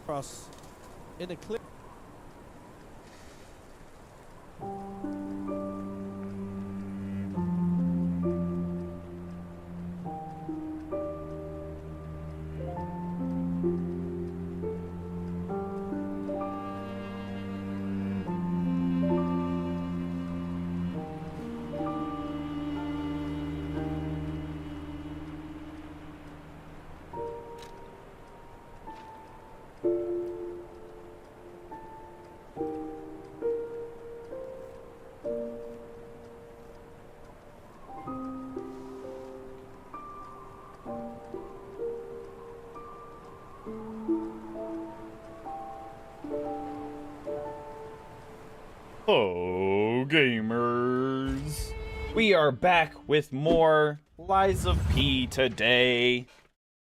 Cross in a clear. Hello, gamers. We are back with more Lies of P today.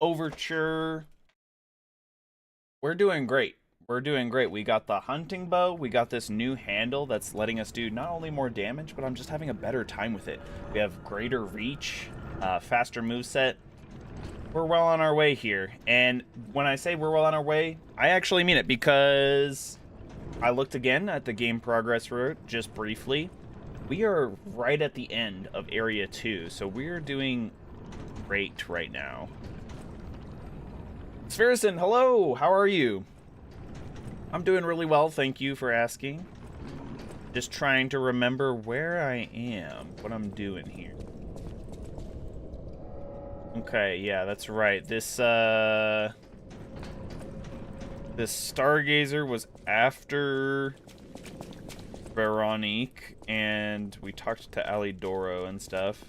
Overture. We're doing great. We're doing great. We got the hunting bow. We got this new handle that's letting us do not only more damage, but I'm just having a better time with it. We have greater reach, faster moveset. We're well on our way here. And when I say we're well on our way, I actually mean it, because I looked again at the game progress route just briefly. We are right at the end of Area 2, so we're doing great right now. Spherison, hello! How are you? I'm doing really well, thank you for asking. Just trying to remember where I am, what I'm doing here. Okay, yeah, that's right. This Stargazer was after Veronique, and we talked to Alidoro and stuff.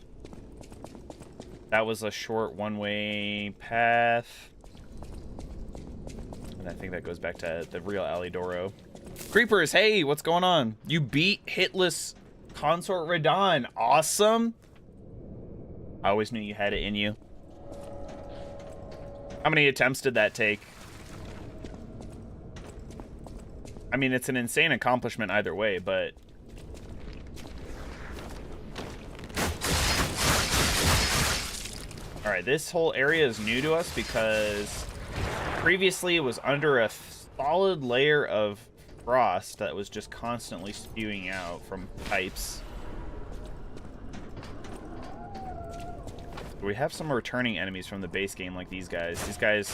That was a short one-way path. And I think that goes back to the real Alidoro. Creepers, hey, what's going on? You beat hitless Consort Radahn. Awesome. I always knew you had it in you. How many attempts did that take? I mean, it's an insane accomplishment either way, but... Alright, this whole area is new to us because previously it was under a solid layer of frost that was just constantly spewing out from pipes. We have some returning enemies from the base game like these guys. These guys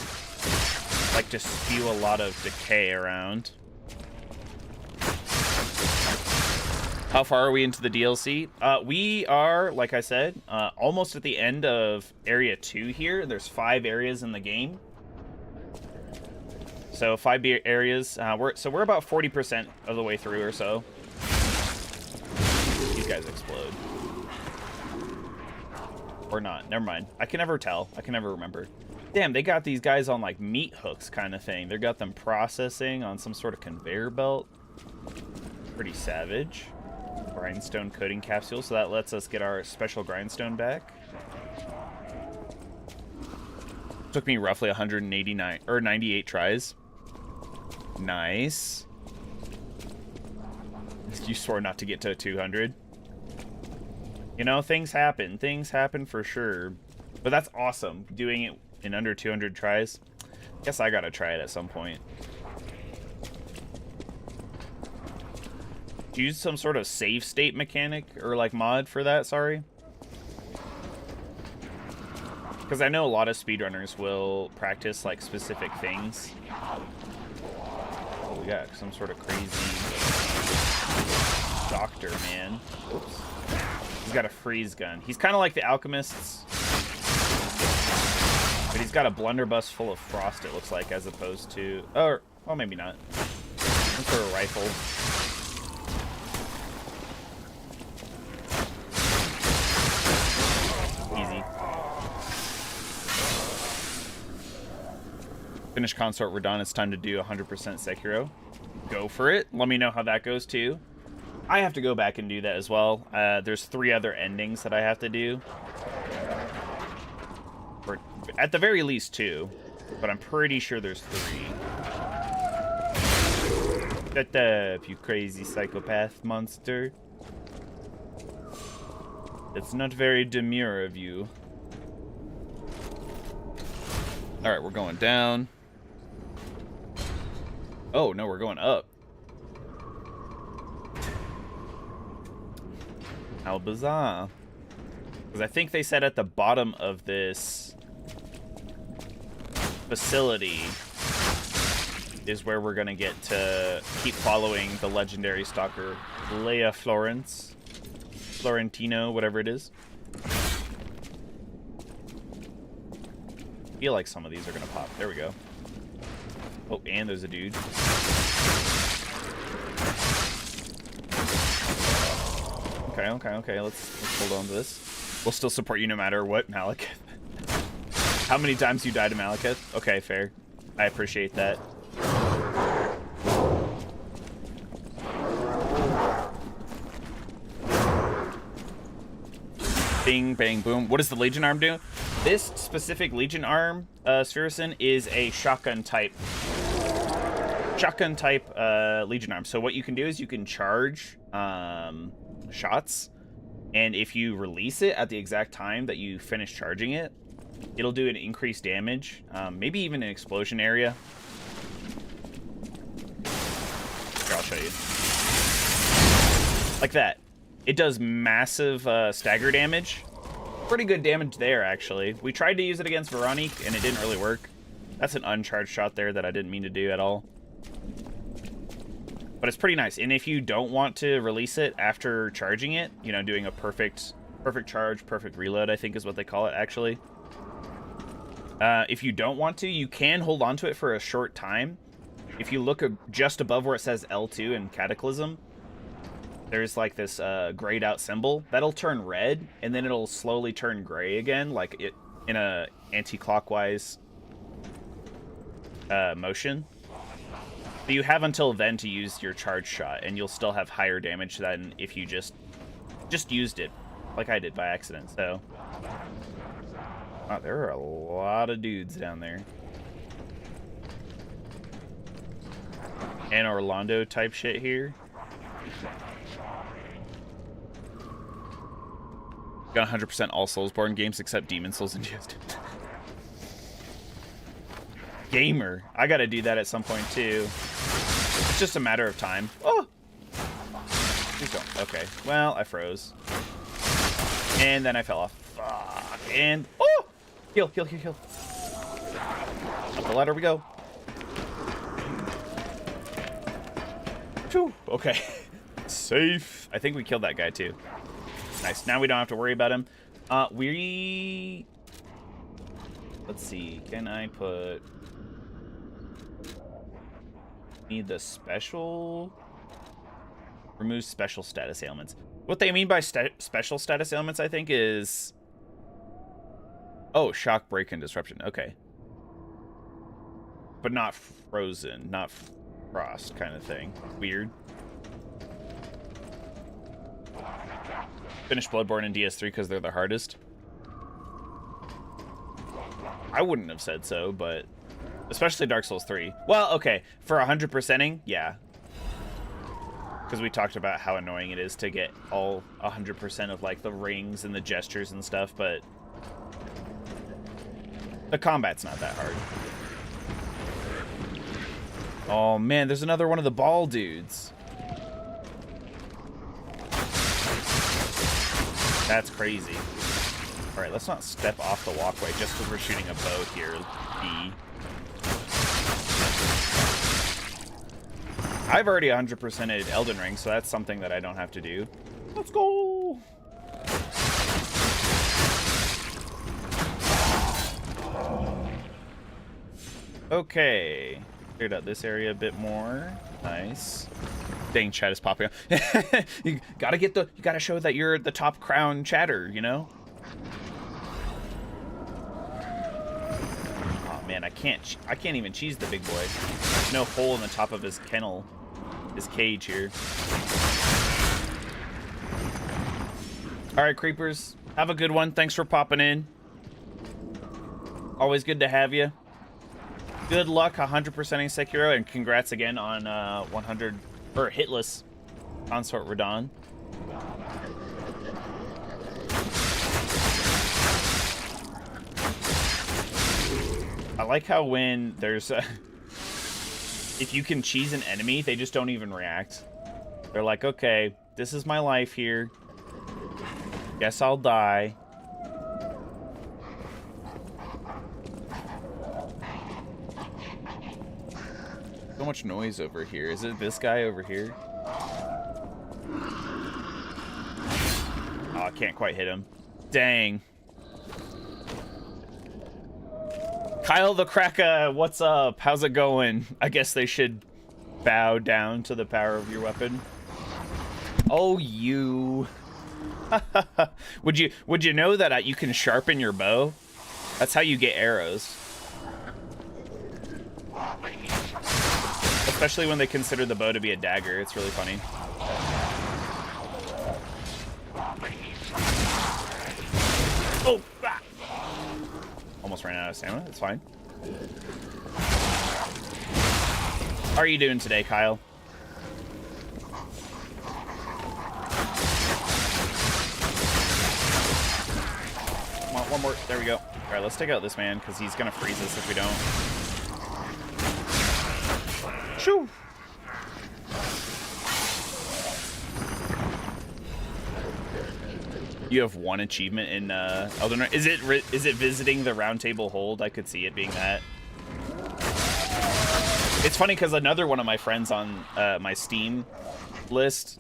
like to spew a lot of decay around. How far are we into the DLC? We are, like I said, almost at the end of Area 2 here. There's 5 areas in the game. So 5 areas. We're about 40% of the way through or so. These guys explode. Or not. Never mind. I can never tell. I can never remember. Damn, they got these guys on like meat hooks kind of thing. They got them processing on some sort of conveyor belt. Pretty savage. Grindstone coating capsule, so that lets us get our special grindstone back. Took me roughly 189 or 98 tries. Nice. You swore not to get to 200. You know, things happen. Things happen for sure. But that's awesome. Doing it in under 200 tries. Guess I gotta try it at some point. Use some sort of save state mechanic or like mod for that, sorry. Because I know a lot of speedrunners will practice like specific things. Oh, we got some sort of crazy doctor, man. Oops. He's got a freeze gun. He's kind of like the alchemists, but he's got a blunderbuss full of frost, it looks like, as opposed to... Or, well, maybe not. Some sort of rifle. Easy. Finish Consort Radahn. It's time to do 100% Sekiro. Go for it. Let me know how that goes, too. I have to go back and do that as well. There's 3 other endings that I have to do. Or at the very least 2. But I'm pretty sure there's 3. Shut up, you crazy psychopath monster. It's not very demure of you. Alright, we're going down. Oh, no, we're going up. How bizarre. Because I think they said at the bottom of this facility is where we're going to get to keep following the legendary stalker, Leia Florentino, whatever it is. I feel like some of these are going to pop. There we go. Oh, and there's a dude. Okay. Let's hold on to this. We'll still support you no matter what, Malekith. How many times you died to Malekith? Okay, fair. I appreciate that. Bing, bang, boom. What does the Legion Arm do? This specific Legion Arm, Sphericin, is a shotgun type Legion Arm. So what you can do is you can charge shots, and if you release it at the exact time that you finish charging it, it'll do an increased damage, maybe even an explosion area. Here, I'll show you. Like that. It does massive stagger damage. Pretty good damage there, actually. We tried to use it against Veronique, and it didn't really work. That's an uncharged shot there that I didn't mean to do at all. But it's pretty nice. And if you don't want to release it after charging it, you know, doing a perfect charge, perfect reload, I think is what they call it, actually. If you don't want to, you can hold on to it for a short time. If you look just above where it says L2 in Cataclysm, there's like this grayed out symbol. That'll turn red, and then it'll slowly turn gray again, like it in a anti-clockwise motion. But you have until then to use your charge shot, and you'll still have higher damage than if you just used it, like I did by accident. So, wow, there are a lot of dudes down there. And Orlando type shit here. Got 100% all Soulsborne games except Demon Souls and Just. Gamer. I gotta do that at some point too. It's just a matter of time. Oh! Please don't. Okay. Well, I froze. And then I fell off. Fuck. And... oh! Heal. Up the ladder we go. Whew. Okay. Safe. I think we killed that guy too. Nice. Now we don't have to worry about him. Let's see. Can I put... need the special... remove special status ailments. What they mean by special status ailments, I think, is... oh, shock, break, and disruption. Okay. But not frozen. Not frost kind of thing. Weird. Finish Bloodborne and DS3 because they're the hardest. I wouldn't have said so, but... especially Dark Souls 3. Well, okay. For 100%ing, yeah. Because we talked about how annoying it is to get all 100% of, like, the rings and the gestures and stuff, but... the combat's not that hard. Oh, man, there's another one of the ball dudes. That's crazy. Alright, let's not step off the walkway just because we're shooting a bow here. B. I've already 100%ed Elden Ring, so that's something that I don't have to do. Let's go! Okay. Cleared out this area a bit more. Nice. Dang, chat is popping up. You gotta show that you're the top crown chatter, you know? Oh man, I can't even cheese the big boy. There's no hole in the top of his kennel, his cage here. All right, creepers, have a good one. Thanks for popping in. Always good to have you. Good luck 100%ing Sekiro, and congrats again on 100 or hitless Consort Radahn. I like how when there's if you can cheese an enemy, they just don't even react. They're like, okay, this is my life here. Guess I'll die. So much noise over here. Is it this guy over here? Oh, I can't quite hit him. Dang. Kyle the Cracker, what's up? How's it going? I guess they should bow down to the power of your weapon. Oh, you. Would you know that you can sharpen your bow? That's how you get arrows. Especially when they consider the bow to be a dagger. It's really funny. Oh! Ah. Almost ran out of stamina. It's fine. How are you doing today, Kyle? Come on, one more. There we go. All right, let's take out this man because he's gonna freeze us if we don't. Shoo! You have one achievement in Elden Ring. Is it visiting the Round Table Hold? I could see it being that. It's funny because another one of my friends on my Steam list,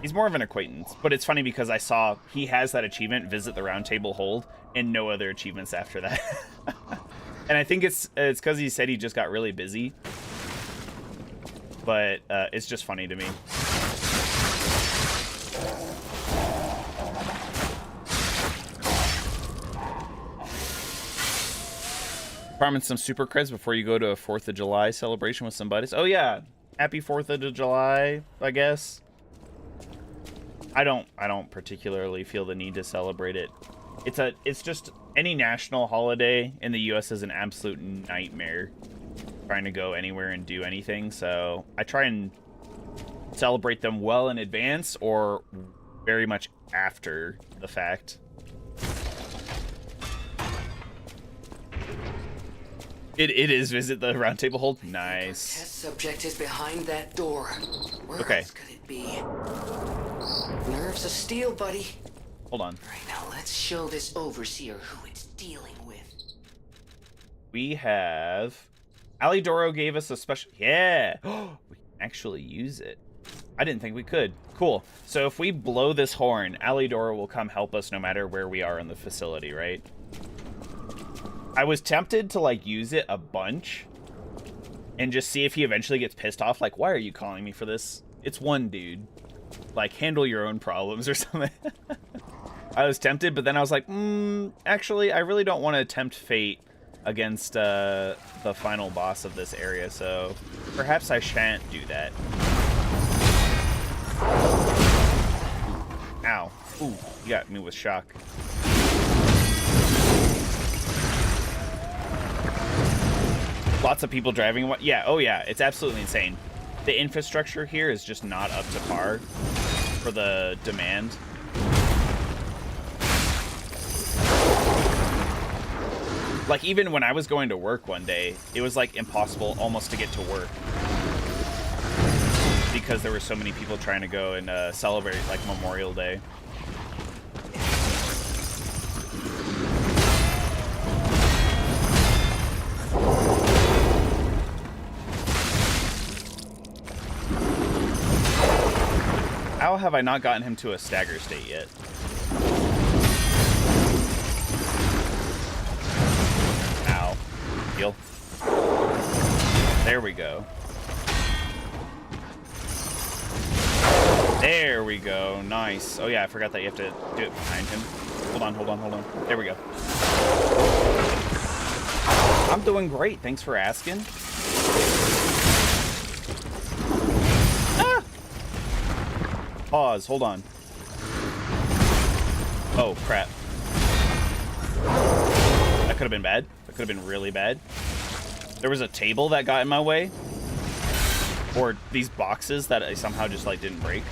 he's more of an acquaintance, but it's funny because I saw he has that achievement, visit the Round Table Hold, and no other achievements after that. And I think it's because he said he just got really busy, but it's just funny to me. Farming some super creds before you go to a 4th of July celebration with some buddies. Oh yeah, happy 4th of July, I guess. I don't particularly feel the need to celebrate it. It's just any national holiday in the US is an absolute nightmare trying to go anywhere and do anything. So I try and celebrate them well in advance or very much after the fact. It is visit the Round Table Hold. Nice. Test subject is behind that door. Where else could it be? Nerves of steel, buddy. Hold on. Right now, let's show this overseer who it's dealing with. We have Alidoro gave us a special. Yeah. We can actually use it. I didn't think we could. Cool. So if we blow this horn, Alidoro will come help us no matter where we are in the facility, right? I was tempted to like use it a bunch and just see if he eventually gets pissed off. Like, why are you calling me for this? It's one dude. Like, handle your own problems or something. I was tempted, but then I was like, actually, I really don't want to tempt fate against the final boss of this area, so perhaps I shan't do that. Ow. Ooh, you got me with shock. Lots of people driving. Yeah, oh yeah, it's absolutely insane. The infrastructure here is just not up to par for the demand. Like, even when I was going to work one day, it was like impossible almost to get to work because there were so many people trying to go and celebrate like Memorial Day. How have I not gotten him to a stagger state yet? Ow. Heal. There we go. There we go. Nice. Oh yeah, I forgot that you have to do it behind him. Hold on, hold on, hold on. There we go. I'm doing great. Thanks for asking. Pause, hold on. Oh, crap. That could have been bad. That could have been really bad. There was a table that got in my way. Or these boxes that I somehow just, like, didn't break.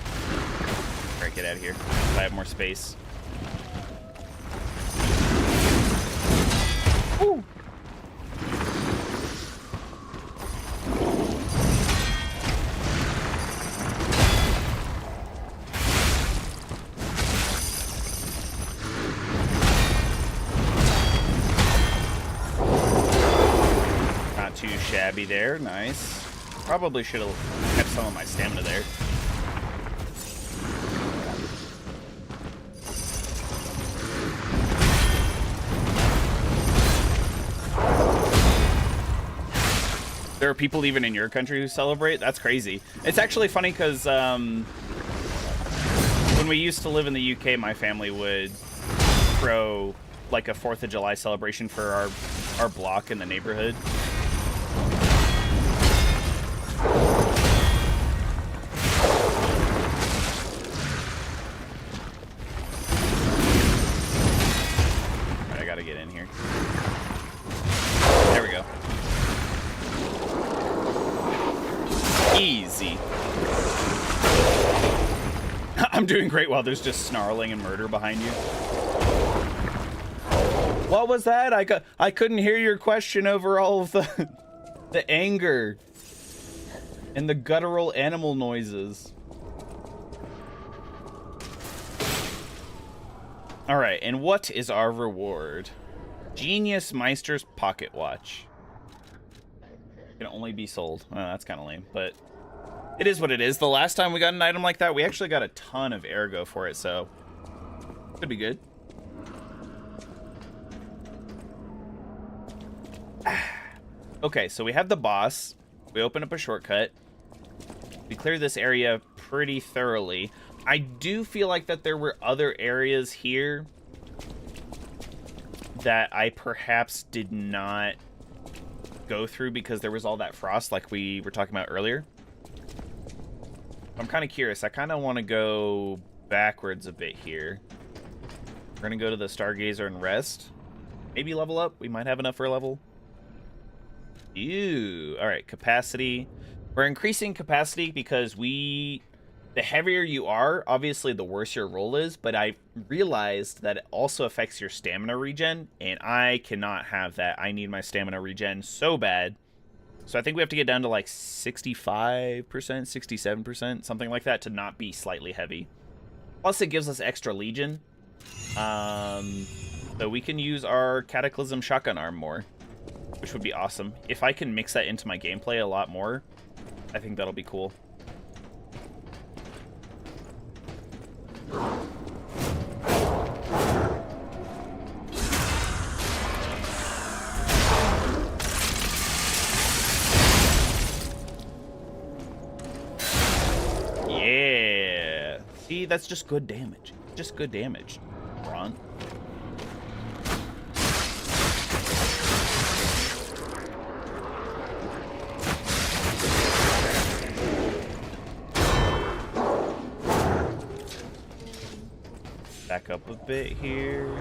Alright, get out of here. I have more space. Woo! too shabby there. Nice. Probably should have kept some of my stamina there. There are people even in your country who celebrate? That's crazy. It's actually funny because when we used to live in the UK, my family would throw like a 4th of July celebration for our block in the neighborhood. Alright, I gotta get in here. There we go. Easy. I'm doing great while there's just snarling and murder behind you. What was that? I couldn't hear your question over all of the anger and the guttural animal noises. All right, and what is our reward? Genius Meister's pocket watch. Can only be sold. Well, that's kind of lame, but it is what it is. The last time we got an item like that, we actually got a ton of ergo for it, so could be good. Okay, so we have the boss. We open up a shortcut. We clear this area pretty thoroughly. I do feel like that there were other areas here that I perhaps did not go through because there was all that frost like we were talking about earlier. I'm kind of curious. I kind of want to go backwards a bit here. We're going to go to the Stargazer and rest. Maybe level up. We might have enough for a level. Ew. All right, capacity. We're increasing capacity because the heavier you are, obviously the worse your roll is, but I realized that it also affects your stamina regen, and I cannot have that. I need my stamina regen so bad. So I think we have to get down to like 65%, 67%, something like that to not be slightly heavy. Plus it gives us extra legion. So we can use our Cataclysm shotgun arm more, which would be awesome. If I can mix that into my gameplay a lot more, I think that'll be cool. Yeah. See, that's just good damage. Just good damage. Ron. Back up a bit here.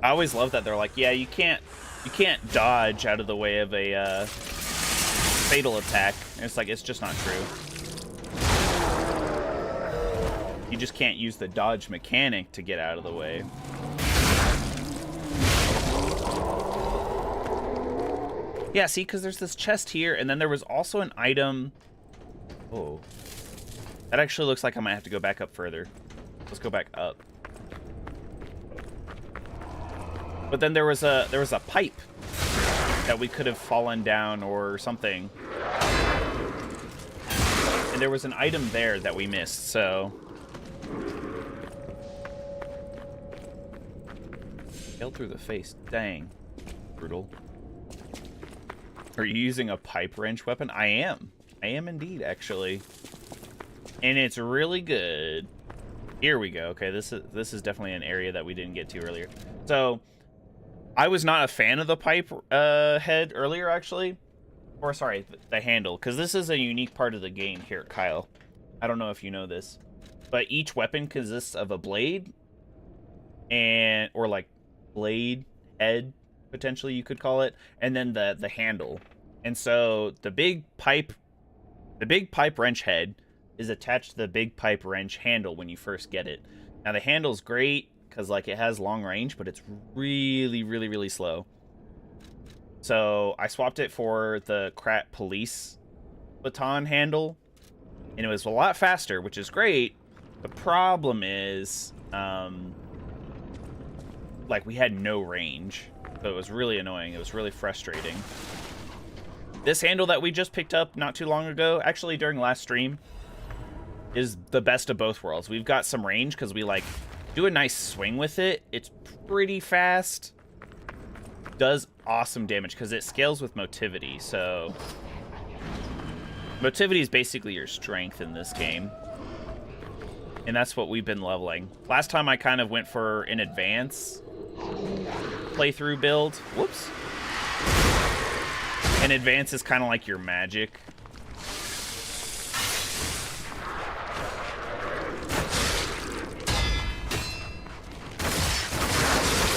I always love that they're like, yeah, you can't dodge out of the way of a fatal attack. And it's like, it's just not true. You just can't use the dodge mechanic to get out of the way. Yeah, see, because there's this chest here, and then there was also an item. Oh. That actually looks like I might have to go back up further. Let's go back up. But then there was a pipe that we could have fallen down or something. And there was an item there that we missed, so. Killed through the face. Dang. Brutal. Are you using a pipe wrench weapon? I am. I am indeed, actually. And it's really good. Here we go. Okay, this is definitely an area that we didn't get to earlier. So, I was not a fan of the pipe head earlier, actually. Or, sorry, the handle. Because this is a unique part of the game here, Kyle. I don't know if you know this. But each weapon consists of a blade. Or like, blade head, potentially you could call it. And then the handle. And so, the big pipe wrench head is attached to the big pipe wrench handle when you first get it. Now the handle's great because like it has long range, but it's really, really, really slow. So I swapped it for the Krat police baton handle, and it was a lot faster, which is great. The problem is, like we had no range. So it was really annoying. It was really frustrating. This handle that we just picked up not too long ago, actually during last stream, is the best of both worlds. We've got some range because we like do a nice swing with it. It's pretty fast. Does awesome damage because it scales with motivity. So motivity is basically your strength in this game. And that's what we've been leveling. Last time I kind of went for an advance playthrough build. Whoops. And advance is kind of like your magic.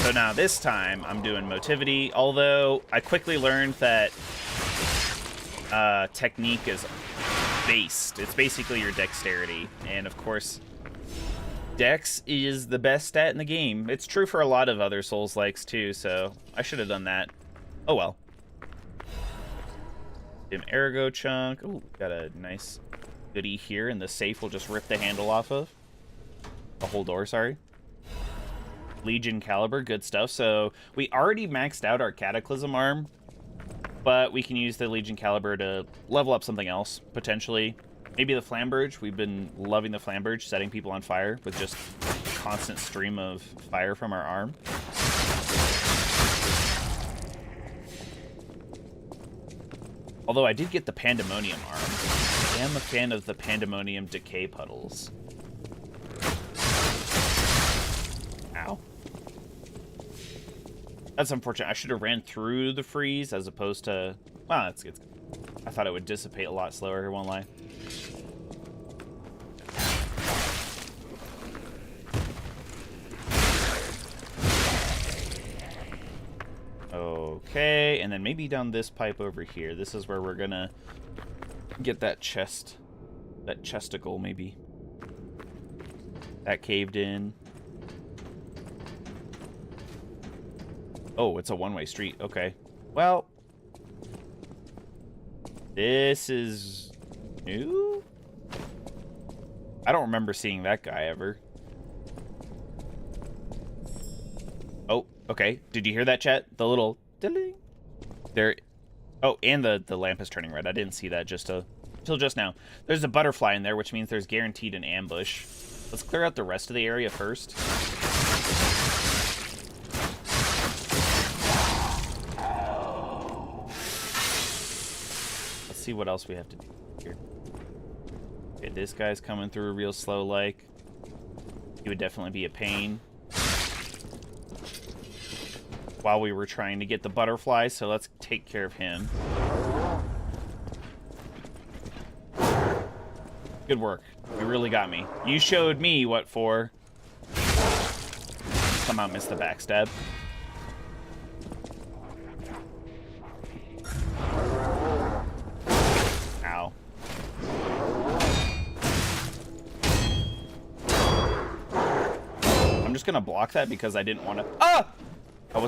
So now this time I'm doing motivity, although I quickly learned that technique is based. It's basically your dexterity. And of course, dex is the best stat in the game. It's true for a lot of other Souls-likes too, so I should have done that. Oh well. Dim Ergo chunk. Ooh, got a nice goodie here, and the safe will just rip the handle off of. The whole door, sorry. Legion Caliber, good stuff. So we already maxed out our Cataclysm arm, but we can use the Legion Caliber to level up something else, potentially. Maybe the Flamberge. We've been loving the Flamberge, setting people on fire with just a constant stream of fire from our arm. Although I did get the Pandemonium arm. I am a fan of the Pandemonium decay puddles. Ow. That's unfortunate. I should have ran through the freeze as opposed to... Wow, that's good. I thought it would dissipate a lot slower, I won't lie. Okay, and then maybe down this pipe over here. This is where we're gonna get that chest. That chesticle, maybe. That caved in. Oh, it's a one-way street. Okay. Well, this is new? I don't remember seeing that guy ever. Oh, okay. Did you hear that, chat? The little ding there. Oh, and the lamp is turning red. I didn't see that till just now. There's a butterfly in there, which means there's guaranteed an ambush. Let's clear out the rest of the area first. Let's see what else we have to do here. Okay, this guy's coming through real slow like. He would definitely be a pain while we were trying to get the butterfly, so let's take care of him. Good work. You really got me. You showed me what for. Somehow missed the backstab. Ow. I'm just gonna block that because I didn't want to... Ah! I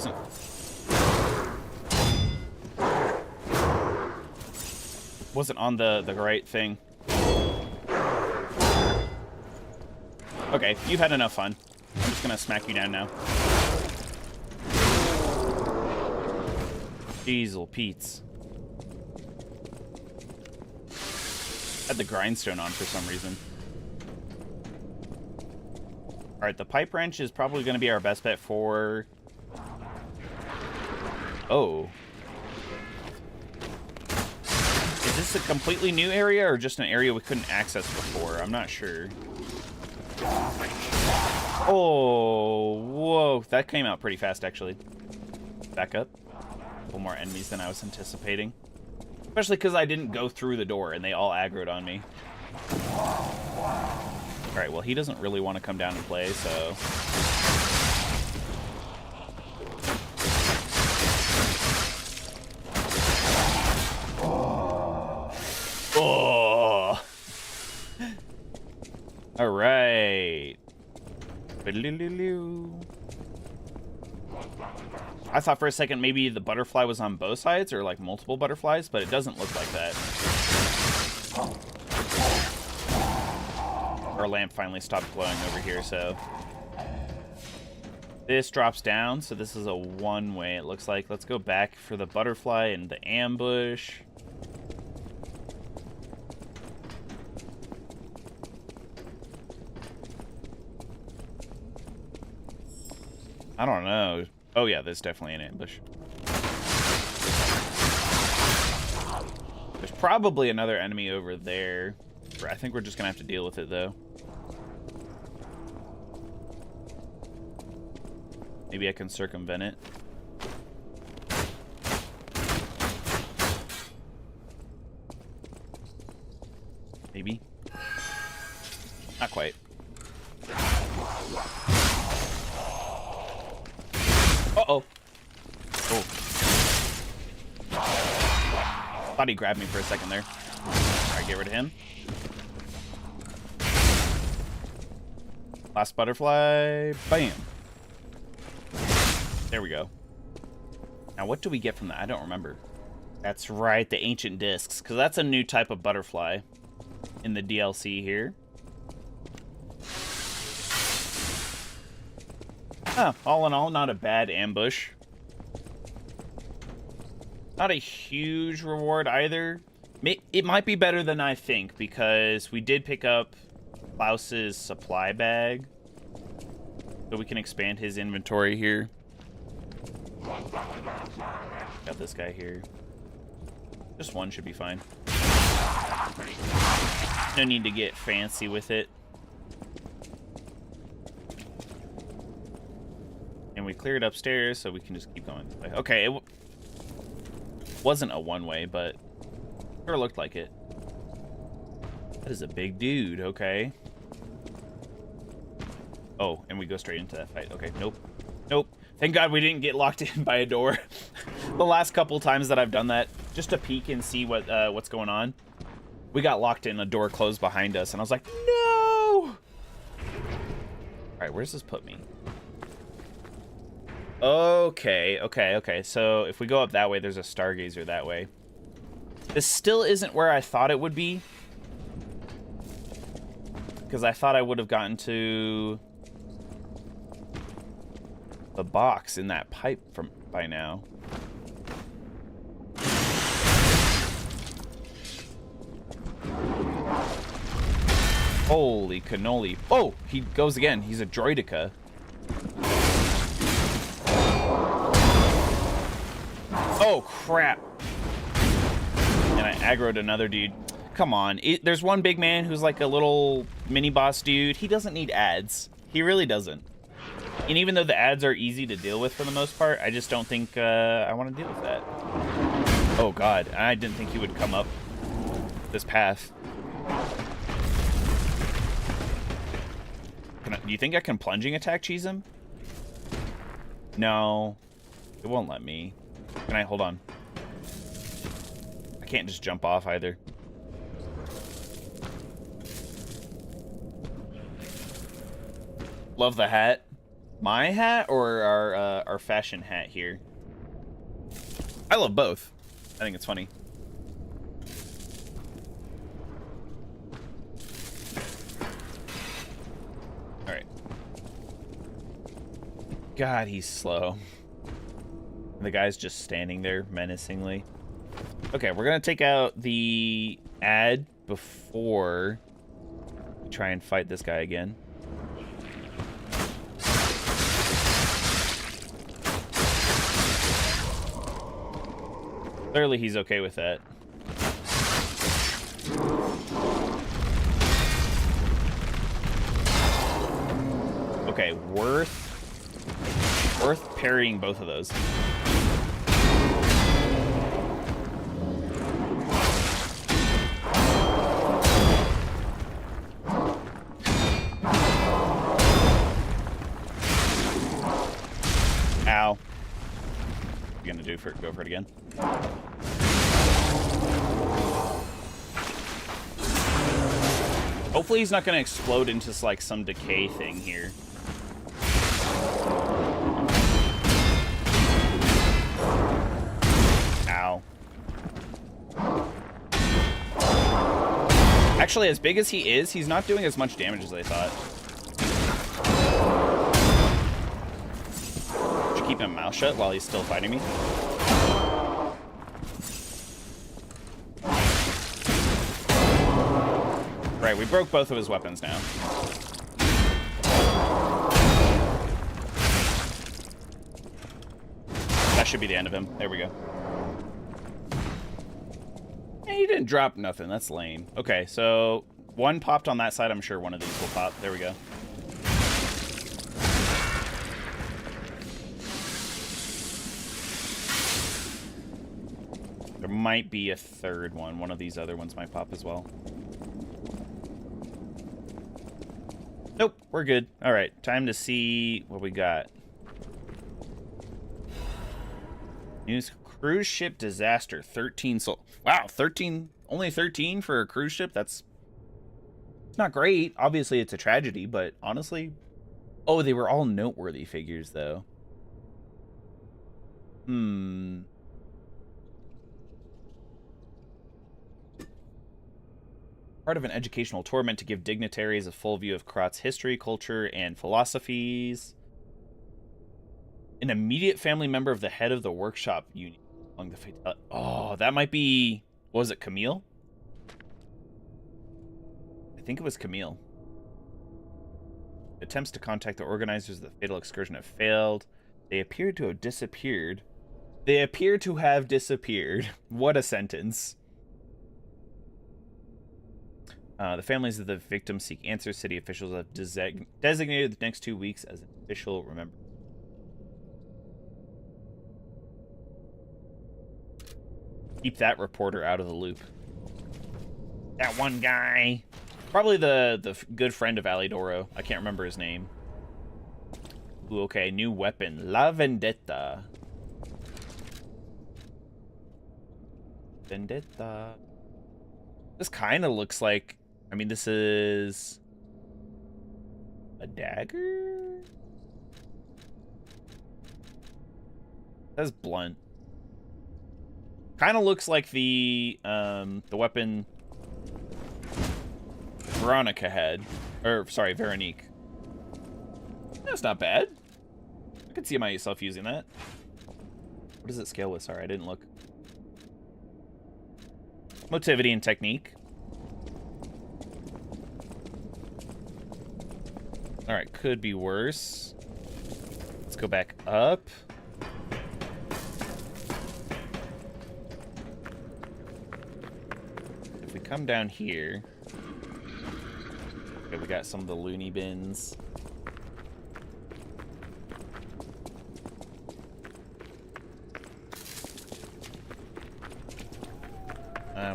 wasn't on the right thing. Okay, you've had enough fun. I'm just gonna smack you down now. Diesel Pete's. Had the grindstone on for some reason. Alright, the pipe wrench is probably gonna be our best bet for... Oh. Is this a completely new area or just an area we couldn't access before? I'm not sure. Oh, whoa. That came out pretty fast, actually. Back up. A couple more enemies than I was anticipating. Especially because I didn't go through the door and they all aggroed on me. Alright, well, he doesn't really want to come down and play, so... Oh! Alright. I thought for a second maybe the butterfly was on both sides, or like multiple butterflies, but it doesn't look like that. Our lamp finally stopped glowing over here, so... This drops down, so this is a one-way, it looks like. Let's go back for the butterfly and the ambush. I don't know. Oh yeah, there's definitely an ambush. There's probably another enemy over there. I think we're just gonna have to deal with it though. Maybe I can circumvent it. Maybe. Not quite. Uh-oh. Oh. Thought he grabbed me for a second there. Alright, get rid of him. Last butterfly. Bam. There we go. Now, what do we get from that? I don't remember. That's right, the ancient discs, because that's a new type of butterfly in the DLC here. All in all, not a bad ambush. Not a huge reward either. It might be better than I think, because we did pick up Klaus's supply bag. So we can expand his inventory here. Got this guy here. Just one should be fine. No need to get fancy with it. And we cleared upstairs, so we can just keep going this way. Okay, it wasn't a one-way, but sure looked like it. That is a big dude, okay. Oh, and we go straight into that fight. Okay, nope. Nope. Thank God we didn't get locked in by a door. The last couple times that I've done that, just to peek and see what's going on, we got locked in, a door closed behind us, and I was like, no! Alright, where's this put me? Okay. So if we go up that way, there's a Stargazer that way. This still isn't where I thought it would be. Because I thought I would have gotten to the box in that pipe from by now. Holy cannoli. Oh, he goes again. He's a Droideka. Oh, crap. And I aggroed another dude. Come on. There's one big man who's like a little mini-boss dude. He doesn't need ads. He really doesn't. And even though the ads are easy to deal with for the most part, I just don't think I want to deal with that. Oh, God. I didn't think he would come up this path. Do you think I can plunging attack cheese him? No. It won't let me. Can I? Hold on. I can't just jump off either. Love the hat. My hat or our fashion hat here? I love both. I think it's funny. Alright. God, he's slow. The guy's just standing there menacingly. Okay, we're gonna take out the ad before we try and fight this guy again. Clearly he's okay with that. Okay, worth parrying both of those. Ow. You gonna go for it again? Hopefully he's not gonna explode into like some decay thing here. Ow. Actually, as big as he is, he's not doing as much damage as I thought. keep my mouth shut while he's still fighting me. Right, we broke both of his weapons now. That should be the end of him. There we go. Hey, he didn't drop nothing. That's lame. Okay, so one popped on that side. I'm sure one of these will pop. There we go. There might be a third one. One of these other ones might pop as well. Nope, we're good. All right, time to see what we got. News: cruise ship disaster. 13 soul. Wow, 13. Only 13 for a cruise ship. It's not great. Obviously, it's a tragedy, but honestly, oh, they were all noteworthy figures though. Part of an educational tour meant to give dignitaries a full view of Krat's history, culture, and philosophies. An immediate family member of the head of the workshop union among the fatality. Oh, that might be... What was it, Camille? I think it was Camille. Attempts to contact the organizers of the fatal excursion have failed. They appear to have disappeared. They appear to have disappeared. What a sentence. The families of the victims seek answers. City officials have designated the next 2 weeks as an official remembrance. Keep that reporter out of the loop. That one guy. Probably the good friend of Alidoro. I can't remember his name. Ooh, okay, new weapon. La Vendetta. Vendetta. This kind of looks like... I mean, this is... a dagger? That's blunt. Kind of looks like the weapon Veronica had. Or, sorry, Veronique. That's not bad. I could see myself using that. What does it scale with? Sorry, I didn't look. Motivity and technique. Alright, could be worse. Let's go back up. If we come down here... Okay, we got some of the loony bins.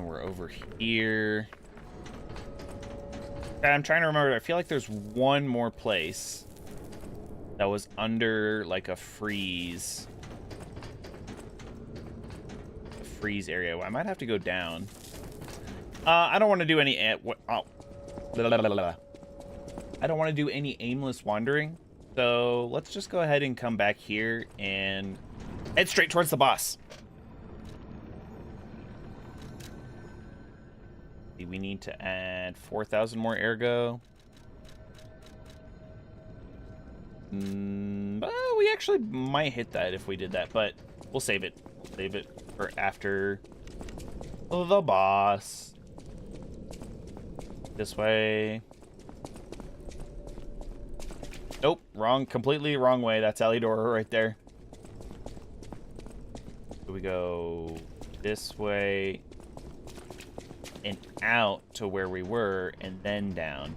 We're over here. I'm trying to remember. I feel like there's one more place that was under like a freeze. A freeze area. Well, I might have to go down. I don't want to do any. I don't want to do any aimless wandering. So let's just go ahead and come back here and head straight towards the boss. We need to add 4,000 more ergo. Well, we actually might hit that if we did that, but we'll save it. Save it for after the boss. This way. Nope, wrong, completely wrong way. That's Alidoro right there. So we go this way and out to where we were, and then down.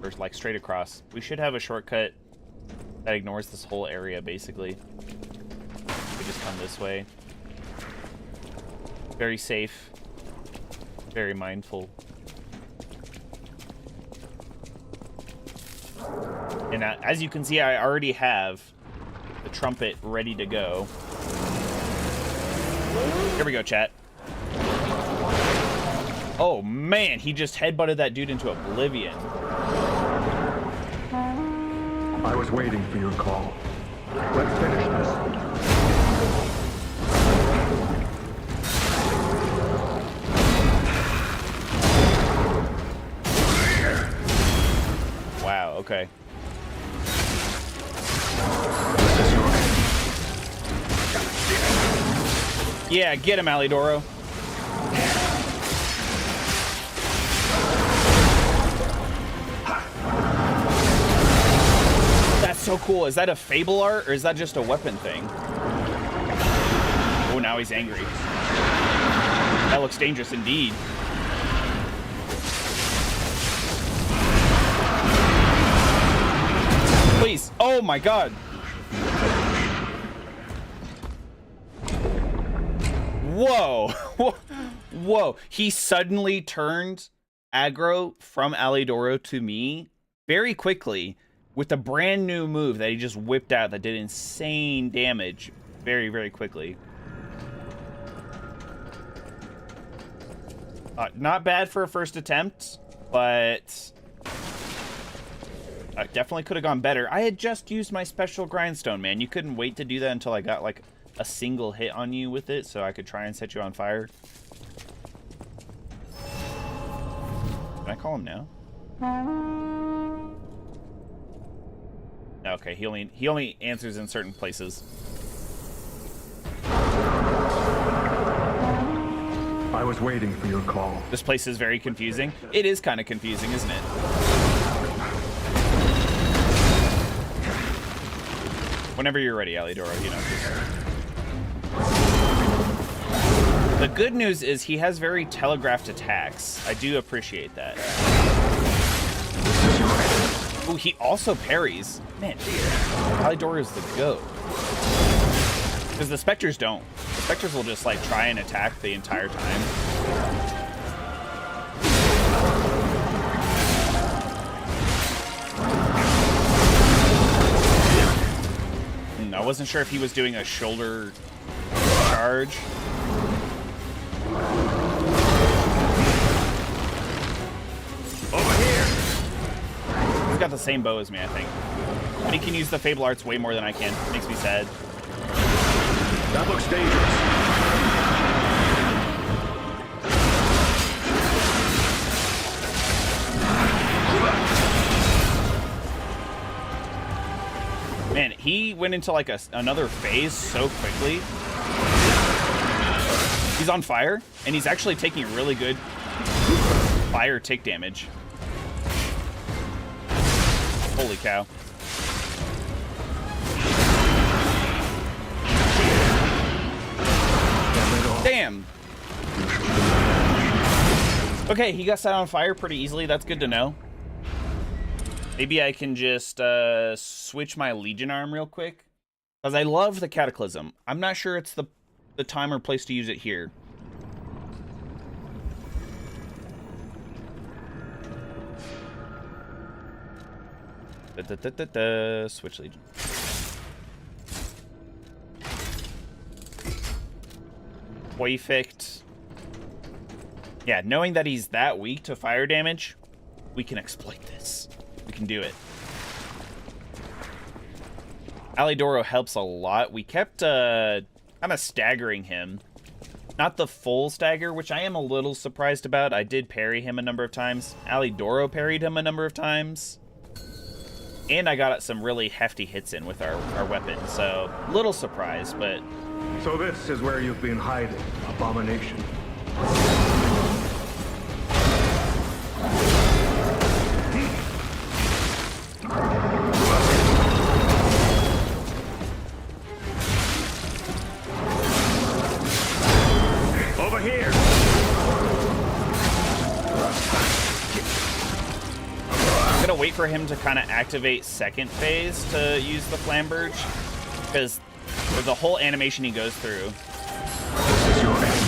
Or like straight across. We should have a shortcut that ignores this whole area, basically. We just come this way. Very safe. Very mindful. And as you can see, I already have the trumpet ready to go. Here we go, chat. Oh, man, he just headbutted that dude into oblivion. I was waiting for your call. Let's finish this. Wow, okay. Yeah, get him, Alidoro. That's so cool. Is that a Fable art or is that just a weapon thing? Oh, now he's angry. That looks dangerous indeed. Please. Oh my god. Whoa. Whoa. He suddenly turned aggro from Alidoro to me very quickly with a brand new move that he just whipped out that did insane damage very, very quickly. Not bad for a first attempt, but I definitely could have gone better. I had just used my special grindstone, man. You couldn't wait to do that until I got like a single hit on you with it so I could try and set you on fire. Can I call him now? Okay, he only answers in certain places. I was waiting for your call. This place is very confusing. It is kind of confusing, isn't it? Whenever you're ready, Alidoro, you know. The good news is he has very telegraphed attacks. I do appreciate that. Oh, he also parries. Man, Alidoro is the GOAT. Because the Spectres don't. The Spectres will just like try and attack the entire time. I wasn't sure if he was doing a shoulder charge. Over here! He's got the same bow as me, I think. But he can use the Fable Arts way more than I can. Makes me sad. That looks dangerous. Man, he went into like another phase so quickly. He's on fire, and he's actually taking really good fire tick damage. Holy cow. Damn. Okay, he got set on fire pretty easily. That's good to know. Maybe I can just switch my Legion arm real quick. Because I love the Cataclysm. I'm not sure it's the time or place to use it here. Switch Legion. Perfect. Yeah, knowing that he's that weak to fire damage, we can exploit this. We can do it. Alidoro helps a lot. We kept kind of staggering him. Not the full stagger, which I am a little surprised about. I did parry him a number of times. Alidoro parried him a number of times. And I got some really hefty hits in with our weapon, so a little surprised, but... So this is where you've been hiding, Abomination. Over here! I'm gonna wait for him to kind of activate second phase to use the Flamberge, because there's a whole animation he goes through. This is your end.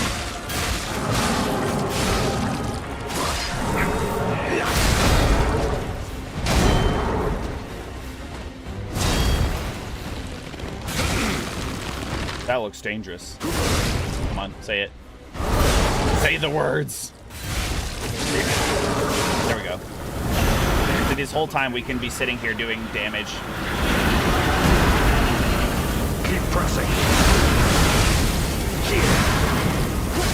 That looks dangerous. Come on, say it. Say the words. There we go. So this whole time we can be sitting here doing damage. Keep pressing.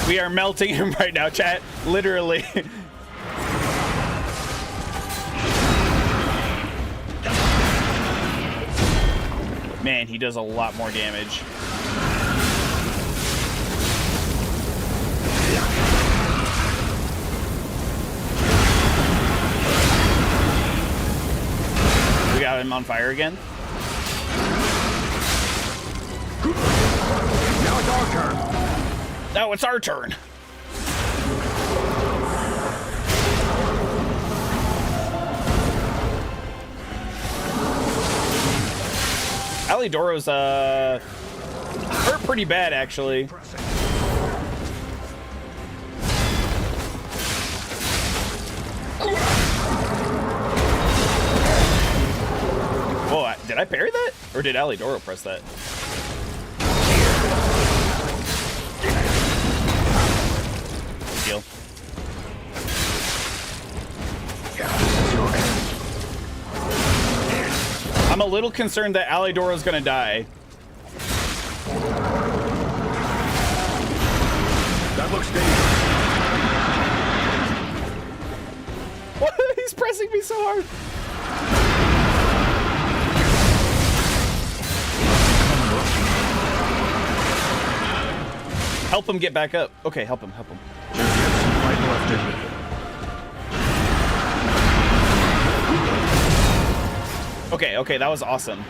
We are melting him right now, chat. Literally. Man, he does a lot more damage. on fire again. Now it's our turn. Now it's our turn. Alidoro's hurt pretty bad, actually. Oh, did I parry that? Or did Alidoro press that? Deal. I'm a little concerned that Alidoro's gonna die. That looks dangerous. What? He's pressing me so hard. Help him get back up. Okay, help him, help him. Just get some fight left in me. Okay, okay, that was awesome.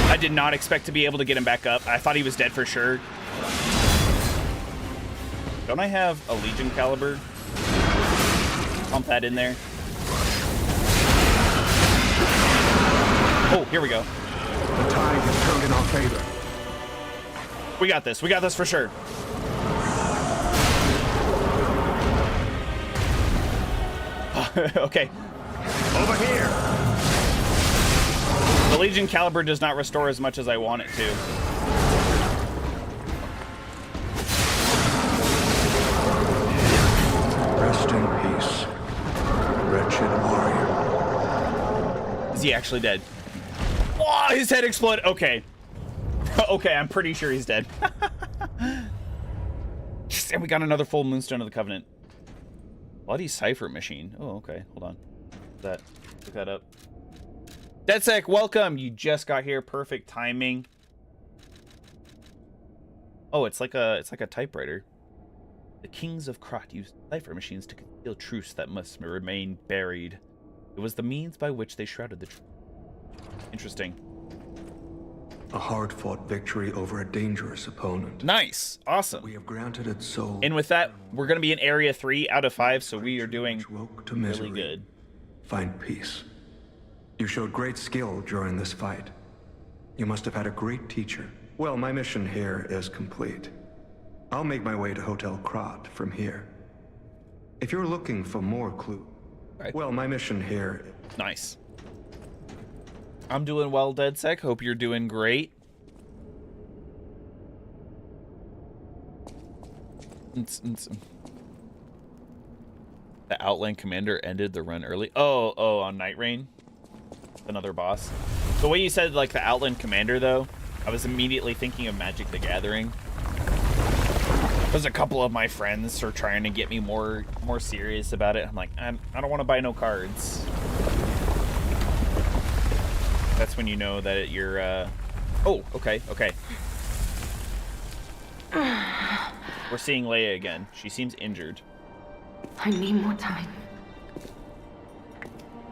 I did not expect to be able to get him back up. I thought he was dead for sure. Don't I have a Legion caliber? Pump that in there. Oh, here we go. The tide has turned in our favor. We got this. We got this for sure. Okay. Over here. The Legion caliber does not restore as much as I want it to. Rest in peace, wretched warrior. Is he actually dead? Oh, his head exploded. Okay. Okay, I'm pretty sure he's dead. And we got another full Moonstone of the Covenant. Bloody Cipher Machine. Oh, okay. Hold on. Look that up. DeadSec, welcome. You just got here. Perfect timing. Oh, it's like a typewriter. The kings of Krat used cipher machines to conceal truths that must remain buried. It was the means by which they shrouded the truth. Interesting. A hard-fought victory over a dangerous opponent. Nice. Awesome. We have granted its soul. And with that, we're going to be in Area 3 out of 5, so we are doing woke to misery. really good. Find peace. You showed great skill during this fight. You must have had a great teacher. Well, my mission here is complete. I'll make my way to Hotel Krat from here. If you're looking for more clues, Right. well, my mission here. Nice. I'm doing well, DeadSec. Hope you're doing great. The Outland Commander ended the run early. Oh, on Night Rain. Another boss. The way you said, like, the Outland Commander, though, I was immediately thinking of Magic the Gathering. There's a couple of my friends are trying to get me more serious about it. I'm like, I don't want to buy no cards. That's when you know that you're, Oh, okay. We're seeing Leia again. She seems injured. I need more time.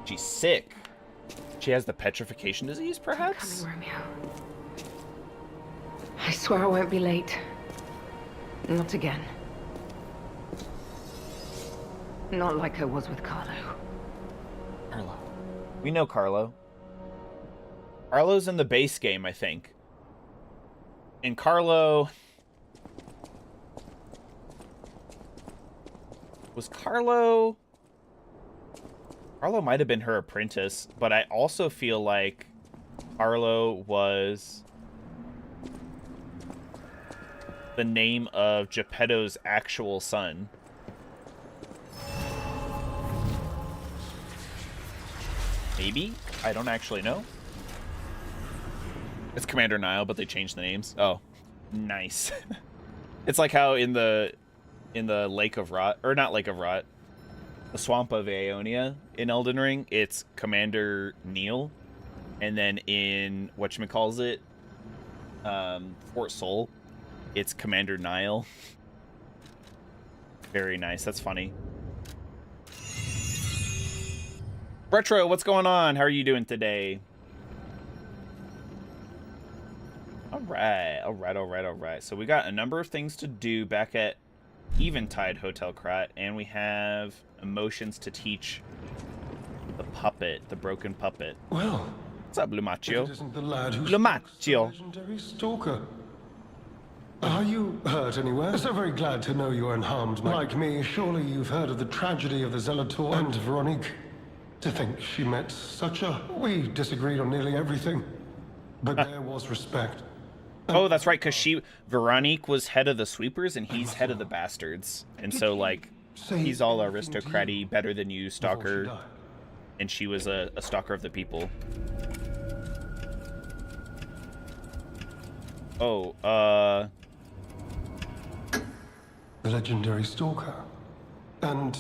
She's sick. She has the petrification disease, perhaps? Coming, Romeo. I swear I won't be late. Not again. Not like I was with Carlo. Carlo. We know Carlo. Carlo's in the base game, I think. And Carlo... Was Carlo... Carlo might have been her apprentice, but I also feel like Carlo was the name of Geppetto's actual son. Maybe? I don't actually know. It's Commander Nile, but they changed the names. Oh, nice. It's like how in the Lake of Rot, or not Lake of Rot, the Swamp of Aeonia in Elden Ring, it's Commander Neil, and then in whatchamacallit, Fort Soul, it's Commander Nile. Very nice. That's funny. Retro, what's going on? How are you doing today? Alright. So we got a number of things to do back at Eventide Hotel Krat, and we have emotions to teach the puppet, the broken puppet. Well, What's up, Lumaccio? it isn't the lad who Lumaccio. stalks the legendary stalker. Are you hurt anywhere? So very glad to know you are unharmed. Like me, surely you've heard of the tragedy of the Zelator and Veronique. To think she met such a... We disagreed on nearly everything. But there was respect. Oh, that's right, because Veronique was head of the sweepers, and he's head of the bastards. And so, like, he's all aristocrat-y, better than you, stalker. And she was a stalker of the people. Oh, The legendary stalker. And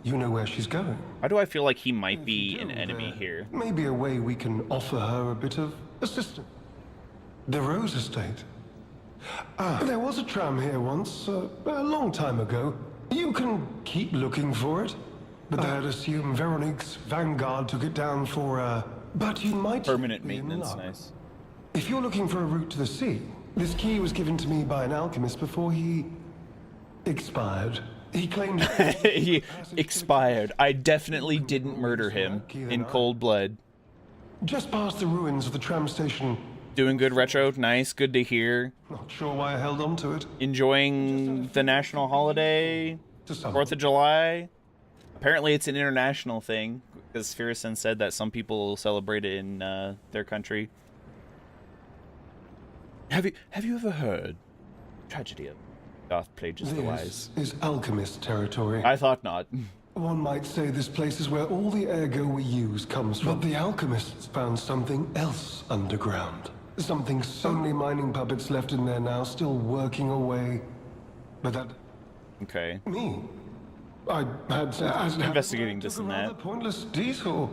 you know where she's going. why do I feel like he might be an enemy here? Maybe a way we can offer her a bit of assistance. The Rose Estate. There was a tram here once, a long time ago. You can keep looking for it. But I'd assume Veronique's vanguard took it down for, but you might Permanent be in maintenance, luck. nice. If you're looking for a route to the sea, this key was given to me by an alchemist before he... expired. He claimed... He expired. I definitely didn't murder him in cold blood. Just past the ruins of the tram station. Doing good, Retro. Nice. Good to hear. Not sure why I held on to it. Enjoying the national holiday, To some 4th of July. Apparently it's an international thing, because Sphericin said that some people celebrate it in their country. Have you ever heard tragedy of Darth Plagueis the Wise? This is alchemist territory. I thought not. One might say this place is where all the ergo we use comes from. But the alchemists found something else underground. Something so many mining puppets left in there now, still working away. But that... Okay. me? I had to... Investigating this and that. Rather pointless detour.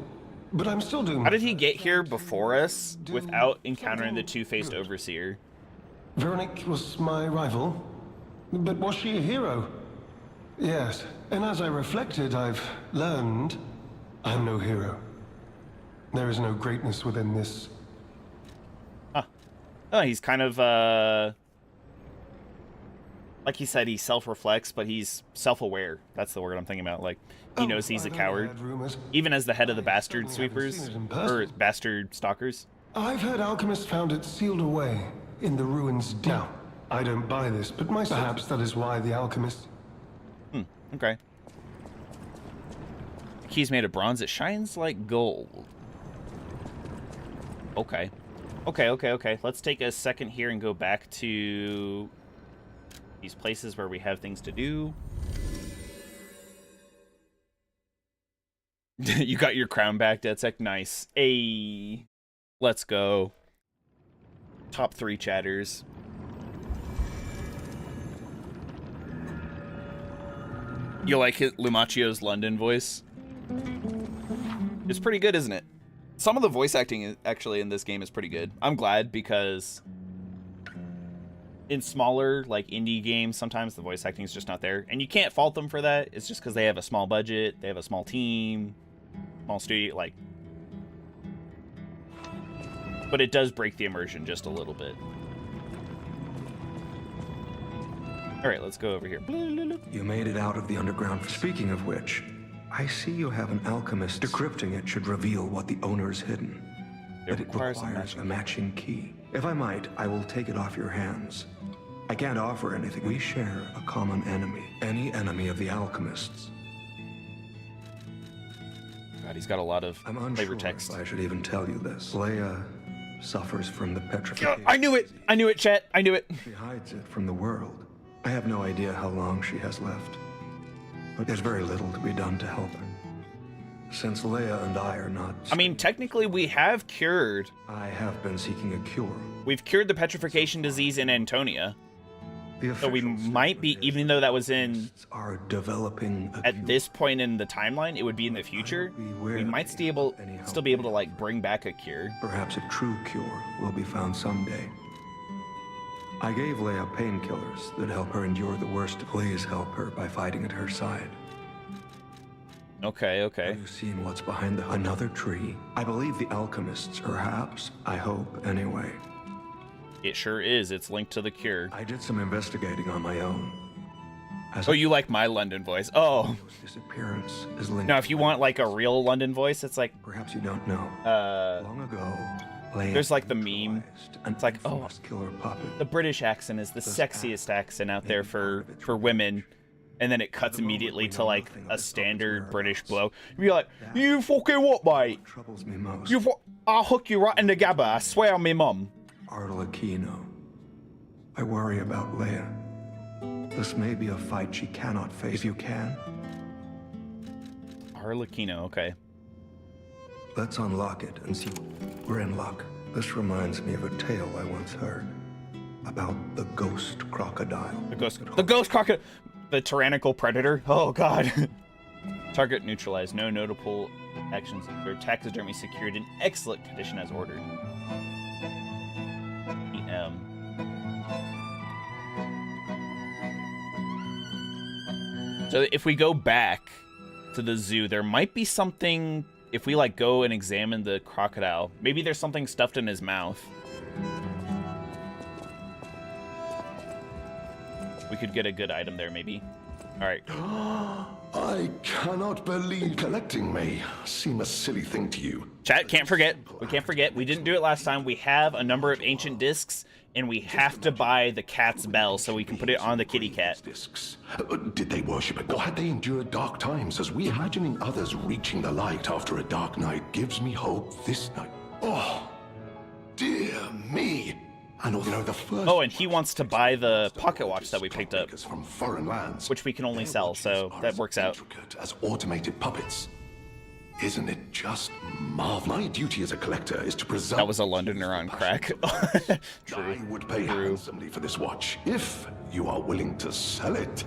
But I'm still doing... How did he get here before us without encountering the two-faced overseer? Veronique was my rival. But was she a hero? Yes. And as I reflected, I've learned I'm no hero. There is no greatness within this. Huh. Oh, he's kind of, like he said, he self-reflects, but he's self-aware. That's the word I'm thinking about. Like, he knows he's a coward. Even as the head of the bastard sweepers, or bastard stalkers. I've heard alchemists found it sealed away in the ruins down. I don't buy this, but perhaps that is why the alchemists... Okay. The key's made of bronze. It shines like gold. Okay. Okay. Let's take a second here and go back to these places where we have things to do. You got your crown back, DedSec. Nice. Hey. Let's go. Top 3 chatters. You like Lumaccio's London voice? It's pretty good, isn't it? Some of the voice acting actually in this game is pretty good. I'm glad, because in smaller, like, indie games, sometimes the voice acting is just not there. And you can't fault them for that. It's just because they have a small budget, they have a small team, small studio, like... But it does break the immersion just a little bit. Alright, let's go over here. You made it out of the underground. Speaking of which, I see you have an alchemist. Decrypting it should reveal what the owner's hidden. It It requires requires a a matching key. If I might, I will take it off your hands. I can't offer anything. We share a common enemy. Any enemy of the alchemists. God, he's got a lot of I'm flavor unsure text. if I should even tell you this. Leia suffers from the petrification. I knew it! I knew it, chat! I knew it! She hides it from the world. I have no idea how long she has left. But there's very little to be done to help her. Since Leia and I are not... I mean, technically we have cured. I have been seeking a cure. We've cured the petrification disease in Antonia. The So we official might be, statement is even though that was in... alchemists are developing a At cure. this point in the timeline, it would be in the future. We might still be able to, like, bring back a cure. Perhaps a true cure will be found someday. I gave Leia painkillers that help her endure the worst. Please help her by fighting at her side. Okay. Have you seen what's behind another tree? I believe the alchemists, perhaps. I hope, anyway. It sure is. It's linked to the cure. I did some investigating on my own. Oh, you like my London voice? Oh. His disappearance is linked. Now, if you want like a real London voice, it's like Perhaps you don't know. Long ago, there's like the meme. It's like, oh, killer puppet. the British accent is the sexiest accent out there for women. And then it cuts immediately to like a standard British blow. You'd be like, you fucking what, mate? Troubles me most. I'll hook you right in the gabba. I swear on me mum. Arlecchino. I worry about Leia. This may be a fight she cannot face. If you can, Arlecchino, okay. let's unlock it and see. We're in luck. This reminds me of a tale I once heard about the ghost crocodile. The ghost crocodile. The tyrannical predator. Oh, God. Target neutralized. No notable actions. Their taxidermy secured in excellent condition as ordered. EM. So if we go back to the zoo, there might be something, if we like go and examine the crocodile, maybe there's something stuffed in his mouth. We could get a good item there, maybe. All right. I cannot believe collecting may seem a silly thing to you. Chat, can't forget. We can't forget. We didn't do it last time. We have a number of ancient discs, and we have to buy the cat's bell so we can put it on the kitty cat. Discs. Did they worship it, or had they endured dark times? As we imagining others reaching the light after a dark night gives me hope this night. Oh, dear me. And although the first Oh, and he wants to buy the pocket watch that we picked up, from foreign lands, which we can only sell, so that works out. As automated puppets. Isn't it just marvelous? My duty as a collector is to preserve. That was a Londoner on crack. I would pay handsomely for this watch if you are willing to sell it.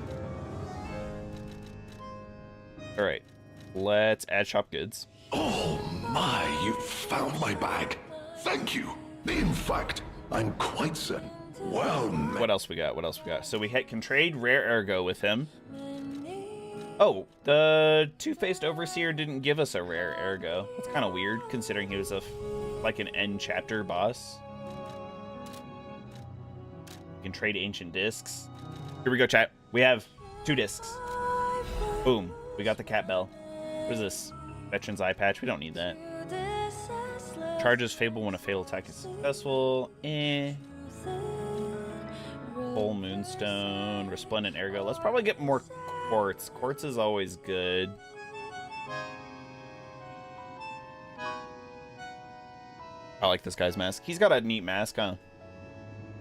All right, let's add shop goods. Oh my, you found my bag. Thank you. In fact, I'm quite certain. Well met. What else we got? What else we got? So we can trade rare ergo with him. Oh, the two-faced overseer didn't give us a rare ergo. That's kind of weird, considering he was like an end chapter boss. We can trade ancient discs. Here we go, chat. We have 2 discs. Boom. We got the cat bell. What is this? Veteran's eye patch. We don't need that. Charges Fable when a fatal attack is successful. Full Moonstone. Resplendent Ergo. Let's probably get more quartz. Quartz is always good. I like this guy's mask. He's got a neat mask, huh?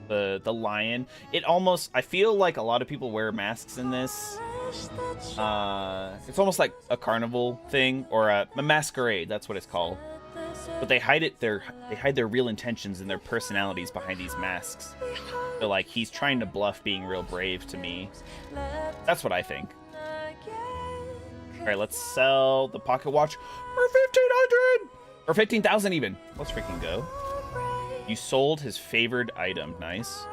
The lion. It almost... I feel like a lot of people wear masks in this. It's almost like a carnival thing. Or a masquerade. That's what it's called. But they hide it. They hide their real intentions and their personalities behind these masks. So like he's trying to bluff being real brave to me. That's what I think. All right, let's sell the pocket watch for 1,500 or 15,000 even. Let's freaking go. You sold his favored item. Nice.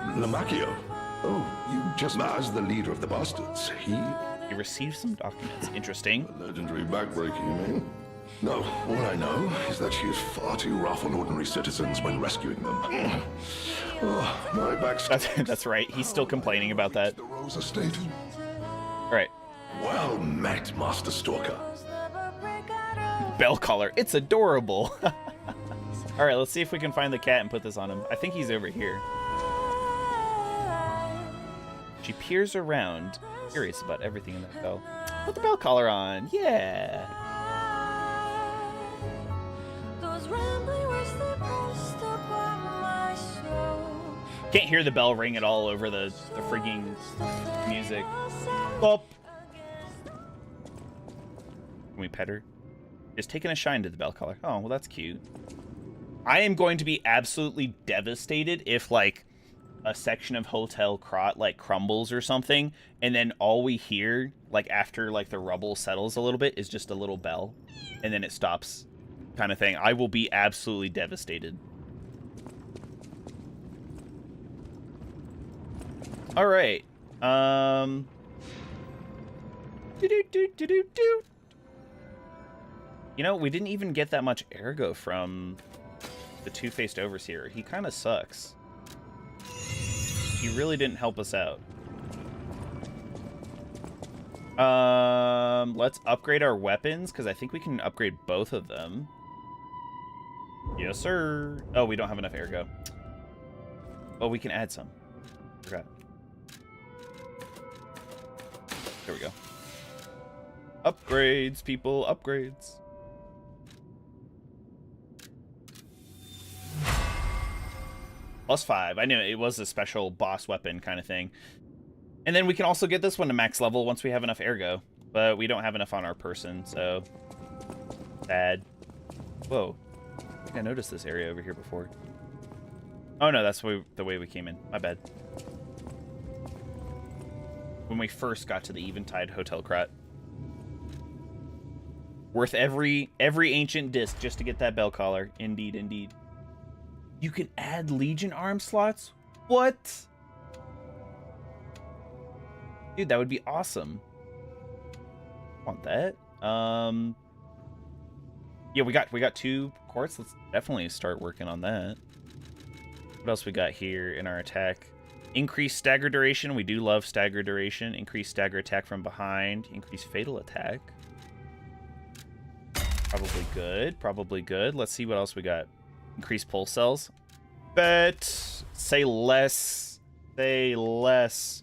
Lamacchio. Oh, you just as the leader of the bastards. He received some documents. Interesting. A legendary backbreaker, you mean? No, all I know is that she is far too rough on ordinary citizens when rescuing them. Oh, my back's... That's right. He's still complaining about that. The Rose Estate. All right. Well met, Master Stalker. Bell collar. It's adorable. All right, let's see if we can find the cat and put this on him. I think he's over here. She peers around, curious about everything in that bell. Put the bell collar on. Yeah. Can't hear the bell ring at all over the freaking music. Bop. Can we pet her? Just taking a shine to the bell collar. Oh, well, that's cute. I am going to be absolutely devastated if, like, a section of Hotel Krat, like, crumbles or something, and then all we hear, like, after, like, the rubble settles a little bit is just a little bell, and then it stops kind of thing. I will be absolutely devastated. All right. You know, we didn't even get that much ergo from the two-faced overseer. He kind of sucks. he really didn't help us out. Let's upgrade our weapons, because I think we can upgrade both of them. Yes, sir. Oh, we don't have enough ergo. Oh, we can add some. Forgot. There we go. Upgrades, people. Upgrades. +5. I knew it was a special boss weapon kind of thing. And then we can also get this one to max level once we have enough ergo. But we don't have enough on our person, so... Sad. Whoa. I think I noticed this area over here before. Oh no, that's the way we came in. My bad. When we first got to the Eventide Hotel Krat. Worth every ancient disc just to get that bell collar. Indeed, indeed. You can add Legion arm slots? What? Dude, that would be awesome. Want that? Yeah, we got 2 quartz. Let's definitely start working on that. What else we got here in our attack? Increased stagger duration. We do love stagger duration. Increased stagger attack from behind. Increased fatal attack. Probably good. Probably good. Let's see what else we got. Increased pulse cells. Bet. Say less. Say less.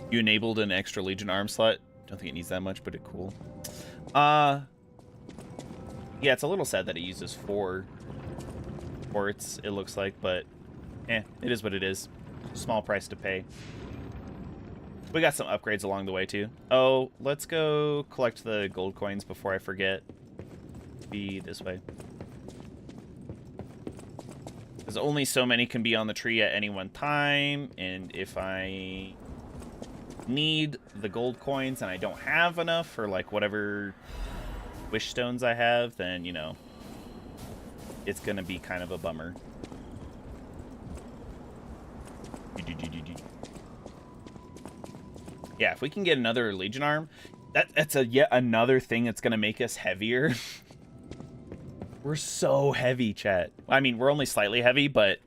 You enabled an extra Legion arm slot. Don't think it needs that much, but it's cool. Yeah, it's a little sad that it uses 4 ports, it looks like, but it is what it is. Small price to pay. We got some upgrades along the way, too. Oh, let's go collect the gold coins before I forget. Be this way. Because only so many can be on the tree at any one time, and if I need the gold coins and I don't have enough for, like, whatever wish stones I have, then, you know, it's gonna be kind of a bummer. Yeah, if we can get another Legion arm, that's yet another thing that's gonna make us heavier. We're so heavy, chat. I mean, we're only slightly heavy, but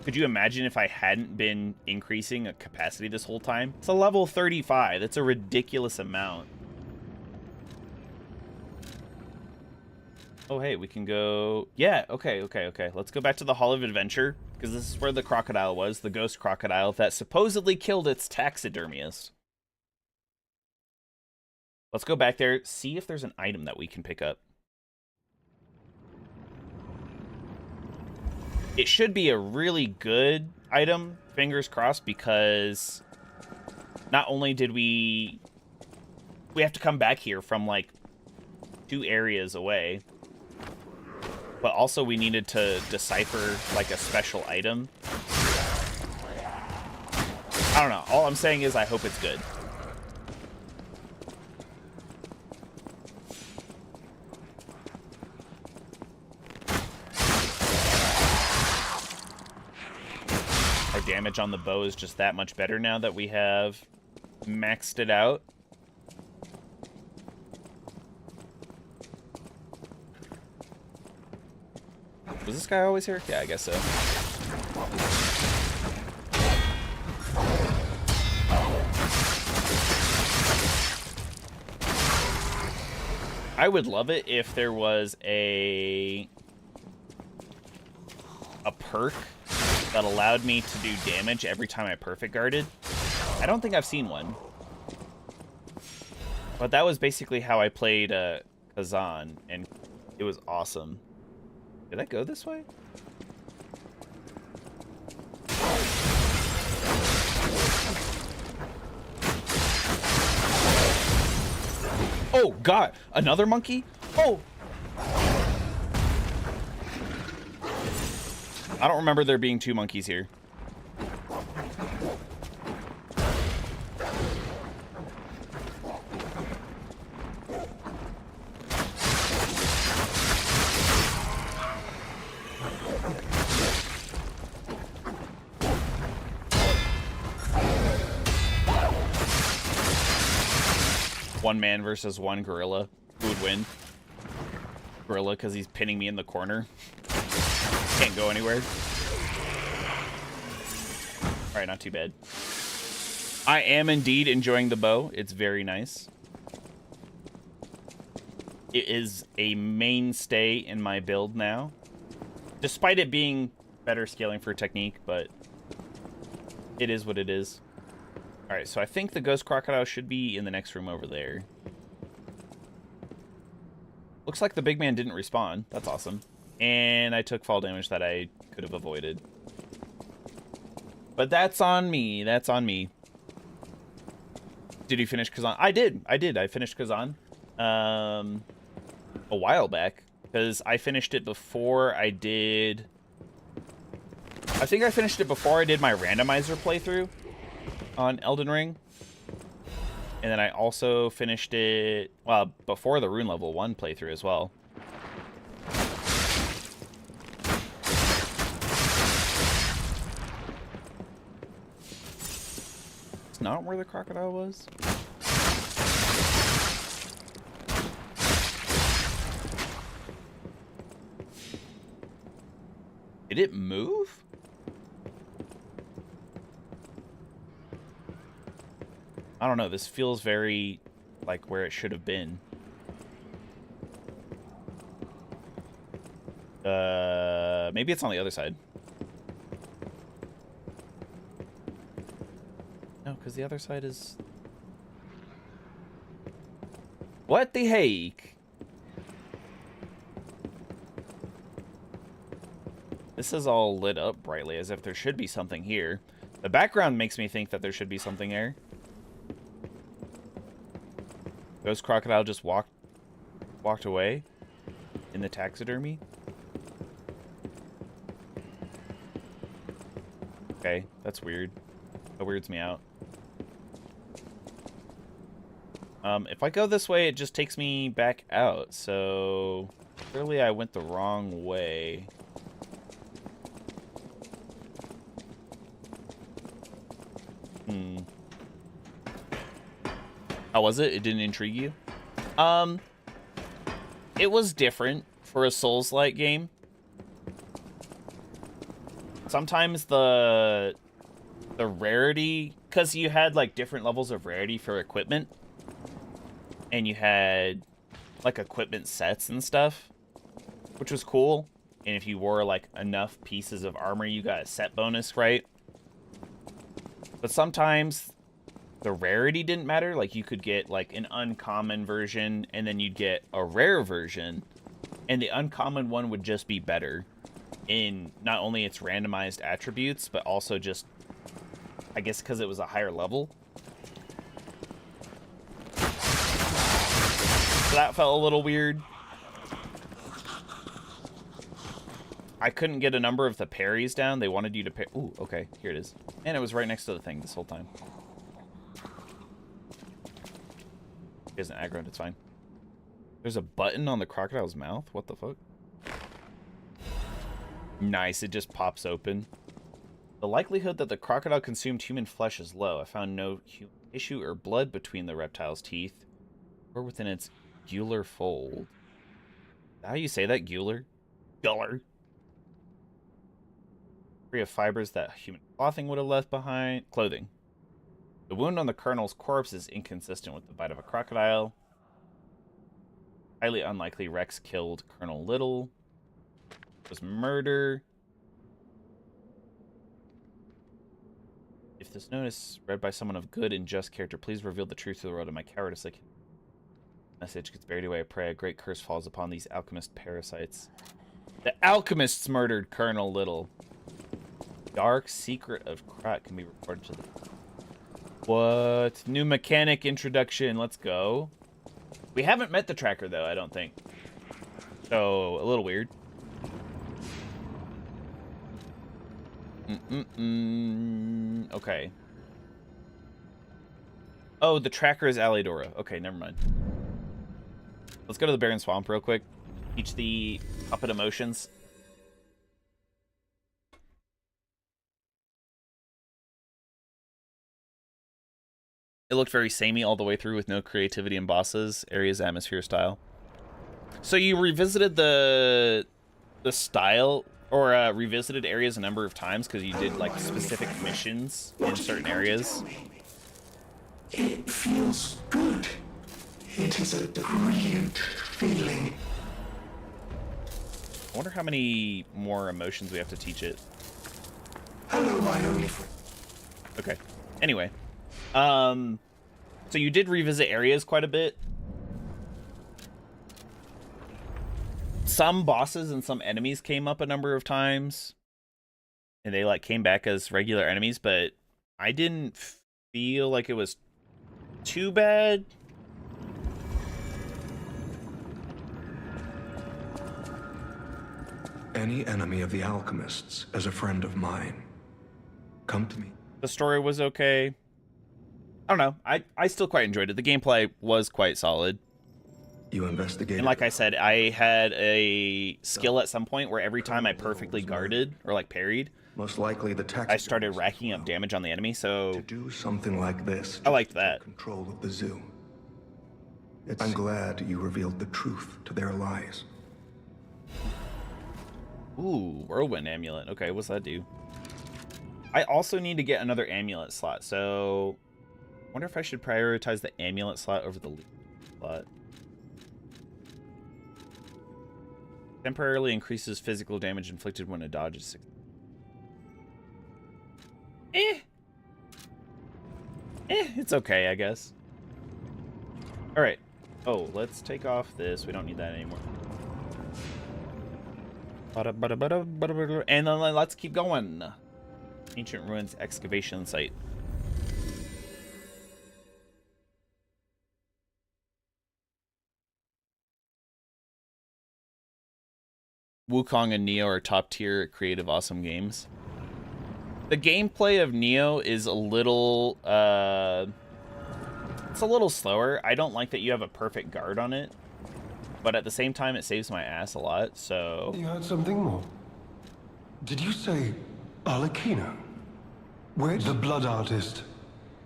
could you imagine if I hadn't been increasing a capacity this whole time? It's a level 35. That's a ridiculous amount. Oh, hey, we can go... Yeah, okay. Let's go back to the Hall of Adventure, because this is where the crocodile was, the ghost crocodile that supposedly killed its taxidermist. Let's go back there, see if there's an item that we can pick up. It should be a really good item, fingers crossed, because not only did we have to come back here from, like, 2 areas away, but also we needed to decipher, like, a special item. I don't know. All I'm saying is I hope it's good. Our damage on the bow is just that much better now that we have maxed it out. Was this guy always here? Yeah, I guess so. I would love it if there was a perk that allowed me to do damage every time I perfect guarded. I don't think I've seen one. But that was basically how I played Kazan, and it was awesome. Did I go this way? Oh, God. Another monkey? Oh! I don't remember there being 2 monkeys here. One man versus one gorilla. Who would win? gorilla because he's pinning me in the corner. Can't go anywhere. Alright, not too bad. I am indeed enjoying the bow. It's very nice. It is a mainstay in my build now. Despite it being better scaling for technique, but it is what it is. Alright, so I think the ghost crocodile should be in the next room over there. Looks like the big man didn't respawn. That's awesome. And I took fall damage that I could have avoided. But that's on me. That's on me. Did you finish Kazan? I did. I finished Kazan a while back. Because I finished it before I did... I think I finished it before I did my randomizer playthrough on Elden Ring. And then I also finished it, well, before the Rune Level 1 playthrough as well. It's not where the crocodile was? Did it move? I don't know, this feels very like where it should have been. Maybe it's on the other side. No, because the other side is... What the heck? This is all lit up brightly as if there should be something here. The background makes me think that there should be something there. Ghost crocodile just walked away in the taxidermy. Okay, that's weird. That weirds me out. If I go this way, it just takes me back out. So clearly I went the wrong way. How was it? It didn't intrigue you? It was different for a Souls-like game. Sometimes the rarity, because you had like different levels of rarity for equipment, and you had like equipment sets and stuff, which was cool. And if you wore like enough pieces of armor, you got a set bonus, right? But sometimes the rarity didn't matter. Like, you could get, like, an uncommon version, and then you'd get a rare version, and the uncommon one would just be better in not only its randomized attributes, but also just, I guess, because it was a higher level. So that felt a little weird. I couldn't get a number of the parries down. They wanted you to parry. Ooh, okay, here it is. And it was right next to the thing this whole time. He isn't aggroed, it's fine. There's a button on the crocodile's mouth? What the fuck? Nice, it just pops open. The likelihood that the crocodile consumed human flesh is low. I found no tissue or blood between the reptile's teeth or within its gular fold. Is that how you say that? Gular? Gular. Of fibers that human clothing would have left behind. Clothing. The wound on the colonel's corpse is inconsistent with the bite of a crocodile. Highly unlikely Rex killed Colonel Little. It was murder. If this note is read by someone of good and just character, please reveal the truth to the world. And my cowardice message gets buried away. I pray a great curse falls upon these alchemist parasites. The alchemists murdered Colonel Little. Dark secret of Krat can be reported to the... What? New mechanic introduction. Let's go. We haven't met the tracker, though, I don't think. So, a little weird. Okay. Oh, the tracker is Alidora. Okay, never mind. Let's go to the Barren Swamp real quick. Teach the puppet emotions. It looked very samey all the way through with no creativity in bosses, areas, atmosphere, style. So you revisited the style, or revisited areas a number of times because you did like specific missions in certain areas. It feels good. It is a brilliant feeling. I wonder how many more emotions we have to teach it. Hello, my only friend. Okay. Anyway, so you did revisit areas quite a bit. Some bosses and some enemies came up a number of times, and they like came back as regular enemies, but I didn't feel like it was too bad. Any enemy of the alchemists is a friend of mine. Come to me. The story was okay. I don't know. I still quite enjoyed it. The gameplay was quite solid. You investigated. And like I said, I had a skill at some point where every time I perfectly guarded or like parried, most likely the tax I started racking up damage on the enemy. So to do something like this. I liked that. Control of the zoo. I'm glad you revealed the truth to their lies. Ooh, Whirlwind Amulet. Okay, what's that do? I also need to get another amulet slot, so I wonder if I should prioritize the amulet slot over the lead slot. Temporarily increases physical damage inflicted when a dodge is 6. It's okay, I guess. Alright. Oh, let's take off this. We don't need that anymore. And then let's keep going. Ancient Ruins Excavation Site. Wukong and Neo are top tier creative awesome games. The gameplay of Neo is a little it's a little slower. I don't like that you have a perfect guard on it, but at the same time it saves my ass a lot, so You heard something more? Did you say Arlecchino? Where's the blood artist?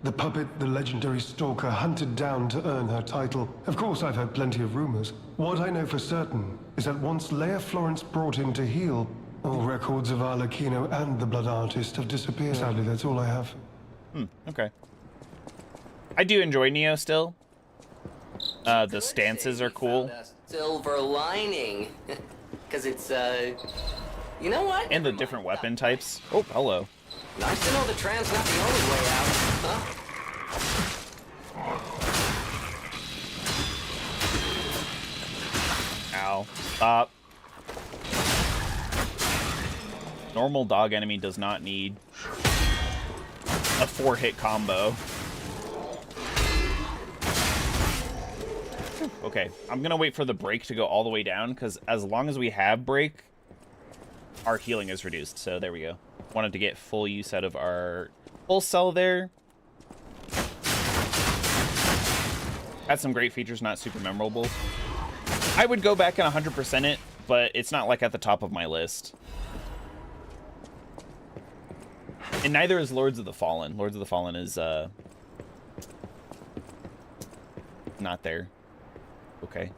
The puppet the legendary stalker hunted down to earn her title. Of course, I've heard plenty of rumors. What I know for certain is that once Leia Florence brought him to heal, all records of Arlecchino and the blood artist have disappeared. Sadly, that's all I have. Okay. I do enjoy Neo still. The stances are cool. Silver lining. Because it's, you know what? And the different weapon types. Oh, hello. Nice to know the tram's not the only way out, huh? Ow. Stop. Normal dog enemy does not need a 4-hit combo. Okay, I'm gonna wait for the break to go all the way down, because as long as we have break, our healing is reduced. So there we go. Wanted to get full use out of our full cell there. Had some great features, not super memorable. I would go back and 100% it, but it's not like at the top of my list. And neither is Lords of the Fallen. Lords of the Fallen is not there. Okay.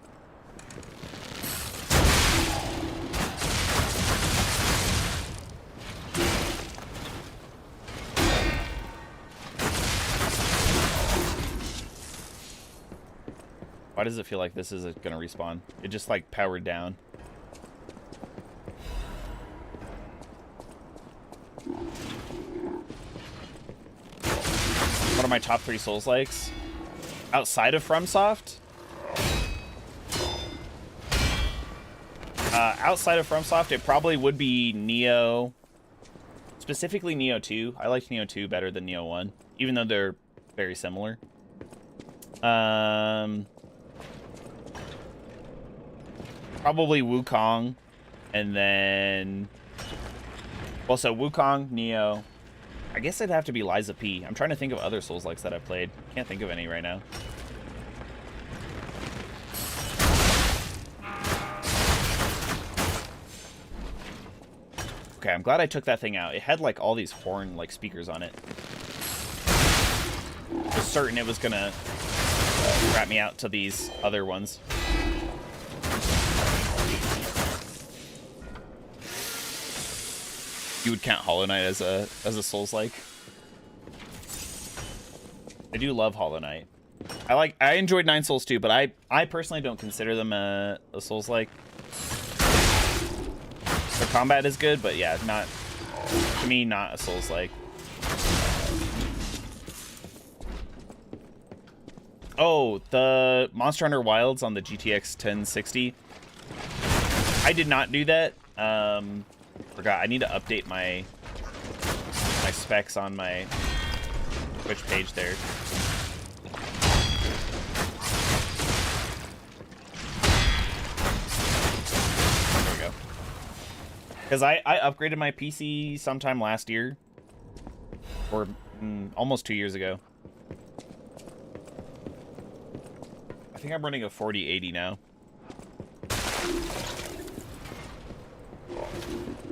Why does it feel like this isn't gonna respawn? It just like powered down. One of my top 3 Souls-likes outside of FromSoft. Outside of FromSoft, it probably would be Neo. Specifically Neo 2. I like Neo 2 better than Neo 1, even though they're very similar. Probably Wukong, and then... Well, so Wukong, Neo... I guess it'd have to be Liza P. I'm trying to think of other Souls-likes that I've played. Can't think of any right now. Okay, I'm glad I took that thing out. It had, like, all these horn, like, speakers on it. I was certain it was gonna rat me out to these other ones. You would count Hollow Knight as a Souls-like? I do love Hollow Knight. I enjoyed Nine Souls too, but I personally don't consider them a Souls-like. The combat is good, but yeah, not to me, not a Souls-like. Oh, the Monster Hunter Wilds on the GTX 1060. I did not do that. Forgot. I need to update my specs on my Twitch page there. There we go. Because I upgraded my PC sometime last year, or almost 2 years ago. I think I'm running a 4080 now.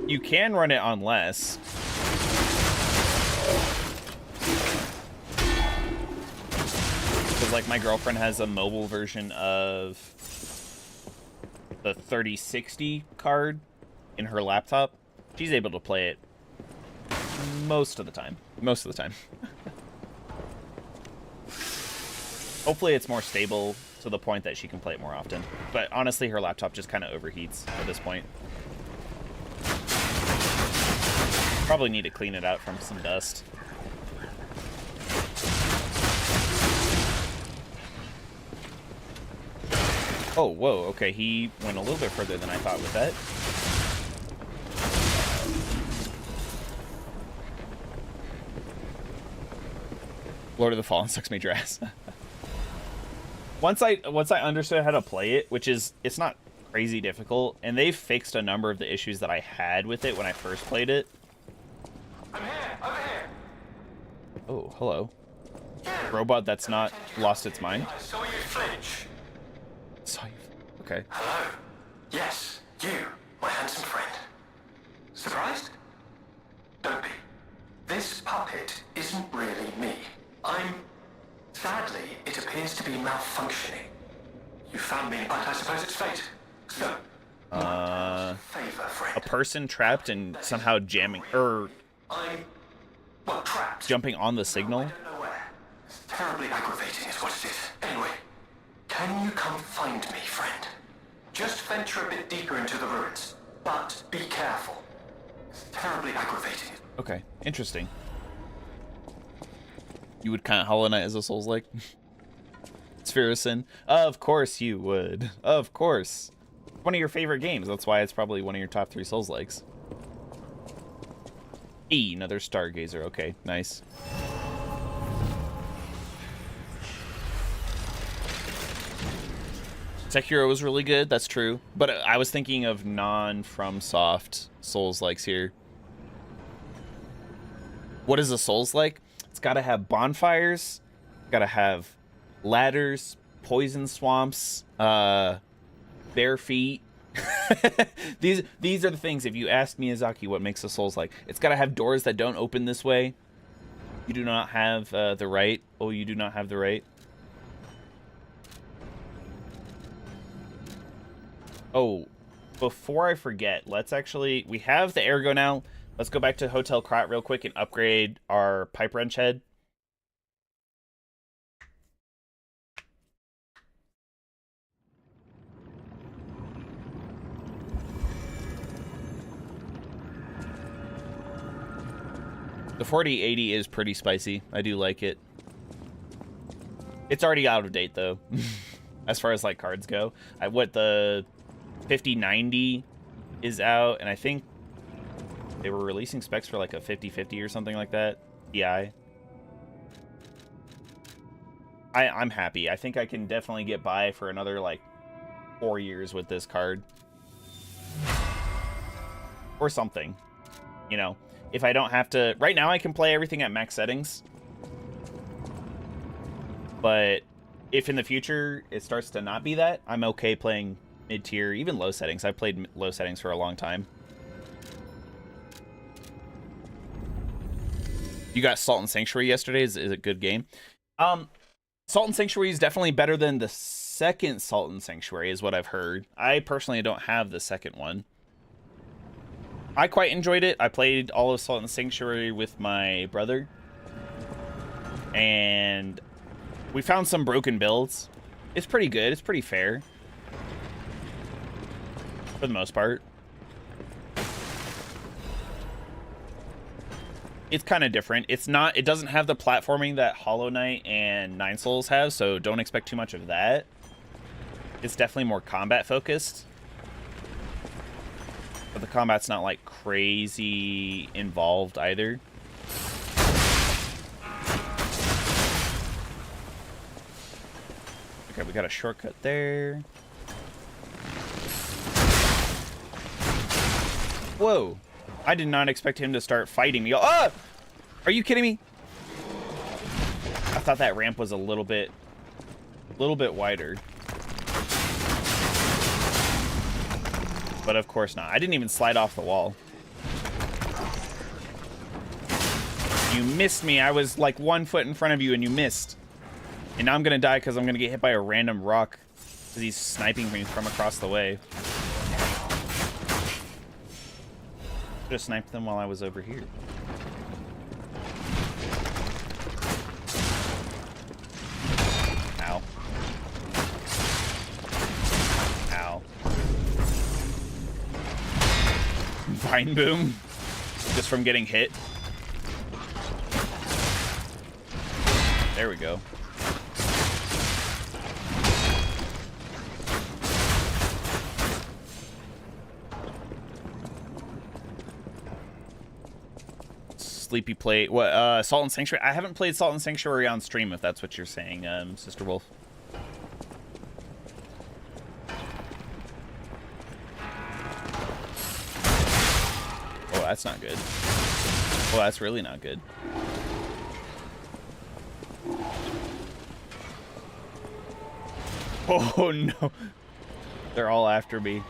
You can run it on less. Because, like, my girlfriend has a mobile version of the 3060 card in her laptop. She's able to play it most of the time. Most of the time. Hopefully it's more stable to the point that she can play it more often. But honestly, her laptop just kind of overheats at this point. Probably need to clean it out from some dust. Oh, whoa, okay, he went a little bit further than I thought with that. Lord of the Fallen sucks major ass. Once I understood how to play it, which is, it's not crazy difficult, and they've fixed a number of the issues that I had with it when I first played it. I'm here, over here. Oh, hello. Robot that's not lost its mind. I saw you flinch. Saw you. Okay. Hello. Yes, you, my handsome friend. Surprised? Don't be. This puppet isn't really me. Sadly, it appears to be malfunctioning. You found me, but I suppose it's fate. So, favor, friend. A person trapped and somehow jamming, or trapped. jumping on the signal. I don't know where. It's terribly aggravating is what it is. Anyway, can you come find me, friend? Just venture a bit deeper into the ruins, but be careful. It's terribly aggravating. Okay, interesting. You would count Hollow Knight as a Souls-like? Sphere of Sin? Of course you would. Of course. One of your favorite games. That's why it's probably one of your top 3 Souls-likes. Another Stargazer. Okay, nice. Sekiro was really good, that's true. But I was thinking of non-FromSoft Souls-likes here. What is a Souls-like? It's got to have bonfires, got to have ladders, poison swamps, bare feet. These are the things. If you asked Miyazaki what makes a Souls-like, it's got to have doors that don't open this way. You do not have the right. Oh, you do not have the right. Oh, before I forget, let's actually, we have the Ergo now. Let's go back to Hotel Krat real quick and upgrade our pipe wrench head. The 4080 is pretty spicy. I do like it. It's already out of date though, as far as like cards go. What the 5090 is out, and I think they were releasing specs for like a 5050 or something like that. Ti. I'm happy. I think I can definitely get by for another like 4 years with this card. Or something. You know, if I don't have to... Right now I can play everything at max settings. But if in the future it starts to not be that, I'm okay playing mid-tier, even low settings. I've played low settings for a long time. You got Salt and Sanctuary yesterday. Is a good game. Salt and Sanctuary is definitely better than the second Salt and Sanctuary, is what I've heard. I personally don't have the second one. I quite enjoyed it. I played all of Salt and Sanctuary with my brother, and we found some broken builds. It's pretty good. It's pretty fair for the most part. It's kind of different. It doesn't have the platforming that Hollow Knight and Nine Souls have, so don't expect too much of that. It's definitely more combat focused. But the combat's not like crazy involved either. Okay, we got a shortcut there. Whoa. I did not expect him to start fighting me. Ah! Are you kidding me? I thought that ramp was a little bit wider. But of course not. I didn't even slide off the wall. You missed me. I was like 1 foot in front of you and you missed. And now I'm gonna die because I'm gonna get hit by a random rock because he's sniping me from across the way. Just sniped them while I was over here. Ow. Ow. Vine boom. Just from getting hit. There we go. Sleepy plate. What? Salt and Sanctuary? I haven't played Salt and Sanctuary on stream, if that's what you're saying, Sister Wolf. Oh, that's not good. Oh, that's really not good. Oh, no. They're all after me.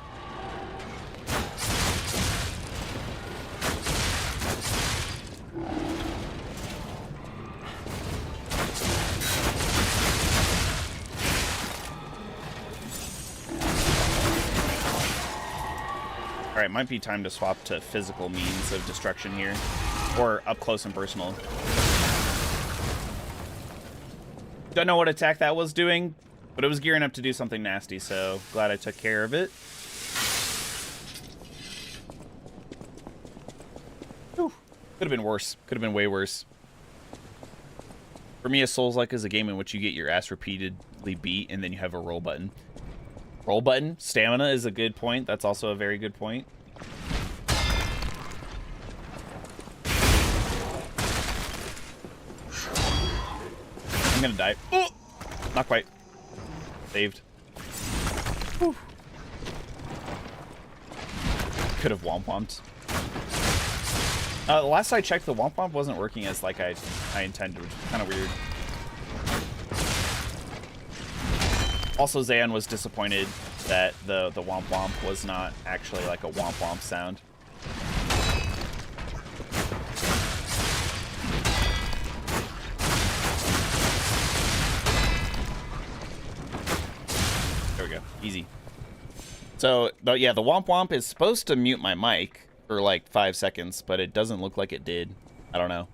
Alright, might be time to swap to physical means of destruction here. Or up close and personal. Don't know what attack that was doing, but it was gearing up to do something nasty, so glad I took care of it. Whew. Could have been worse. Could have been way worse. For me, a Souls-like is a game in which you get your ass repeatedly beat, and then you have a roll button. Roll button. Stamina is a good point. That's also a very good point. I'm gonna die. Oh! Not quite. Saved. Whew. Could have womp-womped. Last I checked, the womp-womp wasn't working as like I intended, which is kind of weird. Also, Zayan was disappointed that the womp womp was not actually like a womp womp sound. There we go. Easy. So, yeah, the womp womp is supposed to mute my mic for like 5 seconds, but it doesn't look like it did. I don't know.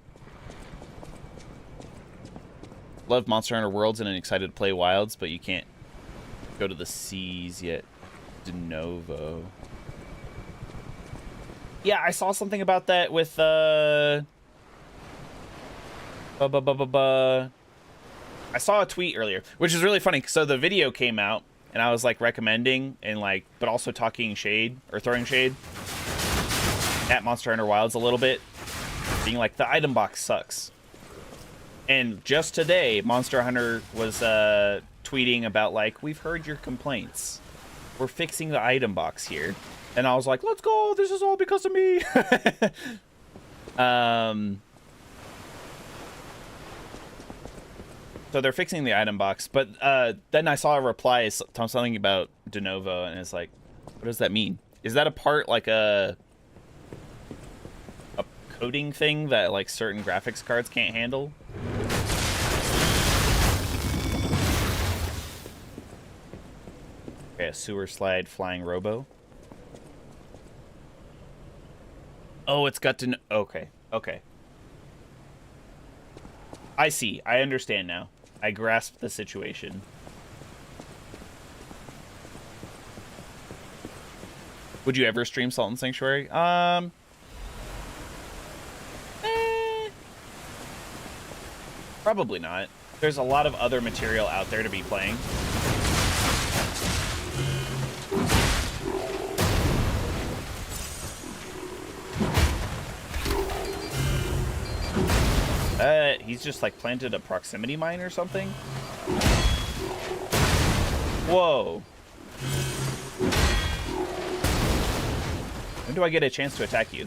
Love Monster Hunter Worlds and I'm excited to play Wilds, but you can't go to the seas yet. De novo. Yeah, I saw something about that with I saw a tweet earlier, which is really funny. So the video came out and I was like recommending and like, but also talking shade or throwing shade at Monster Hunter Wilds a little bit, being like the item box sucks. And just today, Monster Hunter was tweeting about like, we've heard your complaints. We're fixing the item box here. And I was like, let's go. This is all because of me. So they're fixing the item box. But then I saw a reply something about de novo. And it's like, what does that mean? Is that a part like a coding thing that like certain graphics cards can't handle? Okay, a sewer slide flying robo. Oh, it's got to... Okay, okay. I see. I understand now. I grasp the situation. Would you ever stream Salt and Sanctuary? Probably not. There's a lot of other material out there to be playing. He's just like planted a proximity mine or something. Whoa. When do I get a chance to attack you?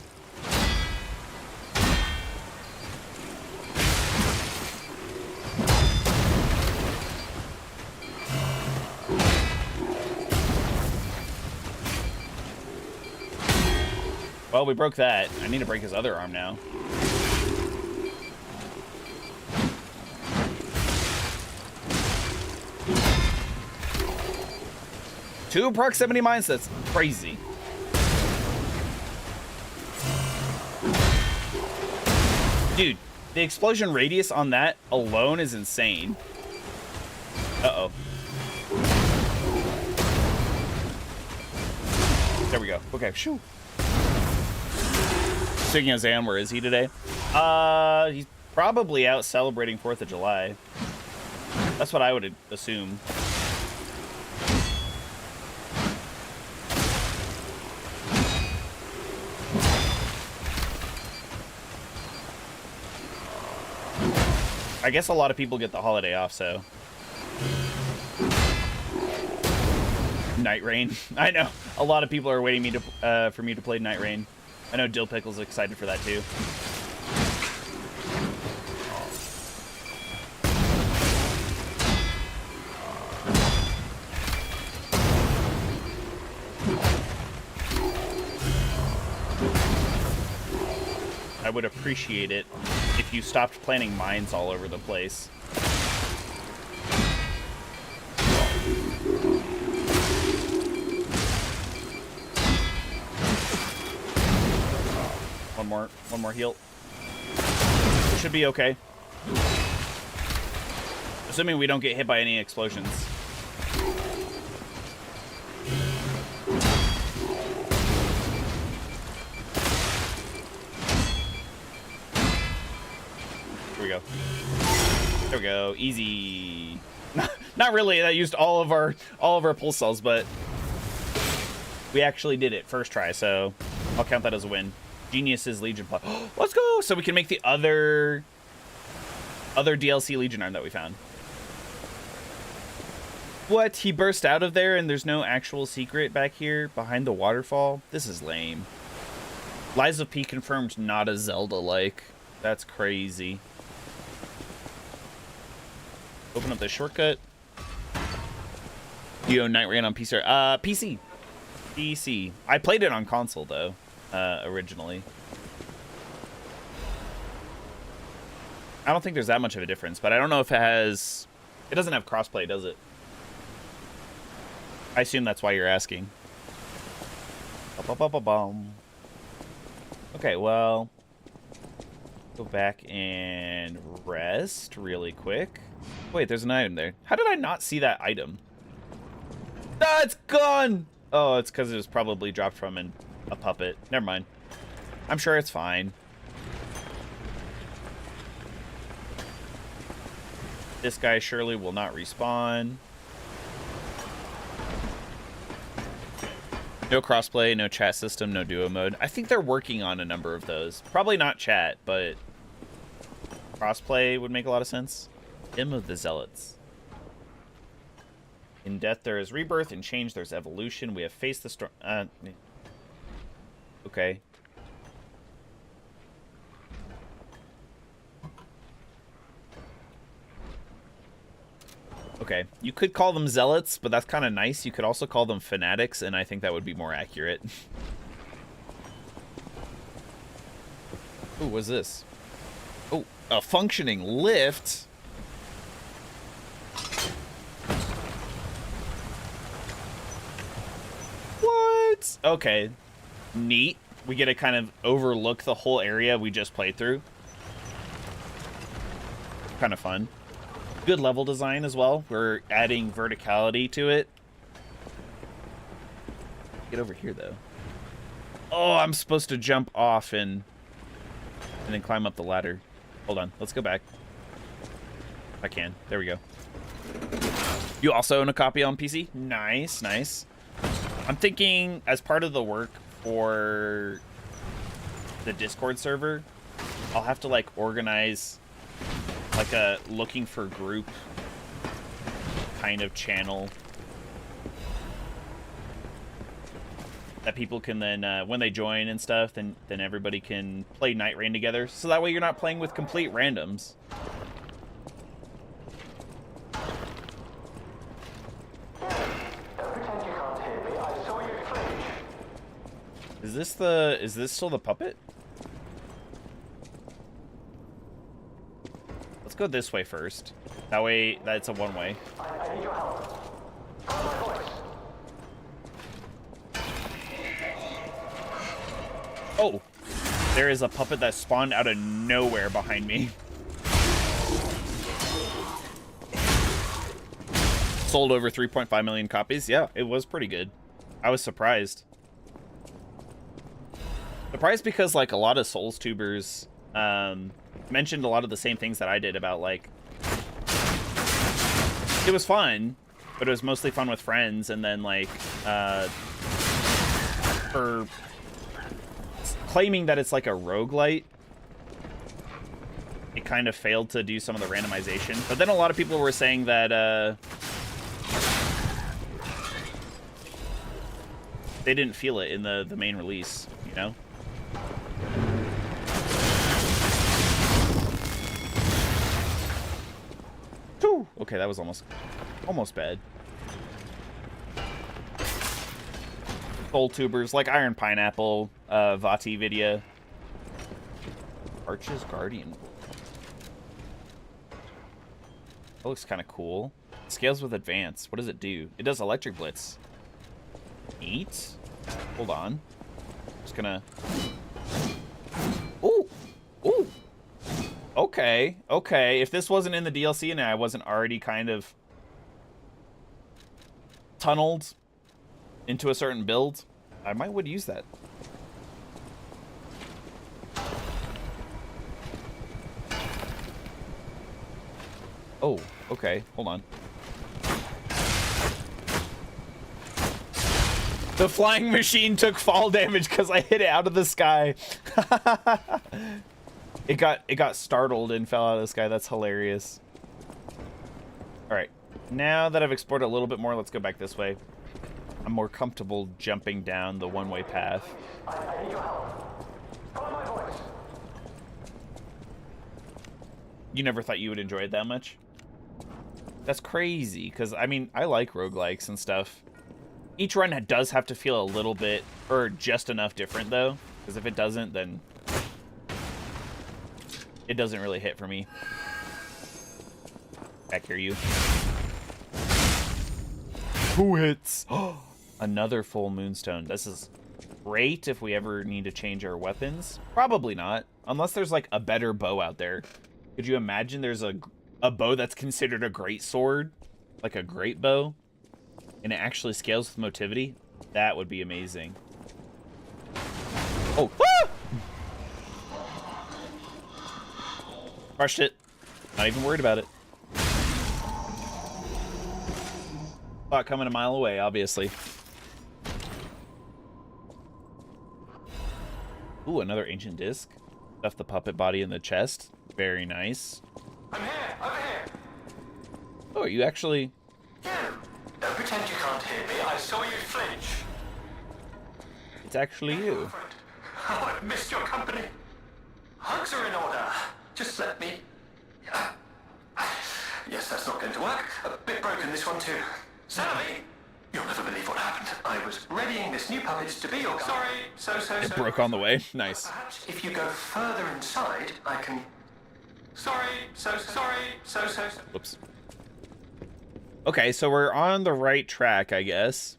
Well, we broke that. I need to break his other arm now. Two proximity mines? That's crazy. Dude, the explosion radius on that alone is insane. Uh-oh. There we go. Okay, shoo. Speaking of Zan, where is he today? He's probably out celebrating 4th of July. That's what I would assume. I guess a lot of people get the holiday off, so. Night Rain. I know. A lot of people are waiting for me to play Night Rain. I know Dill Pickle's excited for that too. I would appreciate it if you stopped planting mines all over the place. One more heal. Should be okay. Assuming we don't get hit by any explosions. Here we go. There we go. Easy. Not really. That used all of our pulse cells, but we actually did it first try, so I'll count that as a win. Genius's Legion plot. Let's go! So we can make the other DLC Legion arm that we found. What? He burst out of there and there's no actual secret back here behind the waterfall? This is lame. Lies of P confirmed not a Zelda-like. That's crazy. Open up the shortcut. You own Night Rain on PC? PC. PC. I played it on console, though. Originally. I don't think there's that much of a difference, but I don't know if it has... It doesn't have crossplay, does it? I assume that's why you're asking. Okay, well... Go back and rest really quick. Wait, there's an item there. How did I not see that item? Ah, it's gone! Oh, it's because it was probably dropped from a puppet. Never mind. I'm sure it's fine. This guy surely will not respawn. No crossplay, no chat system, no duo mode. I think they're working on a number of those. Probably not chat, but crossplay would make a lot of sense. Hymn of the Zealots. In death there is rebirth, in change there's evolution. We have faced the storm. Okay. Okay, you could call them zealots, but that's kind of nice. You could also call them fanatics, and I think that would be more accurate. Ooh, what's this? Oh, a functioning lift? What? Okay. Neat. we get to kind of overlook the whole area we just played through. Kind of fun. Good level design as well. We're adding verticality to it. Get over here, though. Oh, I'm supposed to jump off and then climb up the ladder. Hold on. Let's go back. If I can. There we go. You also own a copy on PC? Nice, nice. I'm thinking as part of the work for the Discord server, I'll have to like organize like a looking for group kind of channel that people can then when they join and stuff, then everybody can play Night Rain together, so that way you're not playing with complete randoms. Is this still the puppet? Let's go this way first. That way, that's a one-way. I need your help. Oh! There is a puppet that spawned out of nowhere behind me. Sold over 3.5 million copies. Yeah, it was pretty good. I was surprised. Surprised because, like, a lot of Souls tubers mentioned a lot of the same things that I did about, like, it was fun, but it was mostly fun with friends, and then, like, for claiming that it's like a roguelite, it kind of failed to do some of the randomization. But then a lot of people were saying that they didn't feel it in the main release, you know? Whew. Okay, that was almost bad. Soul tubers like Iron Pineapple, Vati Vidya, Arch's Guardian. That looks kind of cool. Scales with Advance. What does it do? It does Electric Blitz. Neat. Hold on. Just gonna. Ooh, ooh. Okay, okay. If this wasn't in the DLC and I wasn't already kind of tunneled into a certain build, I might would use that. Oh, okay. Hold on. The flying machine took fall damage because I hit it out of the sky. It got startled and fell out of the sky. That's hilarious. All right. Now that I've explored a little bit more, let's go back this way. I'm more comfortable jumping down the one-way path. I need your help. Follow my voice. You never thought you would enjoy it that much? That's crazy, because, I mean, I like roguelikes and stuff. Each run does have to feel a little bit, or just enough different, though. Because if it doesn't, then it doesn't really hit for me. Back here, you. Who hits? Oh, another full moonstone. This is great if we ever need to change our weapons. Probably not, unless there's like a better bow out there. Could you imagine there's a bow that's considered a great sword, like a great bow, and it actually scales with motivity? That would be amazing. Oh, ah! Crushed it. Not even worried about it. Thought coming a mile away, obviously. Ooh, another ancient disc. Stuff the puppet body in the chest. Very nice. I'm here, over here. Oh, you actually... You! Don't pretend you can't hear me. I saw you flinch. It's actually you. Oh, I've missed your company. Hugs are in order. Just let me... Yes, that's not going to work. A bit broken, this one too. Sally! You'll never believe what happened. I was readying this new puppet to be your... Sorry, It broke on the way. Nice. Perhaps if you go further inside, I can... Sorry. Whoops. Okay, so we're on the right track, I guess.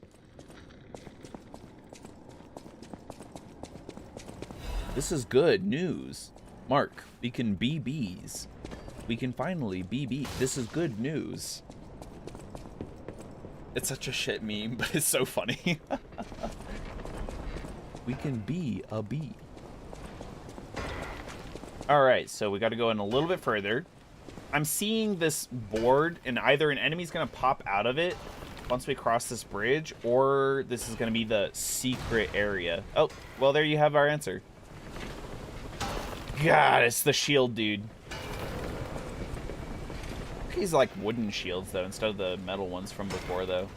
This is good news. Mark, we can be bees. We can finally be bees. This is good news. It's such a shit meme, but it's so funny. We can be a bee. Alright, so we got to go in a little bit further. I'm seeing this board, and either an enemy's going to pop out of it once we cross this bridge, or this is going to be the secret area. Oh, well, there you have our answer. God, it's the shield dude. These like wooden shields, though, instead of the metal ones from before, though.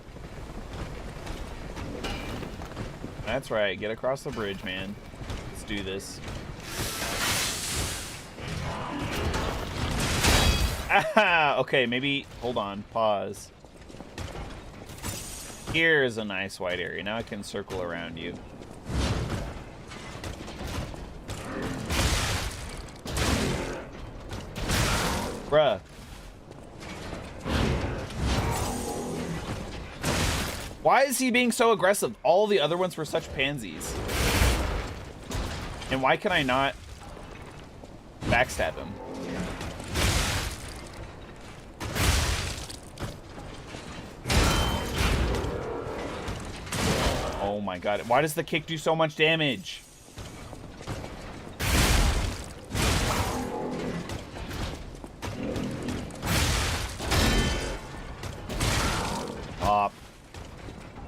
That's right, get across the bridge, man. Let's do this. Ah, okay, maybe, hold on, pause. Here's a nice wide area. Now I can circle around you. Bruh. Why is he being so aggressive? All the other ones were such pansies. And why can I not backstab him? Oh my god. Why does the kick do so much damage?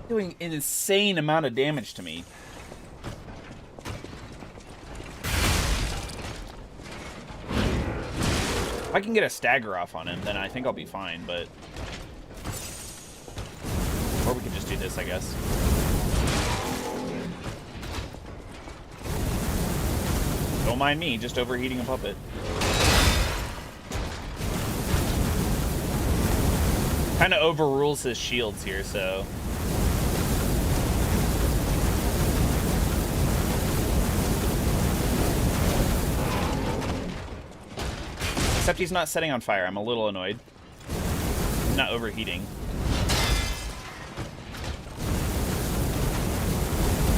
Doing an insane amount of damage to me. If I can get a stagger off on him, then I think I'll be fine, but... Or we could just do this, I guess. Don't mind me, just overheating a puppet. Kind of overrules his shields here, so... Except he's not setting on fire. I'm a little annoyed. I'm not overheating.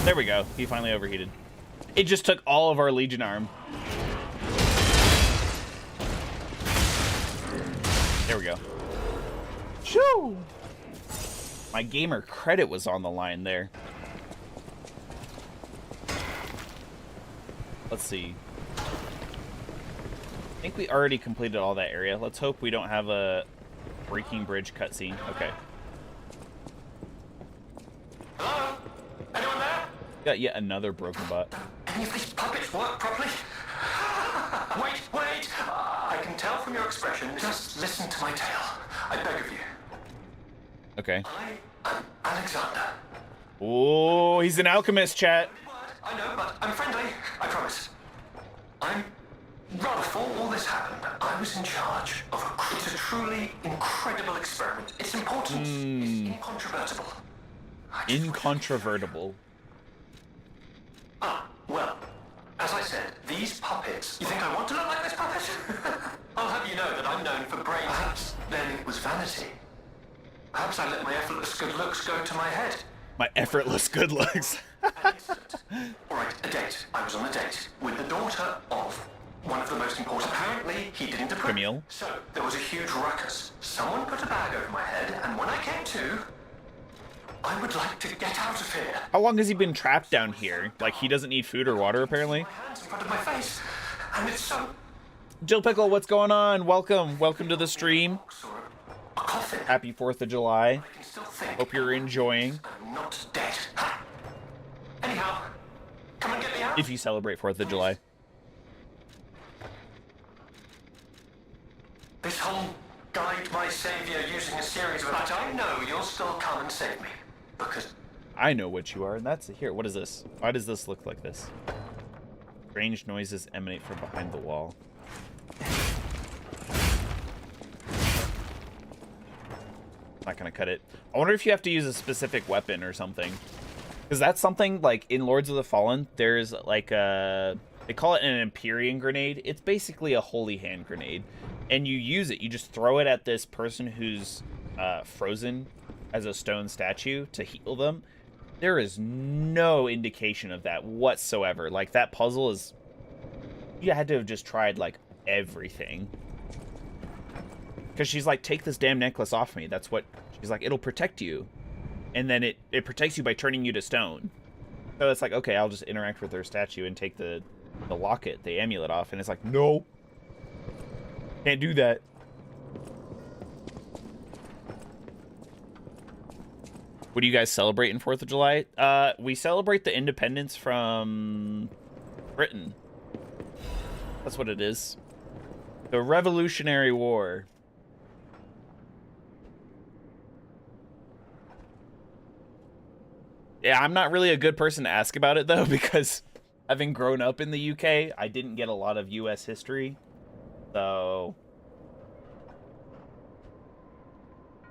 There we go. He finally overheated. It just took all of our Legion arm. There we go. Shoo! My gamer credit was on the line there. Let's see. I think we already completed all that area. Let's hope we don't have a breaking bridge cutscene. Okay. Hello? Anyone there? Got yet another broken bot. Any of these puppets work properly? Wait! I can tell from your expression. Just listen to my tale. I beg of you. Okay. I am Alexander. Oh, he's an alchemist, chat. I know, but I'm friendly. I promise. Well, before all this happened, I was in charge of it's a truly incredible experiment. Its importance is incontrovertible. Incontrovertible. Well, as I said, these puppets... You think I want to look like this puppet? I'll have you know that I'm known for brains. Perhaps then it was vanity. Perhaps I let my effortless good looks go to my head. My effortless good looks. Alright, a date. I was on a date with the daughter of one of the most important. Apparently, he didn't approve. Camille. So, there was a huge ruckus. Someone put a bag over my head, and when I came to, I would like to get out of here. How long has he been trapped down here? Like, he doesn't need food or water, apparently? My hands in front of my face, and it's so... Jill Pickle, what's going on? Welcome. Welcome to the stream. A coffin. Happy 4th of July. I can still think. Hope you're enjoying. I'm not dead. Anyhow, come and get me out. If you celebrate 4th of July. This whole guide my savior using a series of... But I know you'll still come and save me. Because... I know what you are, and that's here. What is this? Why does this look like this? Strange noises emanate from behind the wall. Not gonna cut it. I wonder if you have to use a specific weapon or something. Because that's something, like, in Lords of the Fallen, there's, like, a... They call it an Empyrean grenade. It's basically a holy hand grenade. And you use it. You just throw it at this person who's frozen as a stone statue to heal them. There is no indication of that whatsoever. Like, that puzzle is You had to have just tried, like, everything. Because she's like, take this damn necklace off me. That's what... She's like, it'll protect you. And then it protects you by turning you to stone. So it's like, okay, I'll just interact with her statue and take the locket, the amulet off. And it's like, no. Can't do that. What do you guys celebrate in 4th of July? We celebrate the independence from Britain. That's what it is. The Revolutionary War. Yeah, I'm not really a good person to ask about it, though, because having grown up in the UK, I didn't get a lot of US history. So...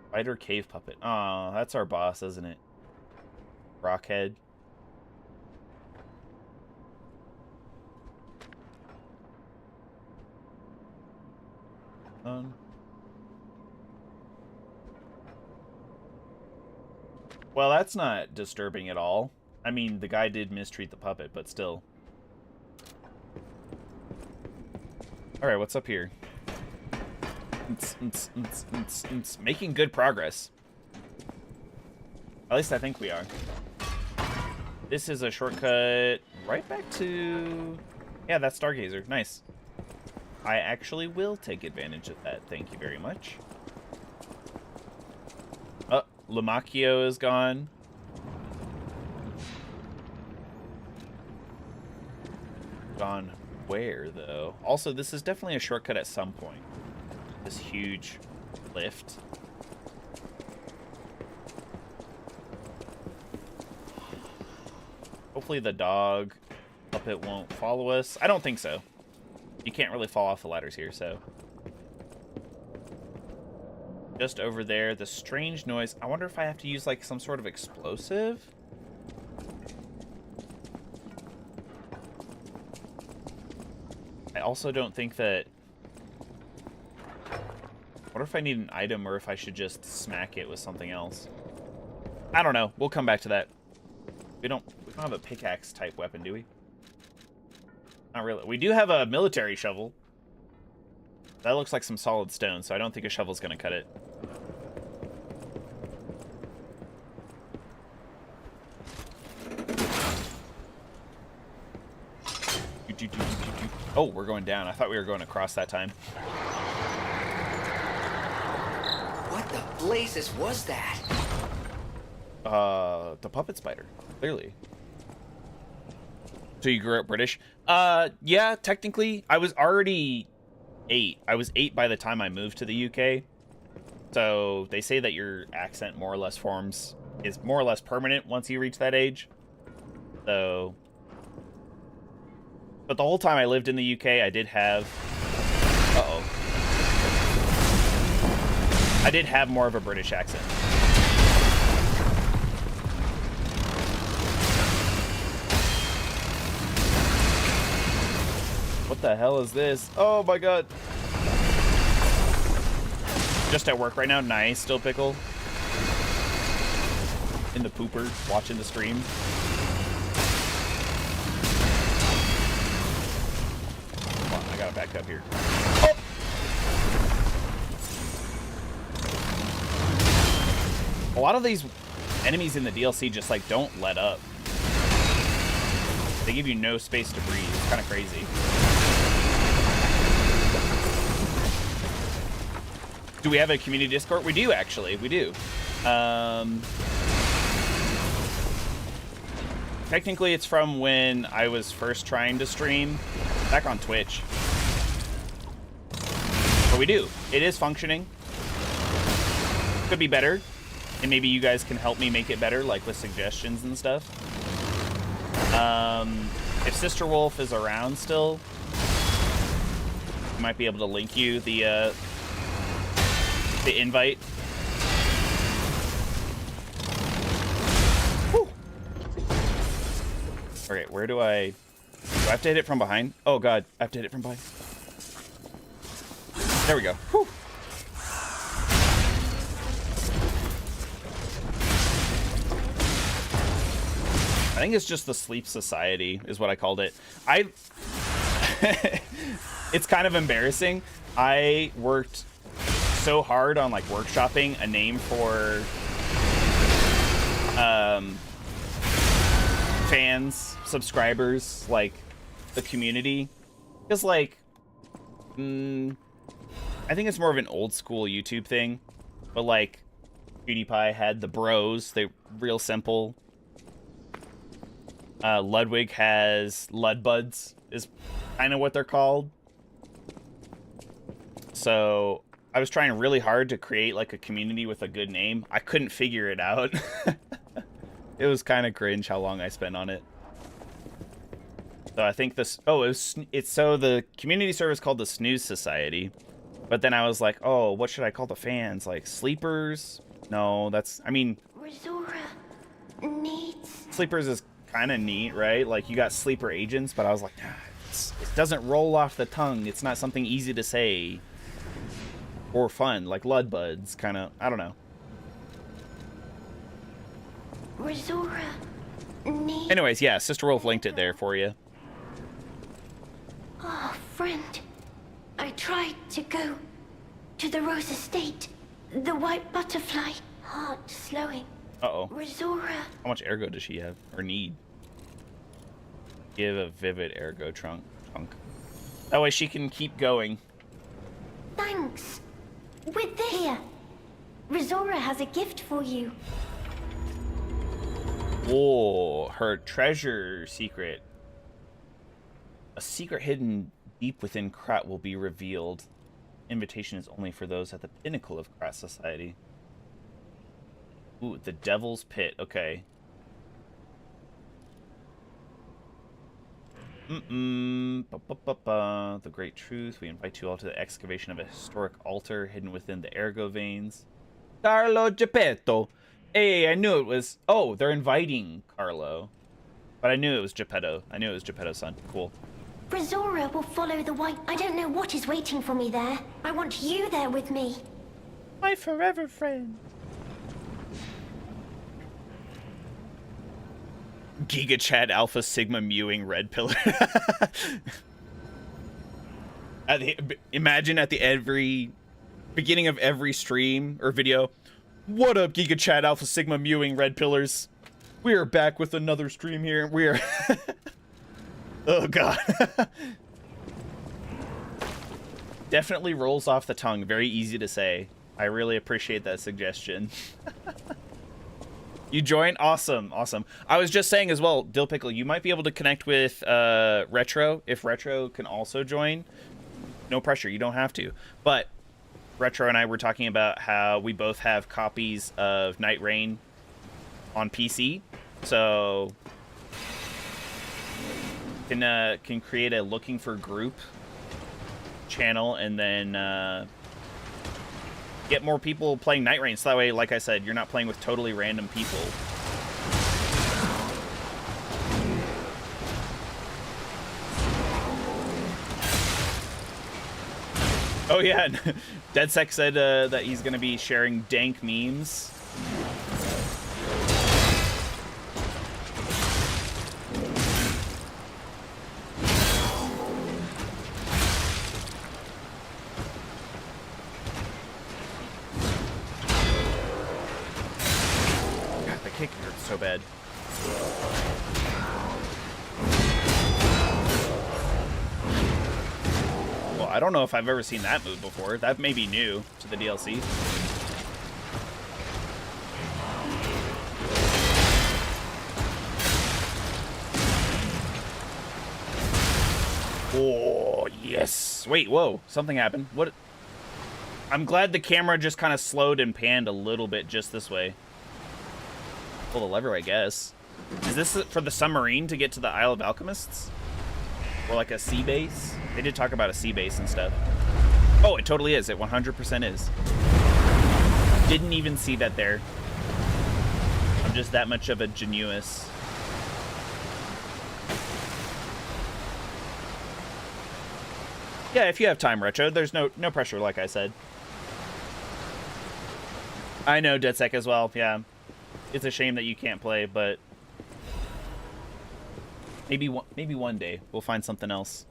Spider Cave Puppet. Oh, that's our boss, isn't it? Rockhead. Well, that's not disturbing at all. I mean, the guy did mistreat the puppet, but still. Alright, what's up here? It's making good progress. At least I think we are. This is a shortcut right back to... Yeah, that's Stargazer. Nice. I actually will take advantage of that. Thank you very much. Oh, Lamacchio is gone. Gone where, though? Also, this is definitely a shortcut at some point. This huge lift. Hopefully the dog puppet won't follow us. I don't think so. You can't really fall off the ladders here, so. Just over there, the strange noise. I wonder if I have to use like some sort of explosive. I also don't think that... What if I need an item or if I should just smack it with something else? I don't know. We'll come back to that. We don't have a pickaxe type weapon, do we? Not really. We do have a military shovel. That looks like some solid stone, so I don't think a shovel's gonna cut it. Oh, we're going down. I thought we were going across that time. What the blazes was that? The puppet spider, clearly. So you grew up British? Yeah, technically. I was already 8. I was 8 by the time I moved to the UK. So they say that your accent more or less is more or less permanent once you reach that age. So... But the whole time I lived in the UK, I did have... Uh-oh. I did have more of a British accent. What the hell is this? Oh my god. Just at work right now. Nice. Still pickle. In the pooper, watching the stream. Come on, I gotta back up here. Oh! A lot of these enemies in the DLC just like don't let up. They give you no space to breathe. It's kind of crazy. Do we have a community Discord? We do, actually. We do. Technically, it's from when I was first trying to stream back on Twitch. But we do. It is functioning. Could be better. And maybe you guys can help me make it better, like with suggestions and stuff. If Sister Wolf is around still, I might be able to link you the invite. Whew. Okay, where do I have to hit it from behind? Oh god, I have to hit it from behind. There we go. Whew. I think it's just the Sleep Society is what I called it. it's kind of embarrassing. I worked so hard on like workshopping a name for fans, subscribers, like the community, because like I think it's more of an old school YouTube thing, but like PewDiePie had the bros, they real simple. Ludwig has Ludbuds is kind of what they're called. So I was trying really hard to create like a community with a good name. I couldn't figure it out. It was kind of cringe how long I spent on it. So I think this, it's so the community service called the Snooze Society. But then I was like, oh, what should I call the fans? Like sleepers? No, that's, I mean, Resora needs... sleepers is kind of neat, right? Like you got sleeper agents, but I was like, it doesn't roll off the tongue. It's not something easy to say or fun, like Ludbuds, kind of, I don't know. Resora needs... Anyways, yeah, Sister Wolf linked it there for you. Oh, friend. I tried to go to the Rose Estate. The white butterfly. Heart slowing. Uh-oh. Resora. How much ergo does she have, or need? Give a vivid ergo trunk. That way she can keep going. Thanks. With this. Here. Resora has a gift for you. Oh, her treasure secret. A secret hidden deep within Krat will be revealed. Invitation is only for those at the pinnacle of Krat society. Ooh, the Devil's Pit. Okay. The Great Truth. We invite you all to the excavation of a historic altar hidden within the ergo veins. Carlo Geppetto. Hey, I knew it was... Oh, they're inviting Carlo. But I knew it was Geppetto. I knew it was Geppetto's son. Cool. Resora will follow the white... I don't know what is waiting for me there. I want you there with me. My forever friend. Giga Chad Alpha Sigma Mewing Red Pillar. Imagine at the every beginning of every stream or video. What up, Giga Chad Alpha Sigma Mewing Red Pillars? We are back with another stream here. We are... Oh, God. Definitely rolls off the tongue. Very easy to say. I really appreciate that suggestion. You join? Awesome. Awesome. I was just saying as well, Dill Pickle, you might be able to connect with Retro. If Retro can also join. No pressure. You don't have to. But Retro and I were talking about how we both have copies of Night Rain on PC. So... can create a looking for group channel and then get more people playing Night Rain, so that way, like I said, you're not playing with totally random people. Oh yeah, DeadSec said that he's gonna be sharing dank memes. Kick hurts so bad. Well, I don't know if I've ever seen that move before. That may be new to the DLC. Oh, yes. Wait, whoa. Something happened. What? I'm glad the camera just kind of slowed and panned a little bit just this way. Pull the lever, I guess. Is this for the submarine to get to the Isle of Alchemists? Or like a sea base? They did talk about a sea base and stuff. Oh, it totally is. It 100% is. Didn't even see that there. I'm just that much of a genius. Yeah, if you have time, Retro. There's no pressure, like I said. I know, DeadSec as well, yeah. It's a shame that you can't play, but maybe one day we'll find something else.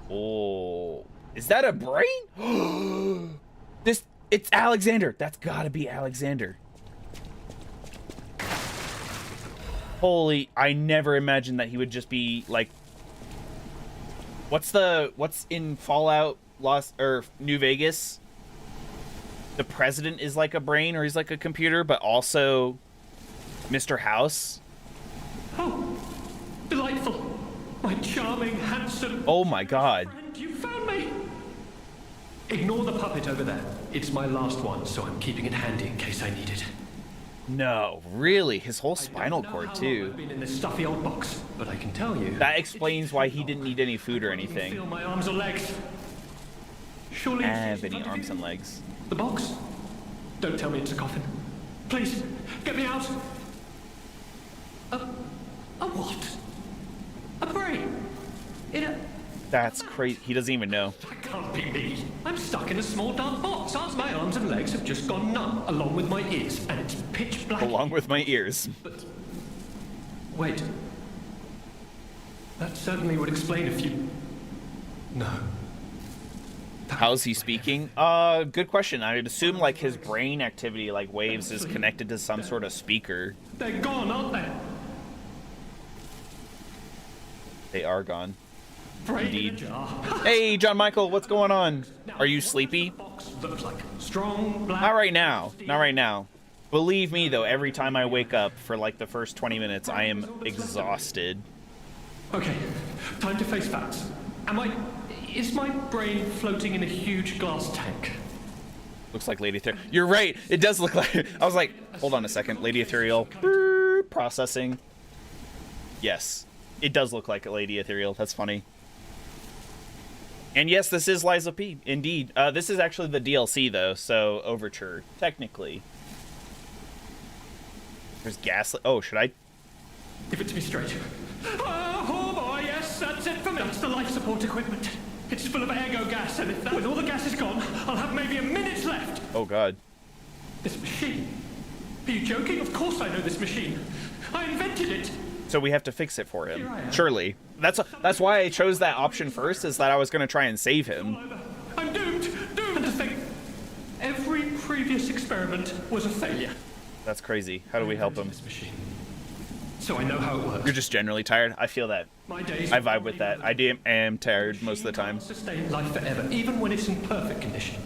Oh, is that a brain? It's Alexander. That's gotta be Alexander. Holy, I never imagined that he would just be like, what's in Fallout New Vegas? The president is like a brain, or he's like a computer, but also Mr. House. Oh, delightful. My charming, handsome... Oh my god. Friend, you found me. Ignore the puppet over there. It's my last one, so I'm keeping it handy in case I need it. No, really? His whole spinal cord, too. I've been in this stuffy old box, but I can tell you... That explains why he didn't need any food or anything. Feel my arms or legs. Surely Have any arms and legs. The box? Don't tell me it's a coffin. Please, get me out. A what? A brain? In a... That's crazy. He doesn't even know. That can't be me. I'm stuck in a small dark box. My arms and legs have just gone numb, along with my ears, and it's pitch black. Along with my ears. But... wait. That certainly would explain a few... No. How's he speaking? Good question. I'd assume like his brain activity, like waves, is connected to some sort of speaker. They're gone, aren't they? They are gone. Brain Indeed. in a jar. Hey, John Michael, what's going on? Are you sleepy? Box looks like strong black... Not right now. Not right now. Believe me, though, every time I wake up for like the first 20 minutes, I am exhausted. Okay, time to face facts. Is my brain floating in a huge glass tank? Looks like Lady Ethereal. You're right. It does look like... I was like, hold on a second. Lady Ethereal. Processing. Yes. It does look like a Lady Ethereal. That's funny. And yes, this is Lies of P. Indeed. This is actually the DLC, though, so Overture, technically. There's Gaslit. Oh, should I? Give it to me straight. Oh boy, yes, that's it for me. That's the life support equipment. It's full of ergo gas, and when all the gas is gone, I'll have maybe a minute left. Oh, God. This machine? Are you joking? Of course I know this machine. I invented it. So we have to fix it for him. Surely. That's why I chose that option first, is that I was going to try and save him. I'm doomed. And to think, every previous experiment was a failure. That's crazy. How do we help him? This machine. So I know how it works. You're just generally tired. I feel that. My days I vibe with that. I am tired most of the time. Sustain life forever, even when it's in perfect condition.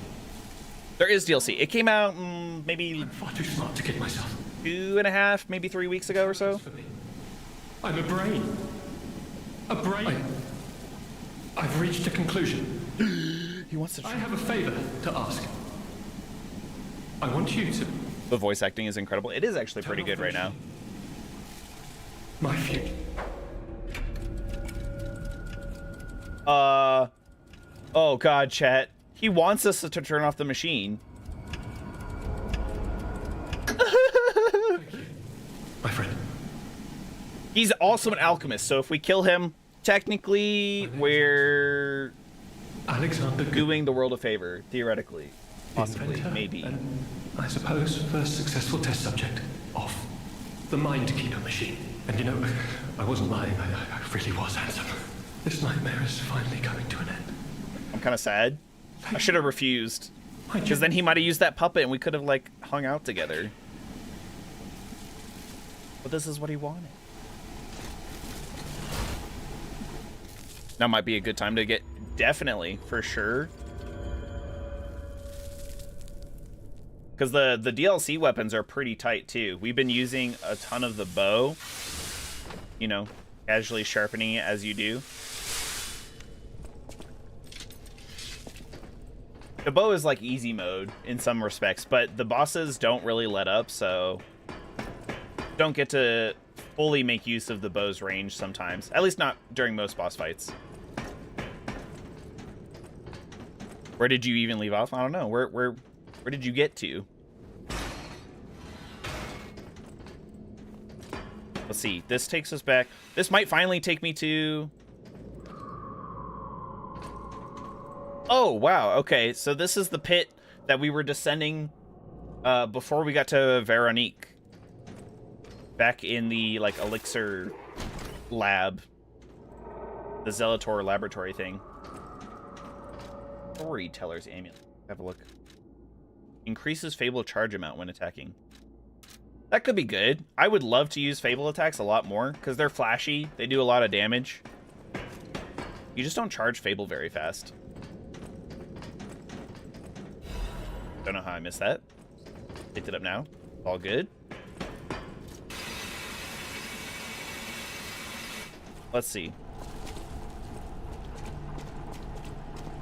There is DLC. It came out maybe I'm far too smart to kid myself. 2.5, maybe 3 weeks ago or so. I'm a brain. A brain. I've reached a conclusion. He wants to I try. have a favor to ask. I want you to... The voice acting is incredible. It is actually pretty good right now. My future. Oh God, chat. He wants us to turn off the machine. My friend. He's also an alchemist, so if we kill him, technically we're Alexander doing the world a favor, theoretically. Possibly, inventor, maybe. And I suppose first successful test subject of the Mind Keeper machine. And you know, I wasn't lying. I really was handsome. This nightmare is finally coming to an end. I'm kind of sad. I should have refused. Because then he might have used that puppet and we could have, like, hung out together. But this is what he wanted. Now might be a good time to get... Definitely, for sure. Because the DLC weapons are pretty tight, too. We've been using a ton of the bow. You know, casually sharpening it as you do. The bow is like easy mode in some respects, but the bosses don't really let up, so don't get to fully make use of the bow's range sometimes. At least not during most boss fights. Where did you even leave off? I don't know. Where did you get to? Let's see. This takes us back. This might finally take me to... Oh, wow. Okay, so this is the pit that we were descending before we got to Veronique. Back in the, like, Elixir lab. The Zelator laboratory thing. Storyteller's Amulet. Have a look. Increases Fable charge amount when attacking. That could be good. I would love to use Fable attacks a lot more, because they're flashy. They do a lot of damage. You just don't charge Fable very fast. Don't know how I missed that. Picked it up now. All good. Let's see.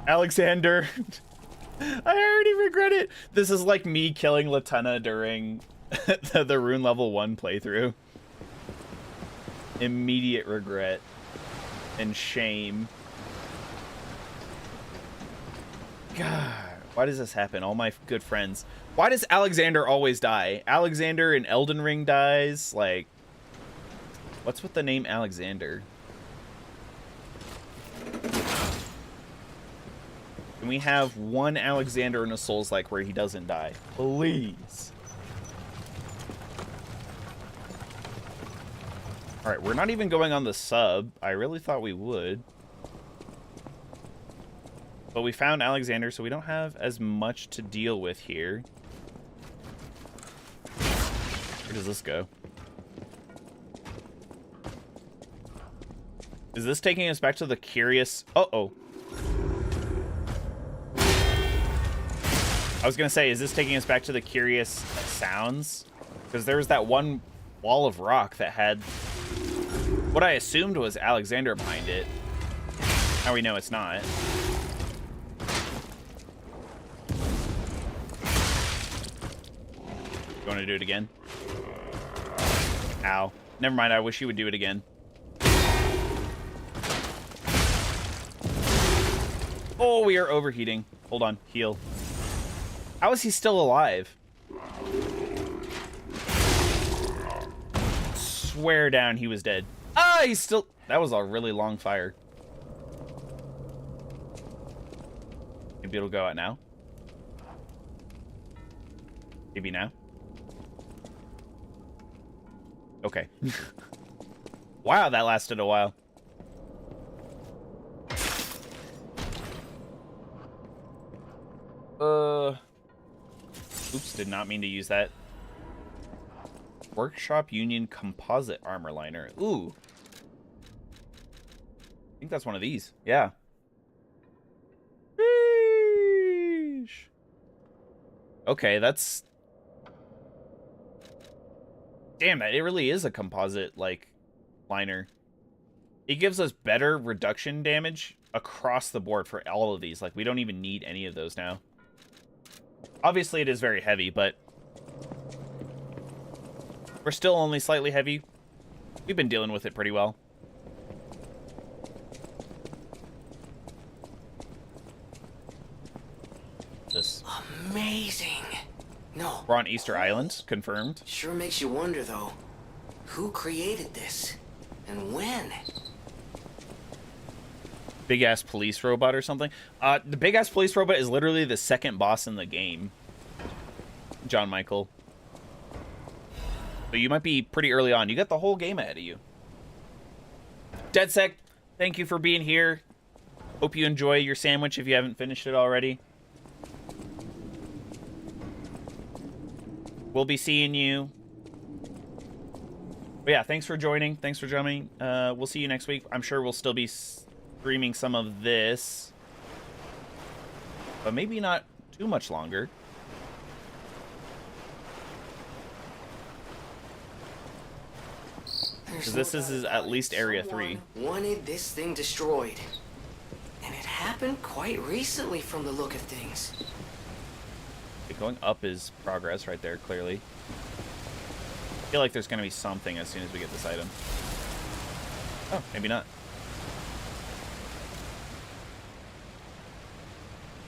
Alexander. I already regret it. This is like me killing Latenna during the Rune level 1 playthrough. Immediate regret and shame. God, why does this happen? All my good friends. Why does Alexander always die? Alexander in Elden Ring dies. Like, what's with the name Alexander? Can we have one Alexander in a Souls-like where he doesn't die? Please. Alright, we're not even going on the sub. I really thought we would. But we found Alexander, so we don't have as much to deal with here. Where does this go? Is this taking us back to the curious... Uh-oh. I was going to say, is this taking us back to the curious sounds? Because there was that one wall of rock that had what I assumed was Alexander behind it. Now we know it's not. You want to do it again? Ow. Never mind, I wish you would do it again. Oh, we are overheating. Hold on, heal. How is he still alive? Swear down he was dead. Ah, he's still... That was a really long fire. Maybe it'll go out now. Maybe now. Okay. Wow, that lasted a while. Oops, did not mean to use that. Workshop Union Composite Armor Liner. Ooh. I think that's one of these. Yeah. Sheesh. Okay, that's... Damn, it really is a composite, like, liner. It gives us better reduction damage across the board for all of these. Like, we don't even need any of those now. Obviously, it is very heavy, but we're still only slightly heavy. We've been dealing with it pretty well. This. Amazing. No. We're on Easter Island, confirmed. Sure makes you wonder, though. Who created this? And when? Big-ass police robot or something. The big-ass police robot is literally the second boss in the game. John Michael. So you might be pretty early on. You got the whole game ahead of you. DeadSec, thank you for being here. Hope you enjoy your sandwich if you haven't finished it already. We'll be seeing you. But yeah, thanks for joining. Thanks for jumping. We'll see you next week. I'm sure we'll still be streaming some of this, but maybe not too much longer. Because this is at least Area 3. Wanted this thing destroyed, and it happened quite recently from the look of things. Going up is progress right there, clearly. I feel like there's going to be something as soon as we get this item. Oh, maybe not.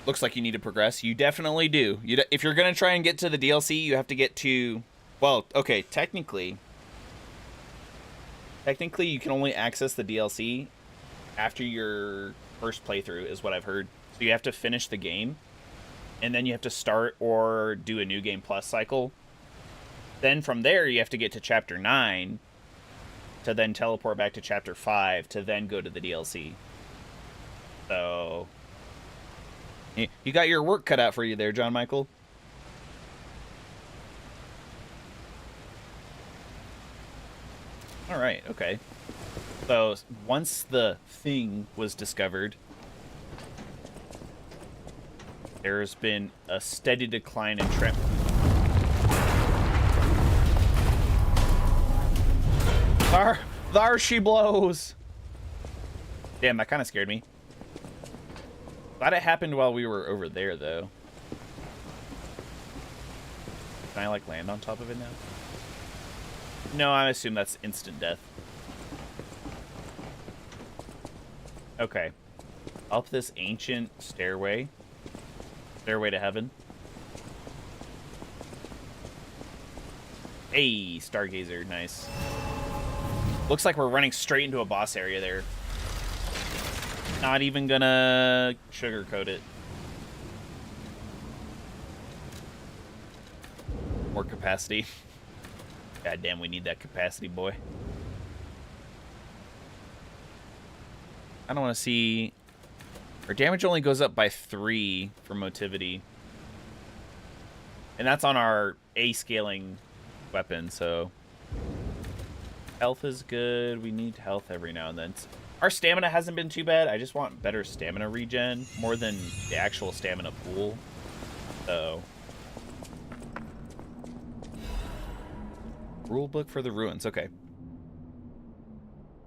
Looks like you need to progress. You definitely do. If you're going to try and get to the DLC, you have to get to... Well, okay, technically you can only access the DLC after your first playthrough, is what I've heard. So you have to finish the game, and then you have to start or do a New Game Plus cycle. Then from there, you have to get to Chapter 9 to then teleport back to Chapter 5 to then go to the DLC. So... You got your work cut out for you there, John Michael. All right, okay. So once the thing was discovered, there's been a steady decline in trend. There she blows. Damn, that kind of scared me. Glad it happened while we were over there, though. Can I, like, land on top of it now? No, I assume that's instant death. Okay. Up this ancient stairway. Stairway to heaven. Hey, Stargazer. Nice. Looks like we're running straight into a boss area there. Not even gonna sugarcoat it. More capacity. God damn, we need that capacity, boy. I don't want to see... Our damage only goes up by 3 for motivity. And that's on our A scaling weapon, so... Health is good. We need health every now and then. Our stamina hasn't been too bad. I just want better stamina regen more than the actual stamina pool. So... Rulebook for the ruins. Okay.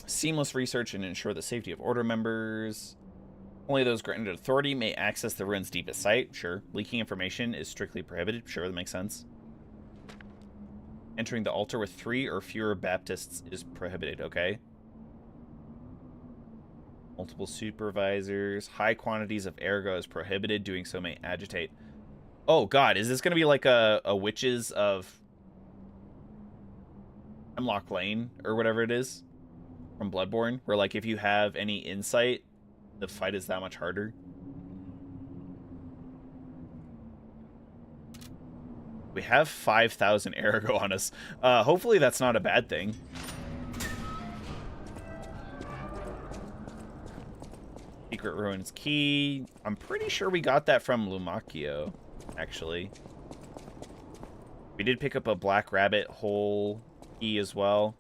Seamless research and ensure the safety of Order members. Only those granted authority may access the ruins' deepest site. Sure. Leaking information is strictly prohibited. Sure, that makes sense. Entering the altar with 3 or fewer Baptists is prohibited. Okay. Multiple supervisors. High quantities of ergo is prohibited. Doing so may agitate. Oh, God. Is this going to be like a Witches of Hemlock Lane or whatever it is from Bloodborne, where like if you have any insight, the fight is that much harder? We have 5,000 ergo on us. Hopefully that's not a bad thing. Secret Ruins Key. I'm pretty sure we got that from Lumacchio, actually. We did pick up a Black Rabbit hole key as well.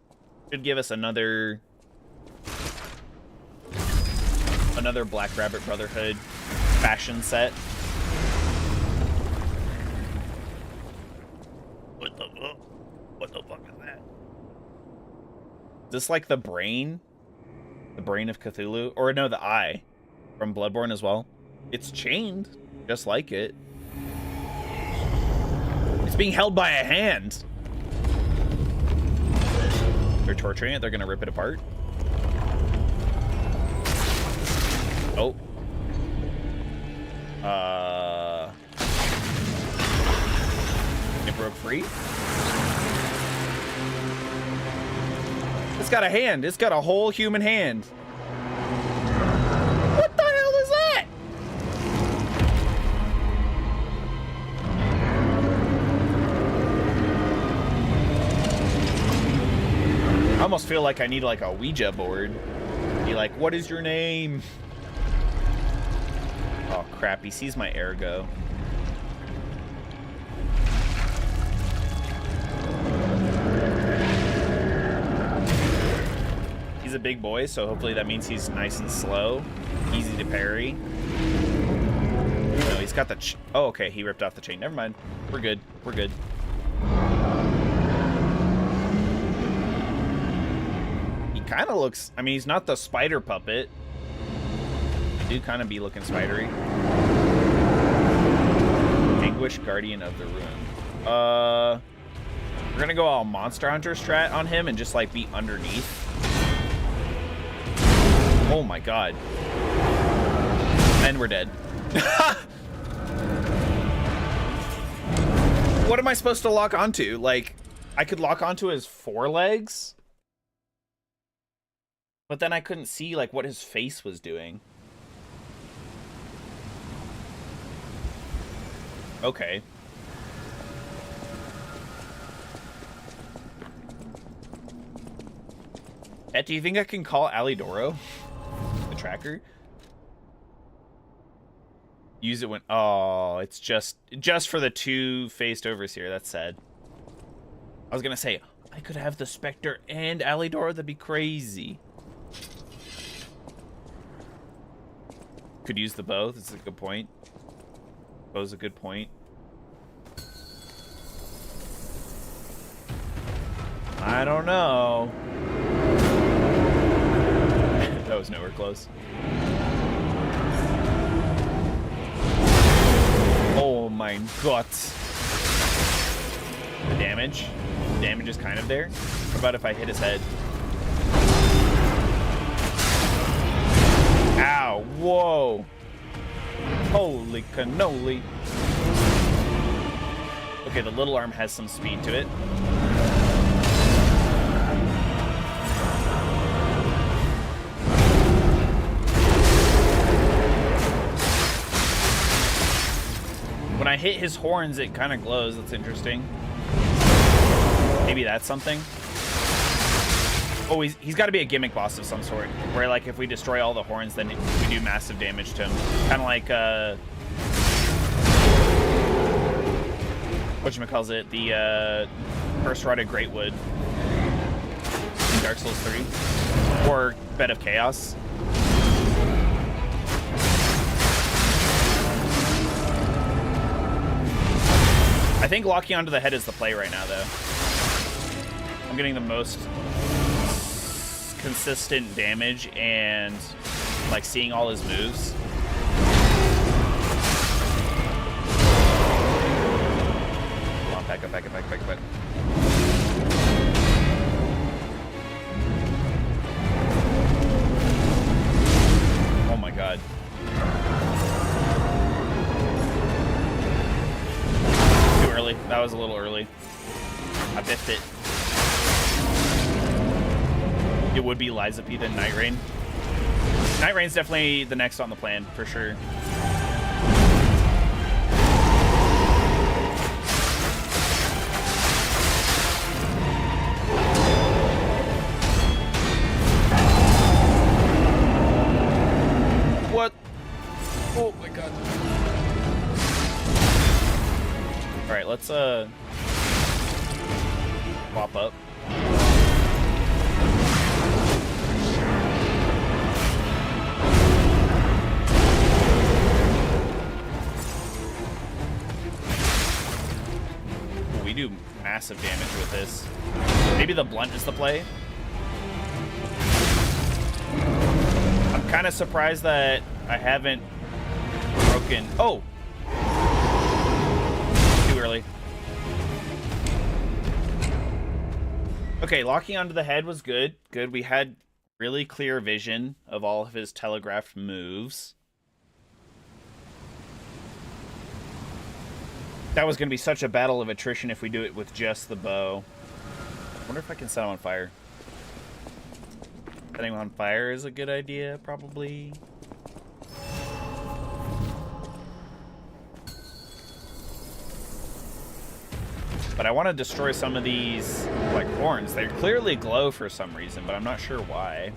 Should give us another Black Rabbit Brotherhood fashion set. What the fuck is that? Is this like the brain? The brain of Cthulhu? Or no, the eye from Bloodborne as well. It's chained, just like it. It's being held by a hand. They're torturing it. They're gonna rip it apart. Oh. It broke free. It's got a hand. It's got a whole human hand. What the hell is that? I almost feel like I need like a Ouija board. Be like, what is your name? Oh crap, he sees my ergo. He's a big boy, so hopefully that means he's nice and slow. Easy to parry. No, he's got the... Oh, okay, he ripped off the chain. Never mind. We're good. We're good. He kind of looks... I mean, he's not the spider puppet. He do kind of be looking spidery. Anguish, Guardian of the Ruin. We're gonna go all Monster Hunter strat on him and just, like, be underneath. Oh my god. And we're dead. What am I supposed to lock onto? Like, I could lock onto his forelegs? But then I couldn't see, like, what his face was doing. Okay. Ed, do you think I can call Alidoro? The tracker? Use it when... Oh, it's just for the two faced overseer. That's sad. I was gonna say, I could have the Spectre and Alidor. That'd be crazy. Could use the bow. That's a good point. Bow's a good point. I don't know. That was nowhere close. Oh my god. The damage? The damage is kind of there. What about if I hit his head? Ow. Whoa. Holy cannoli. Okay, the little arm has some speed to it. When I hit his horns, it kind of glows. That's interesting. Maybe that's something. Oh, he's got to be a gimmick boss of some sort. Where, like, if we destroy all the horns, then we do massive damage to him. Kind of like, whatchamacallit, the, First Rod of Greatwood in Dark Souls 3. Or Bed of Chaos. I think locking onto the head is the play right now, though. I'm getting the most consistent damage and, like, seeing all his moves. Come on, back up, back up, back up, back up, back up. Oh my god. Early. That was a little early. I biffed it. It would be Liza P then Night Rain. Night Rain's definitely the next on the plan, for sure. What? Oh my god. Alright, let's pop up. Ooh, we do massive damage with this. Maybe the blunt is the play. I'm kind of surprised that I haven't broken... Oh! Early. Okay, locking onto the head was good. Good. We had really clear vision of all of his telegraphed moves. That was going to be such a battle of attrition if we do it with just the bow. I wonder if I can set him on fire. Setting him on fire is a good idea, probably. But I want to destroy some of these, like, horns. They clearly glow for some reason, but I'm not sure why.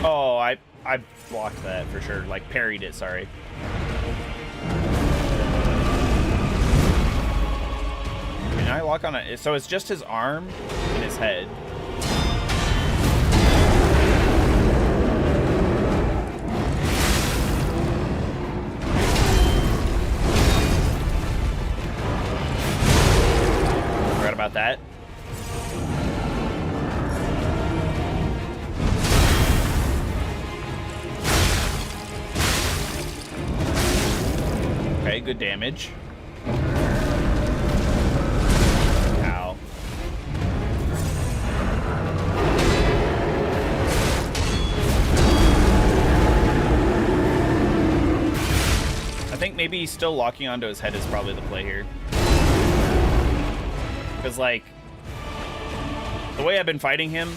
Oh, I blocked that for sure. Like, parried it, sorry. Can I lock on it? So it's just his arm and his head. Forgot about that. Okay, good damage. I think maybe still locking onto his head is probably the play here. Because, like, the way I've been fighting him...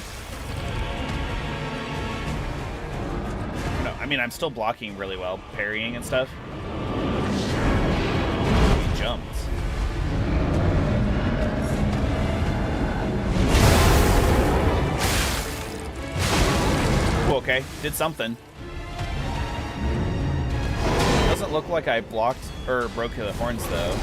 No, I mean, I'm still blocking really well, parrying and stuff. okay. Did something. Doesn't look like I blocked or broke the horns, though.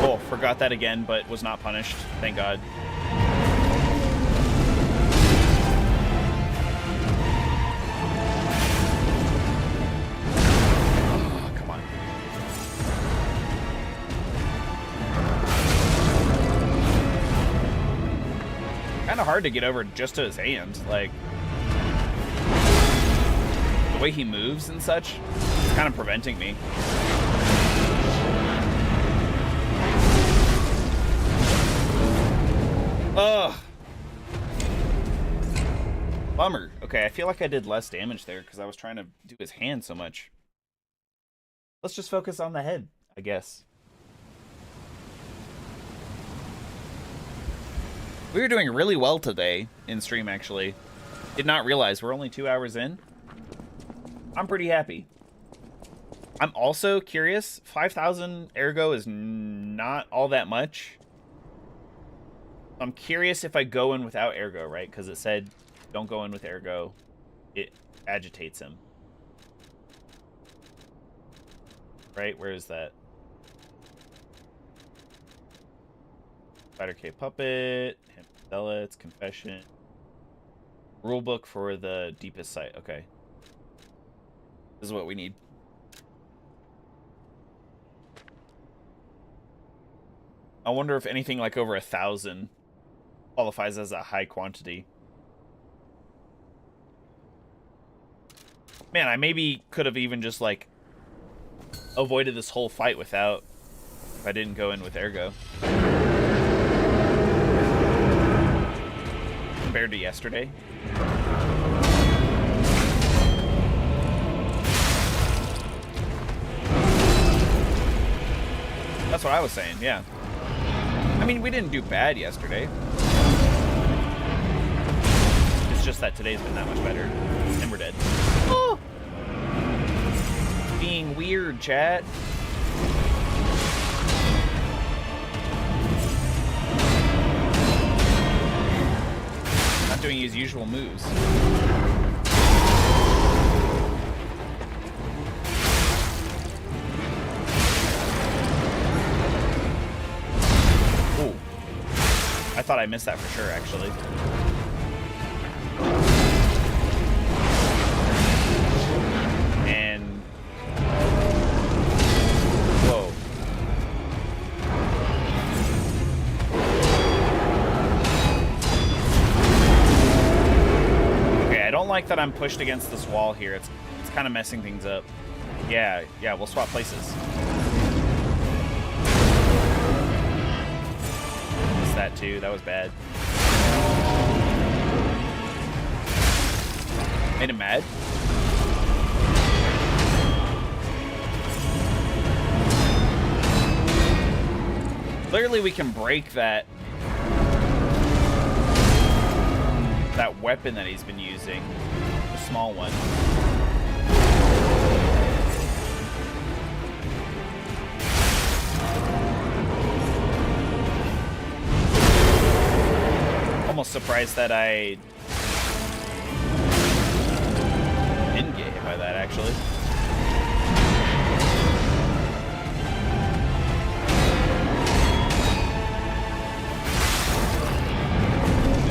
Oh, forgot that again, but was not punished. Thank God. Kind of hard to get over just to his hand. Like, the way he moves and such, it's kind of preventing me. Ugh. Bummer. Okay, I feel like I did less damage there because I was trying to do his hand so much. Let's just focus on the head, I guess. We were doing really well today in stream, actually. Did not realize we're only 2 hours in. I'm pretty happy. I'm also curious. 5,000 ergo is not all that much. I'm curious if I go in without ergo, right? Because it said don't go in with ergo. It agitates him. Right? Where is that? Spider K Puppet. Zealots, Confession. Rulebook for the deepest site. Okay. This is what we need. I wonder if anything like over 1,000 qualifies as a high quantity. Man, I maybe could have even just like avoided this whole fight without, if I didn't go in with ergo. Compared to yesterday. That's what I was saying, yeah. I mean, we didn't do bad yesterday. It's just that today's been that much better. And we're dead. Oh! Being weird, chat. Not doing his usual moves. Ooh. I thought I missed that for sure, actually. And... whoa. Okay, I don't like that I'm pushed against this wall here. It's kind of messing things up. Yeah, we'll swap places. That too. That was bad. Made him mad. Clearly we can break that weapon that he's been using. The small one. Almost surprised that I didn't get hit by that, actually.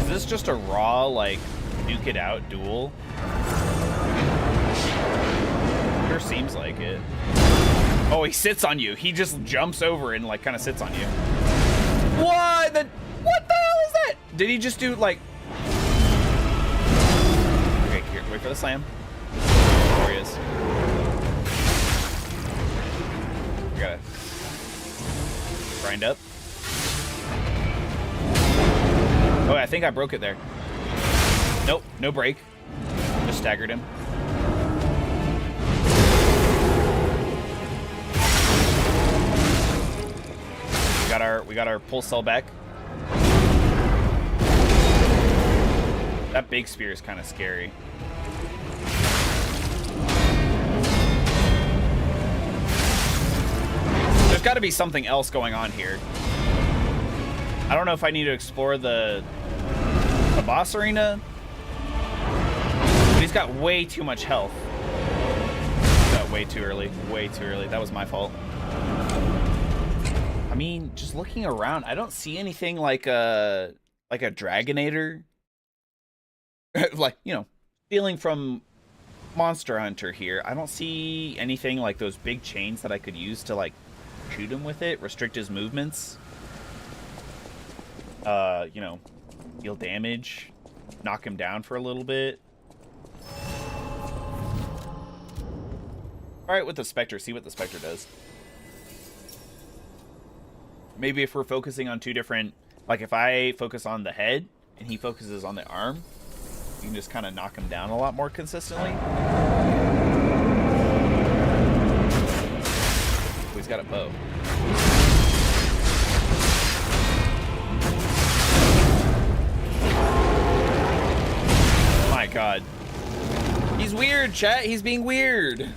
Is this just a raw, like, nuke it out duel? Sure seems like it. Oh, he sits on you. He just jumps over and, like, kind of sits on you. What the hell is that? Did he just do, like... Okay, here, wait for the slam. There he is. We gotta... grind up. Oh, I think I broke it there. Nope, no break. Just staggered him. We got our pulse cell back. That big spear is kind of scary. got to be something else going on here. I don't know if I need to explore the boss arena, but he's got way too much health. Got way too early. Way too early. That was my fault. I mean, just looking around, I don't see anything like a Dragonator. Like, you know, stealing from Monster Hunter here. I don't see anything like those big chains that I could use to, like, shoot him with it, restrict his movements. You know, deal damage, knock him down for a little bit. Alright, with the Spectre, see what the Spectre does. Maybe if we're focusing on two different, like if I focus on the head and he focuses on the arm, you can just kind of knock him down a lot more consistently. Oh, he's got a bow. My God. He's weird, chat. He's being weird.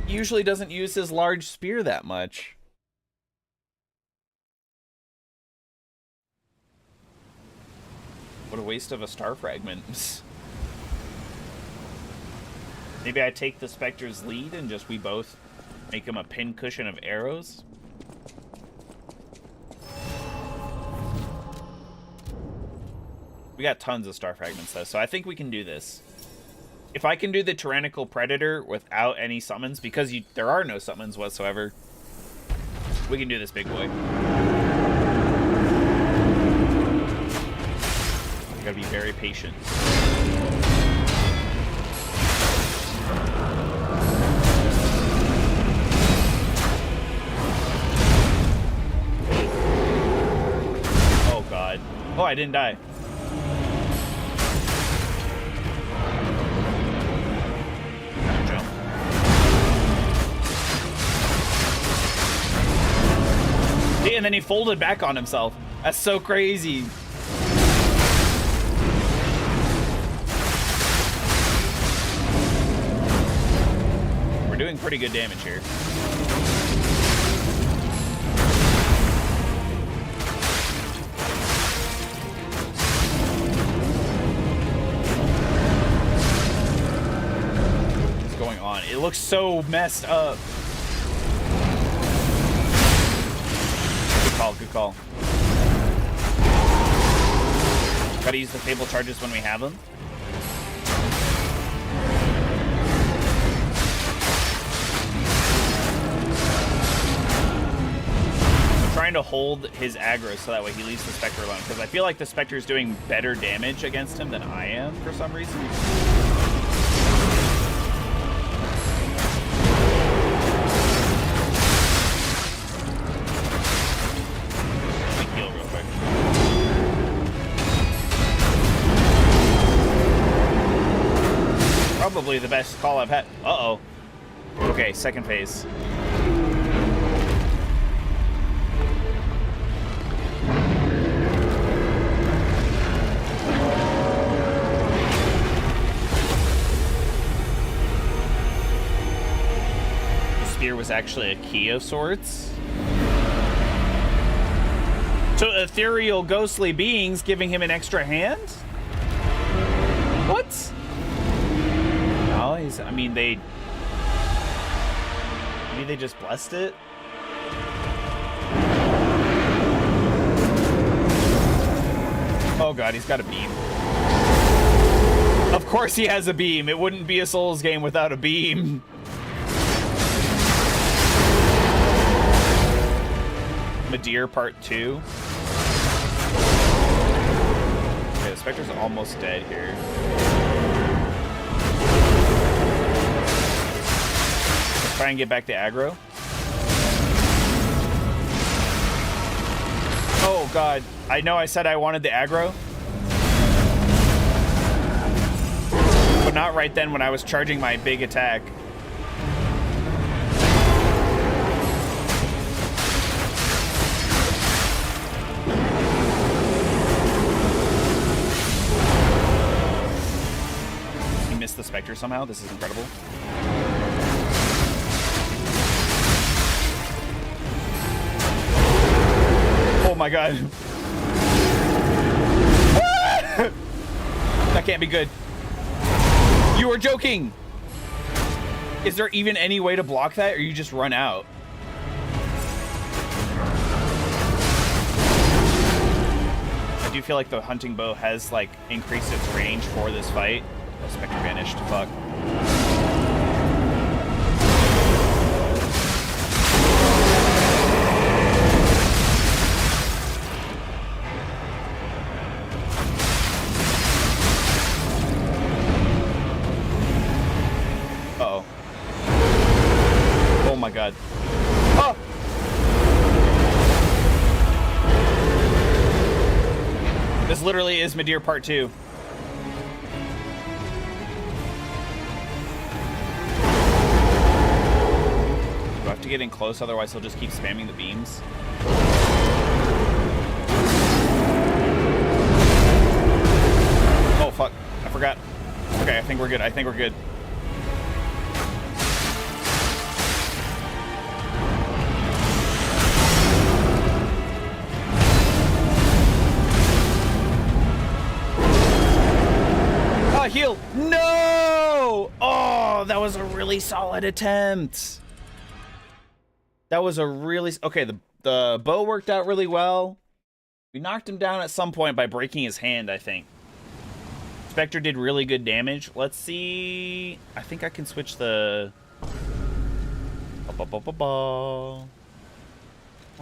He usually doesn't use his large spear that much. What a waste of a star fragment. Maybe I take the Spectre's lead and just we both make him a pincushion of arrows. We got tons of star fragments though, so I think we can do this. If I can do the Tyrannical Predator without any summons, because there are no summons whatsoever, we can do this big boy. We gotta be very patient. Oh God. Oh, I didn't die. Jump. See, and then he folded back on himself. That's so crazy. Doing pretty good damage here. What's going on? It looks so messed up. Good call, good call. Gotta use the Fable charges when we have them. Trying to hold his aggro so that way he leaves the Spectre alone, because I feel like the Spectre is doing better damage against him than I am for some reason. Let me heal real quick. Probably the best call I've had. Uh-oh. Okay, second phase. Was actually a key of sorts. So ethereal ghostly beings giving him an extra hand? What? No, I mean maybe they just blessed it. Oh God, he's got a beam. Of course he has a beam. It wouldn't be a Souls game without a beam. Midir Part 2. Okay, the Spectre's almost dead here. Let's try and get back to aggro. Oh God, I know I said I wanted the aggro, but not right then when I was charging my big attack. The Spectre somehow. This is incredible. my god. That can't be good. You are joking. Is there even any way to block that, or you just run out? I do feel like the hunting bow has like increased its range for this fight. Oh, Spectre vanished. Fuck. Uh-oh. Oh my god. Oh! This literally is Midir Part 2. Do I have to get in close, otherwise he'll just keep spamming the beams? Oh, fuck. I forgot. Okay, I think we're good. I think we're good. Heal. No! Oh, that was a really solid attempt. That was a really... Okay, the bow worked out really well. We knocked him down at some point by breaking his hand, I think. Spectre did really good damage. Let's see... I think I can switch the... I don't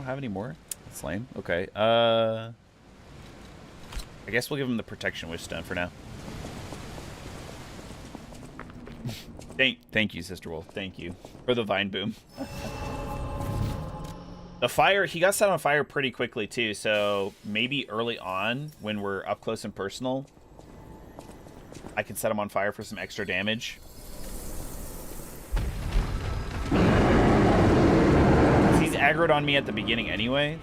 have any more. That's lame. Okay. I guess we'll give him the Protection Wish Stone for now. Thank you, Sister Wolf. Thank you for the Vine Boom. The fire, he got set on fire pretty quickly too, so maybe early on when we're up close and personal, I can set him on fire for some extra damage. He's aggroed on me at the beginning anyway.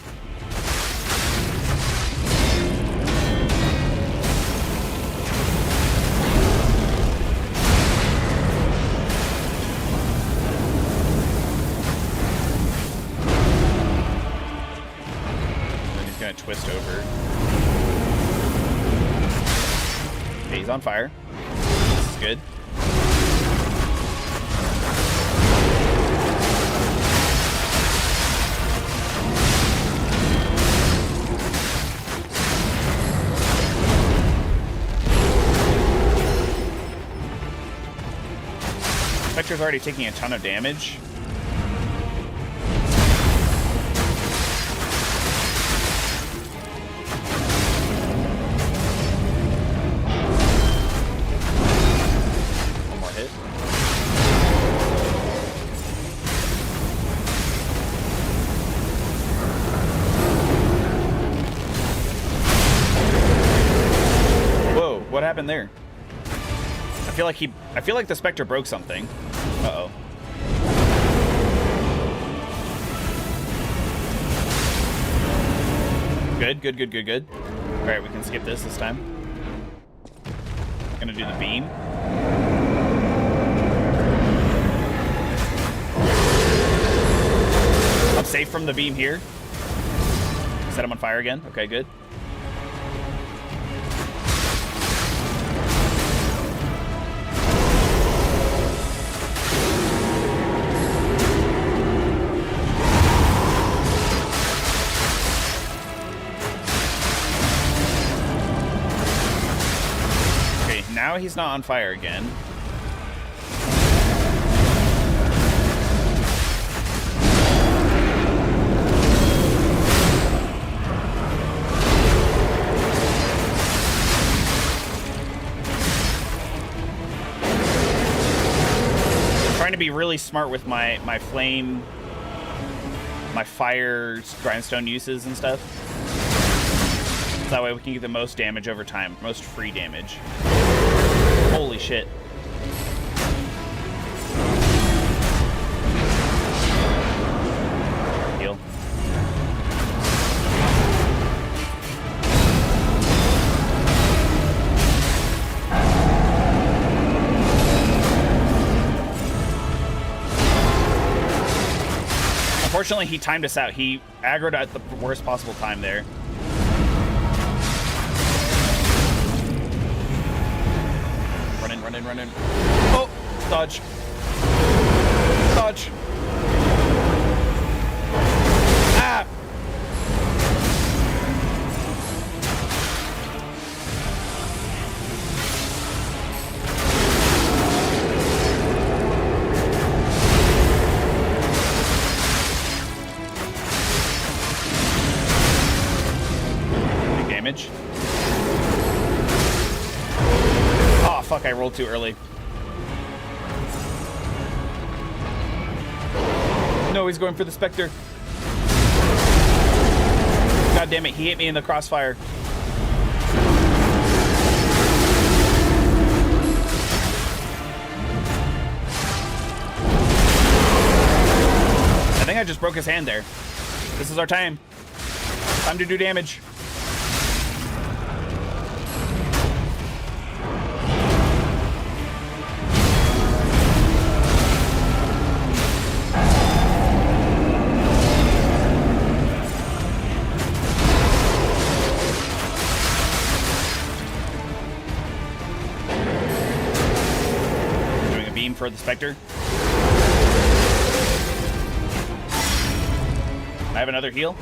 Twist over. Okay, he's on fire. This is good. Spectre's already taking a ton of damage. What happened there? I feel like the Spectre broke something. Uh-oh. Good, good, good, good, good. All right, we can skip this time. Gonna do the beam. I'm safe from the beam here. Set him on fire again. Okay, good. Now he's not on fire again. I'm trying to be really smart with my flame, my fire grindstone uses and stuff. So that way we can get the most damage over time, most free damage. Holy shit. Heal. Unfortunately, he timed us out. He aggroed at the worst possible time there. Run in. Oh, dodge. Dodge. Ah! Big damage. Oh, fuck, I rolled too early. No, he's going for the Spectre. God damn it, he hit me in the crossfire. I think I just broke his hand there. This is our time. Time to do damage. For the Spectre. I have another heal.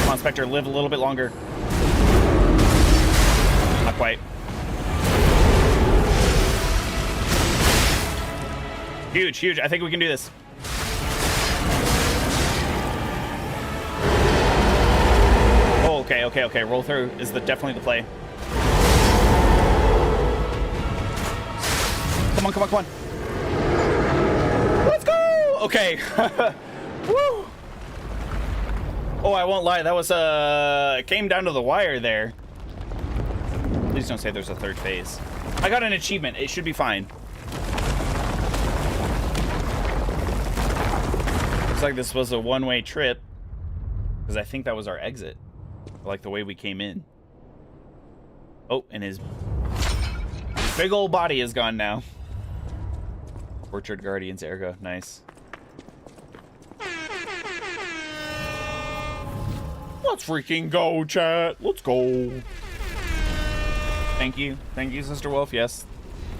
Come on, Spectre, live a little bit longer. Not quite. Huge. I think we can do this. Oh, okay. Roll through is definitely the play. Come on. Let's go! Okay. Woo! Oh, I won't lie. That was, came down to the wire there. Please don't say there's a third phase. I got an achievement. It should be fine. Looks like this was a one-way trip. Because I think that was our exit. Like the way we came in. Oh, and his big old body is gone now. Orchard Guardians Ergo, nice. Let's freaking go, chat. Let's go. Thank you, Sister Wolf. Yes,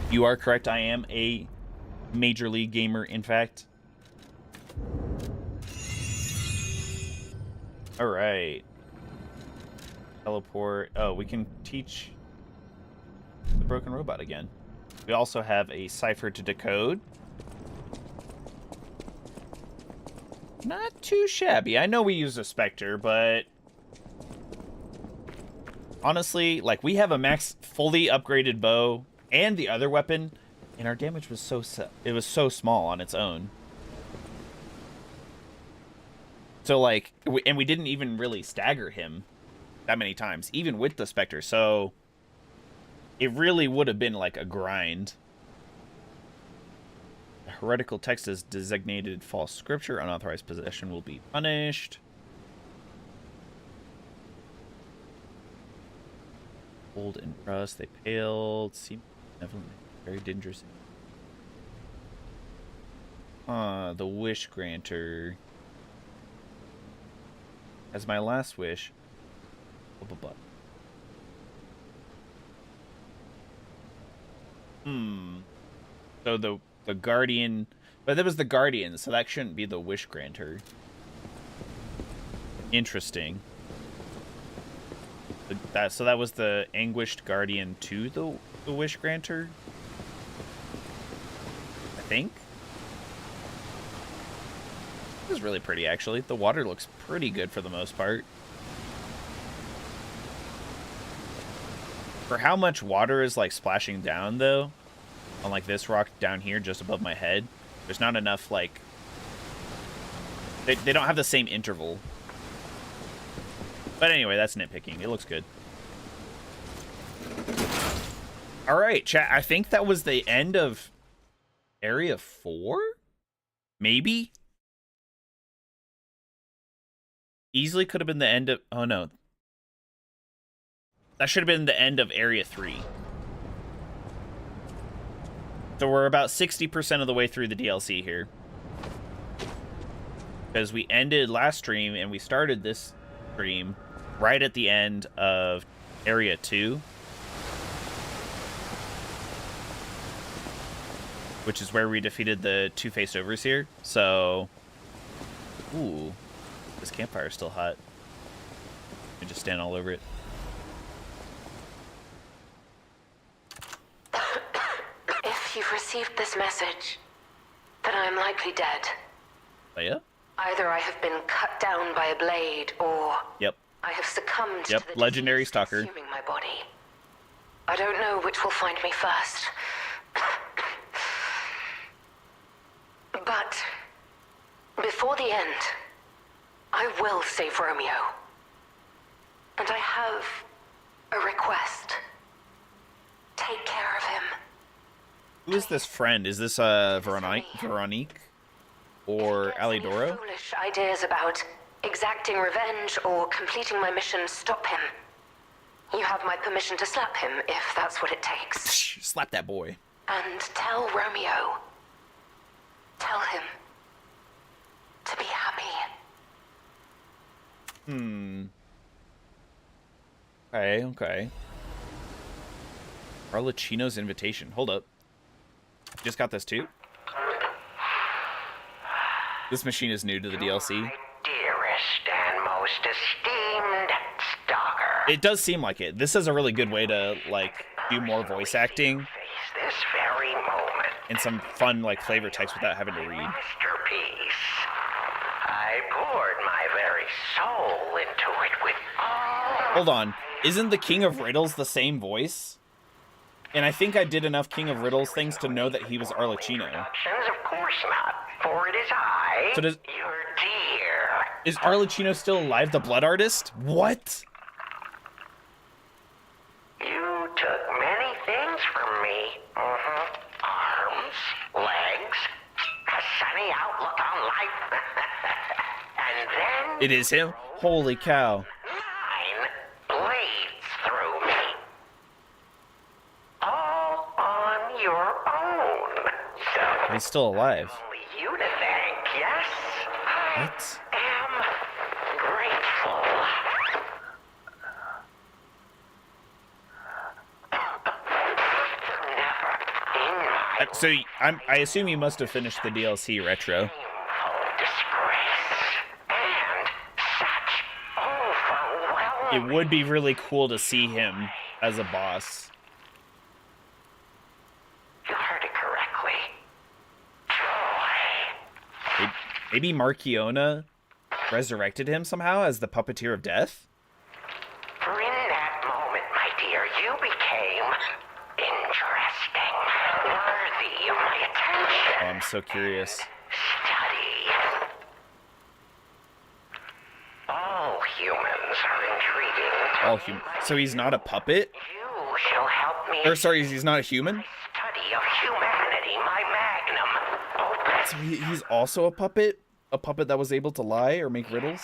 you are correct. I am a Major League gamer, in fact. All right. Teleport. Oh, we can teach the broken robot again. We also have a cipher to decode. Not too shabby. I know we use a Spectre, but honestly, like, we have a max fully upgraded bow and the other weapon, and our damage was so small on its own. So, like, we didn't even really stagger him that many times, even with the Spectre. So it really would have been like a grind. Heretical text is designated false scripture. Unauthorized possession will be punished. Old and trust, they paled. Seem benevolent, very dangerous. The wish granter. As my last wish. So the guardian, but that was the guardian, so that shouldn't be the wish granter. Interesting. So that was the anguished guardian to the wish granter, I think. This is really pretty, actually. The water looks pretty good for the most part. For how much water is like splashing down though, on like this rock down here just above my head, there's not enough, like, they don't have the same interval. But anyway, that's nitpicking. It looks good. All right, chat. I think that was the end of Area 4? Maybe? Easily could have been the end of... Oh, no. That should have been the end of Area 3. So we're about 60% of the way through the DLC here. Because we ended last stream and we started this stream right at the end of Area 2. Which is where we defeated the two-faced overseer. So, ooh, this campfire is still hot. I just stand all over it. If you've received this message, then I am likely dead. Oh, yeah? Either I have been cut down by a blade, or Yep. I have succumbed to the Legendary disease stalker. consuming my body. I don't know which will find me first. But before the end, I will save Romeo. And I have a request. Take care of him. Who is this friend? Is this Veronique or Alidoro? Foolish ideas about exacting revenge or completing my mission stop him. You have my permission to slap him if that's what it takes. Slap that boy. And tell Romeo. Tell him to be happy. Okay. Arlecchino's invitation. Hold up. Just got this too? This machine is new to the DLC. My dearest and most esteemed stalker. It does seem like it. This is a really good way to, like, do more voice acting. Face this very moment. And some fun, like, flavor text without having to read. Masterpiece. I poured my very soul into it with all. Hold on. Isn't the King of Riddles the same voice? And I think I did enough King of Riddles things to know that he was Arlecchino. Of course not, for it is I, So does, your dear. is Arlecchino still alive, the blood artist? What? You took many things from me. Arms, legs, a sunny outlook on life. And then It is him? Holy cow. 9 blades through me. All on your own. So He's still alive. only you to thank, yes? I What? am grateful. Never in my So I assume you must have finished the DLC retro. shameful disgrace and such It overwhelming. would be really cool to see him as a boss. You heard it correctly. Joy. Maybe Marchiona resurrected him somehow as the puppeteer of death? For in that moment, my dear, you became interesting, worthy of my attention. Oh, I'm so curious. Study. All humans are intriguing. All human. So he's not a puppet? You shall help me Or sorry, he's not a human? study of humanity, my magnum opus. So he's also a puppet? A puppet that was able to lie or make riddles?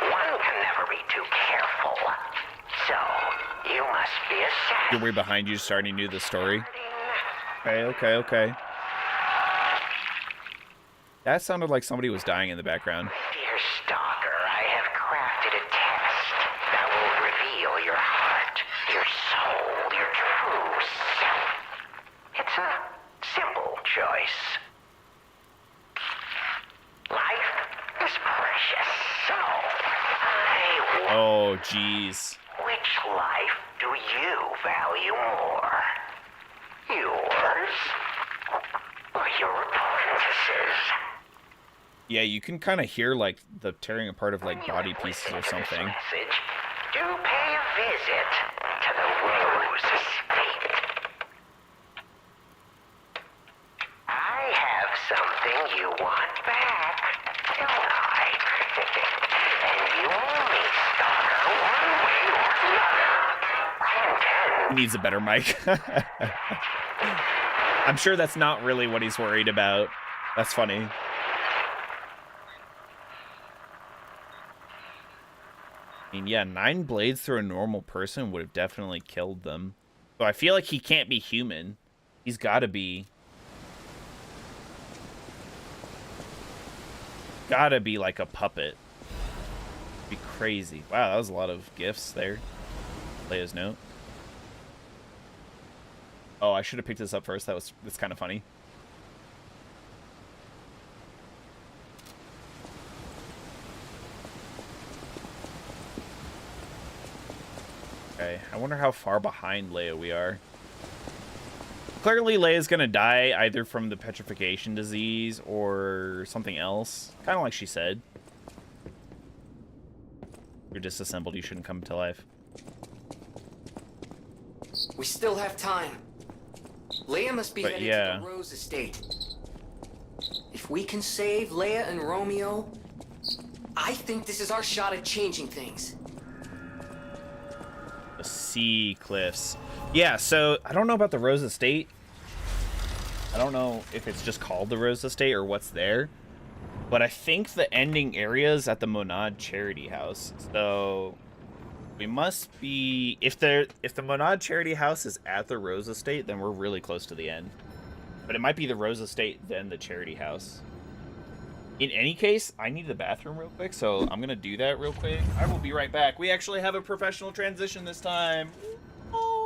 One can never be too careful. So, you must be a You're way behind, you just already knew the story. Okay. That sounded like somebody was dying in the background. Dear stalker, I have crafted a test that will reveal your heart, your soul, your true self. It's a simple choice. Life is precious, so I want Oh, jeez. which life do you value more? Yours or your apprentice's? Yeah, you can kind of hear, like, the tearing apart of, like, body pieces or something. Message. Do pay a visit to the Rose Estate. I have something you want back, don't I? And you only stalker one way or another. He needs a better mic. I'm sure that's not really what he's worried about. That's funny. I mean, yeah, 9 blades through a normal person would have definitely killed them. So I feel like he can't be human. He's got to be... gotta be like a puppet. Be crazy. Wow, that was a lot of gifts there. Leia's note. Oh, I should have picked this up first. That's kind of funny. Okay, I wonder how far behind Leia we are. Clearly, Leia's gonna die either from the petrification disease or something else. Kind of like she said. You're disassembled, you shouldn't come to life. We still have time. Leia must be headed to the Rose Estate. If we can save Leia and Romeo, I think this is our shot at changing things. The sea cliffs. Yeah, so I don't know about the Rose Estate. I don't know if it's just called the Rose Estate or what's there. But I think the ending area is at the Monad Charity House. So we must be... If the Monad Charity House is at the Rose Estate, then we're really close to the end. But it might be the Rose Estate, then the Charity House. In any case, I need the bathroom real quick, so I'm going to do that real quick. I will be right back. We actually have a professional transition this time. Oh.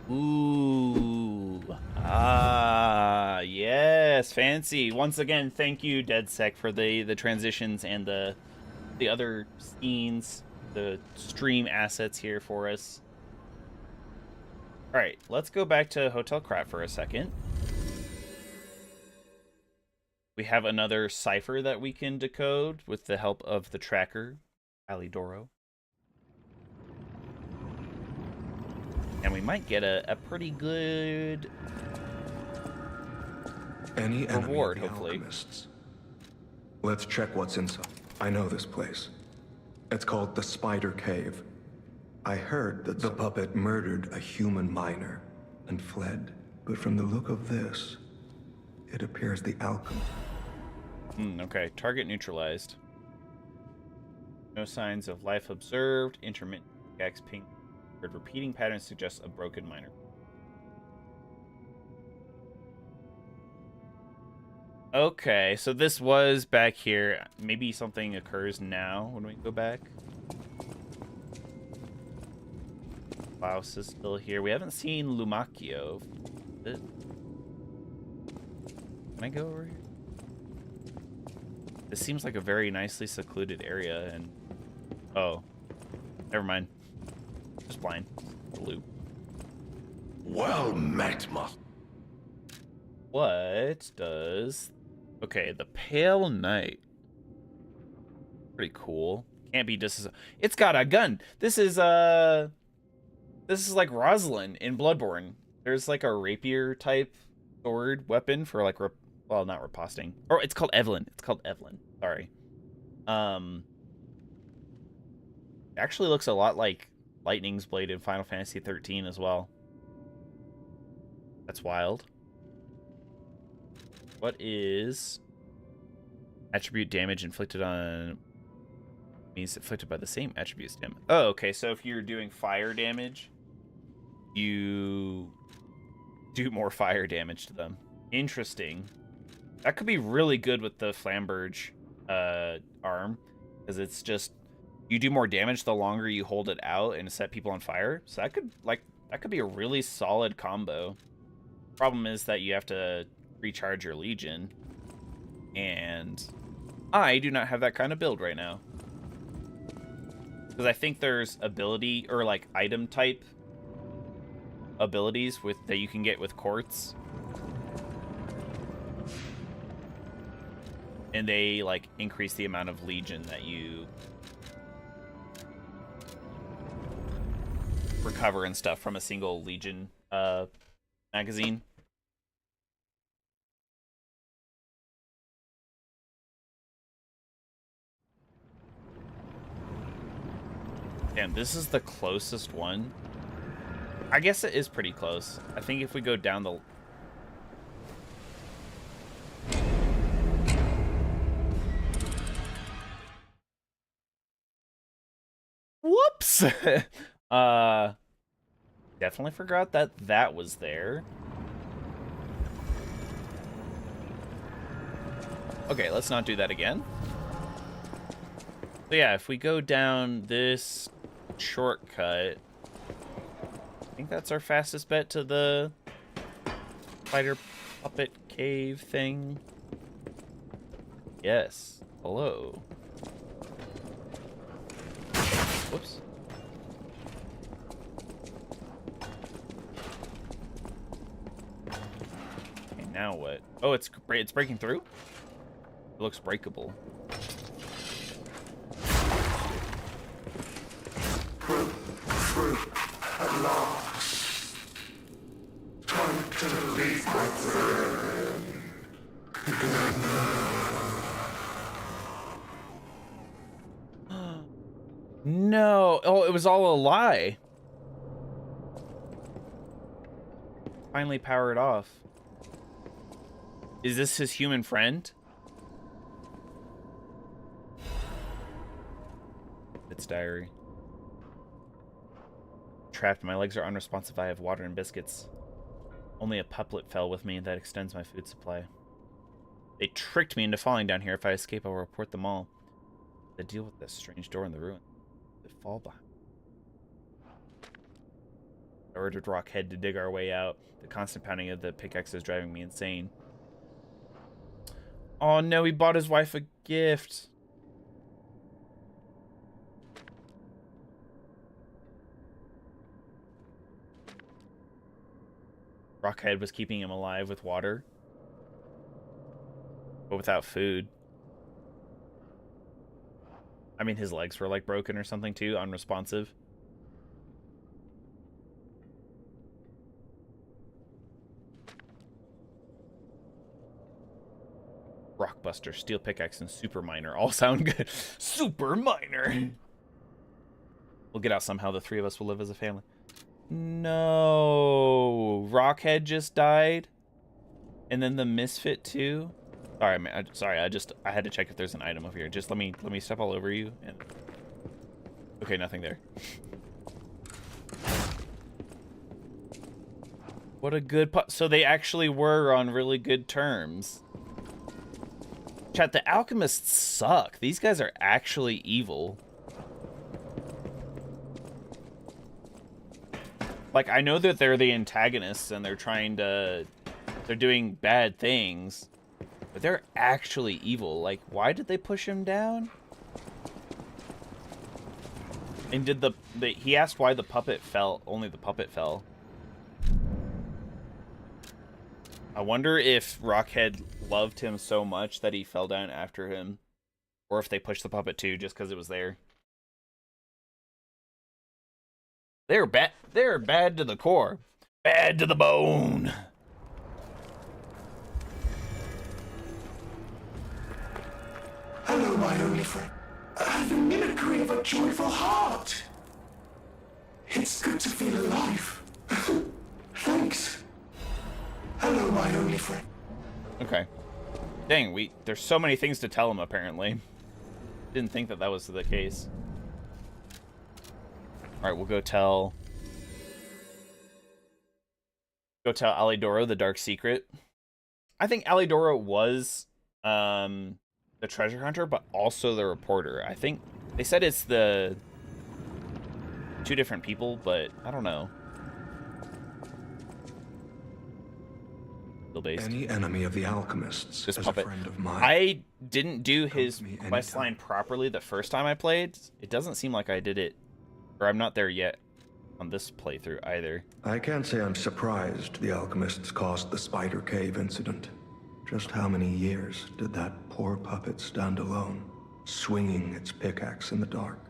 Ooh. Ah, yes, fancy. Once again, thank you, DeadSec, for the transitions and the other scenes, the stream assets here for us. All right, let's go back to Hotel Krat for a second. We have another cipher that we can decode with the help of the tracker, Alidoro. And we might get a pretty good reward, hopefully. Alchemists. Let's check what's inside. I know this place. It's called the Spider Cave. I heard that the puppet murdered a human miner and fled. But from the look of this, it appears the alchemist. Okay, target neutralized. No signs of life observed. Intermittent X ping. Repeating patterns suggests a broken miner. Okay, so this was back here. Maybe something occurs now when we go back. Klaus is still here. We haven't seen Lumacchio. Can I go over here? This seems like a very nicely secluded area, and... Oh. Never mind. Just blind. Loop. Well met, What does... Okay, the Pale Knight. Pretty cool. Can't be just... It's got a gun! This is like Rosalind in Bloodborne. There's like a rapier type sword weapon for like... Well, not riposting. Or it's called Evelyn. It's called Evelyn. Sorry. It actually looks a lot like Lightning's Blade in Final Fantasy 13 as well. That's wild. What is attribute damage inflicted on means inflicted by the same attributes damage? Oh, okay. So if you're doing fire damage, you do more fire damage to them. Interesting. That could be really good with the Flamberge arm, because it's just you do more damage the longer you hold it out and set people on fire. So that could be a really solid combo. Problem is that you have to recharge your Legion, and I do not have that kind of build right now, because I think there's ability or like item type abilities that you can get with quartz, and they like increase the amount of Legion that you recover and stuff from a single Legion magazine. Damn, this is the closest one. I guess it is pretty close. I think if we go down the... Whoops! Definitely forgot that was there. Okay, let's not do that again. So yeah, if we go down this shortcut, I think that's our fastest bet to the spider puppet cave thing. Yes. Hello. Whoops. Okay, now what? Oh, it's breaking through? It looks breakable. At last. Time to leave my friend. No. Oh, it was all a lie. Finally powered off. Is this his human friend? It's diary. Trapped. My legs are unresponsive. I have water and biscuits. Only a puppet fell with me. That extends my food supply. They tricked me into falling down here. If I escape, I will report them all. The deal with this strange door in the ruin. They fall behind. I ordered Rockhead to dig our way out. The constant pounding of the pickaxe is driving me insane. Oh no, he bought his wife a gift. Rockhead was keeping him alive with water, but without food. I mean, his legs were like broken or something too, unresponsive. Rockbuster, Steel Pickaxe, and Super Miner all sound good. Super Miner! We'll get out somehow. The three of us will live as a family. No, Rockhead just died, and then the Misfit too. Sorry, man. Sorry, I had to check if there's an item over here. Just let me step all over you. And okay, nothing there. What a good so they actually were on really good terms. Chat, the alchemists suck. These guys are actually evil. Like, I know that they're the antagonists and they're doing bad things, But they're actually evil. Like, why did they push him down? And did he asked why the puppet fell, only the puppet fell. I wonder if Rockhead loved him so much that he fell down after him. Or if they pushed the puppet too, just because it was there. They're bad. They're bad to the core. Bad to the bone. Hello, my only friend. The mimicry of a joyful heart. It's good to feel alive. Thanks. Hello, my only friend. Okay. Dang, there's so many things to tell him, apparently. Didn't think that was the case. Alright, we'll go tell Alidoro the dark secret. I think Alidoro was the treasure hunter, but also the reporter. I think they said it's the two different people, but I don't know. Based. Any enemy of the alchemists this is puppet. a friend of mine. I didn't do his quest line properly the first time I played. It doesn't seem like I did it, or I'm not there yet on this playthrough either. I can't say I'm surprised the alchemists caused the Spider Cave incident. Just how many years did that poor puppet stand alone, swinging its pickaxe in the dark?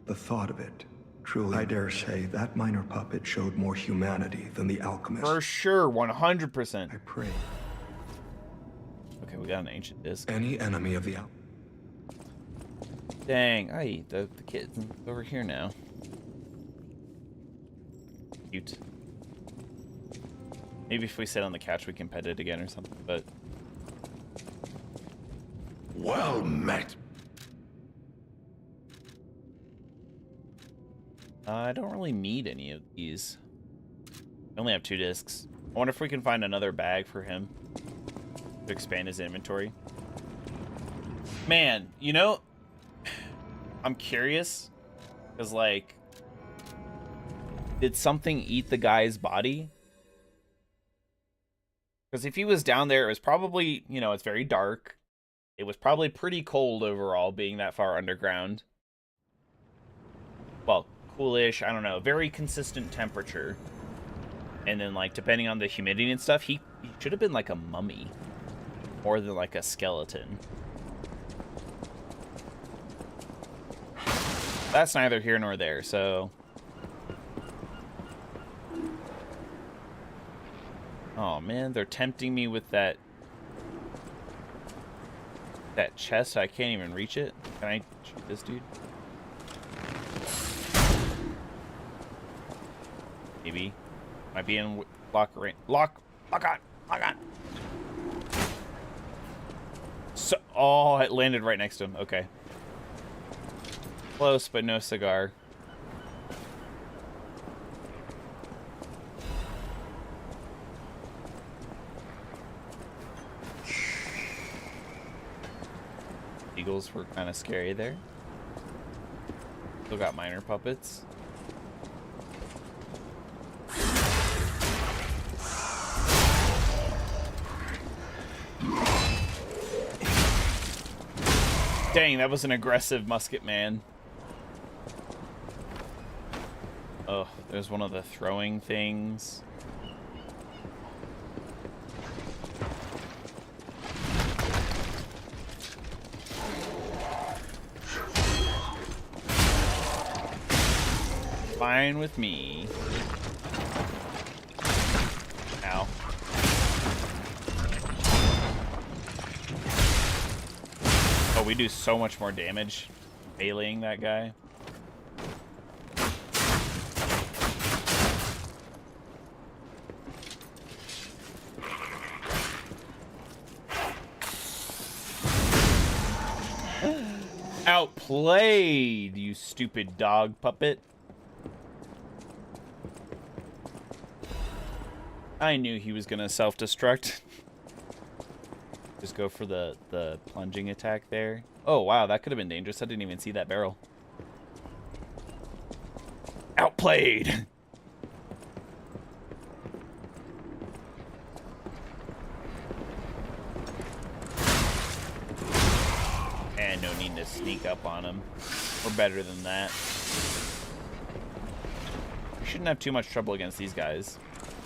The thought of it, truly, I dare say that minor puppet showed more humanity than the alchemist. For sure, 100%. I pray. Okay, we got an ancient disc. Any enemy of the Dang, the kid's over here now. Cute. Maybe if we sit on the couch, we can pet it again or something, but... Well met. I don't really need any of these. I only have 2 discs. I wonder if we can find another bag for him to expand his inventory. Man, you know, I'm curious, because, like, did something eat the guy's body? Because if he was down there, it was probably, you know, it's very dark. It was probably pretty cold overall, being that far underground. Well, coolish, I don't know, very consistent temperature. And then, like, depending on the humidity and stuff, he should have been like a mummy more than like a skeleton. That's neither here nor there, so... Oh man, they're tempting me with that chest. I can't even reach it. Can I shoot this dude? Maybe. Might be in lock range. Lock on. So, oh, it landed right next to him. Okay. Close, but no cigar. Eagles were kind of scary there. Still got minor puppets. Dang, that was an aggressive musket man. Oh, there's one of the throwing things. Fine with me. Ow. Oh, we do so much more damage meleeing that guy. Outplayed, you stupid dog puppet. I knew he was gonna self-destruct. Just go for the plunging attack there. Oh wow, that could have been dangerous. I didn't even see that barrel. Outplayed. need to sneak up on him. We're better than that. We shouldn't have too much trouble against these guys.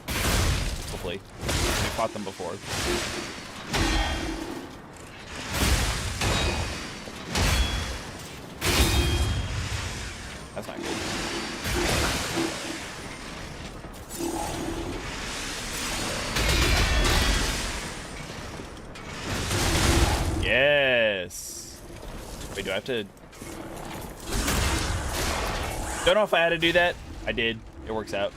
Hopefully. We fought them before. That's not good. Yes. Wait, do I have to... Don't know if I had to do that. I did. It works out.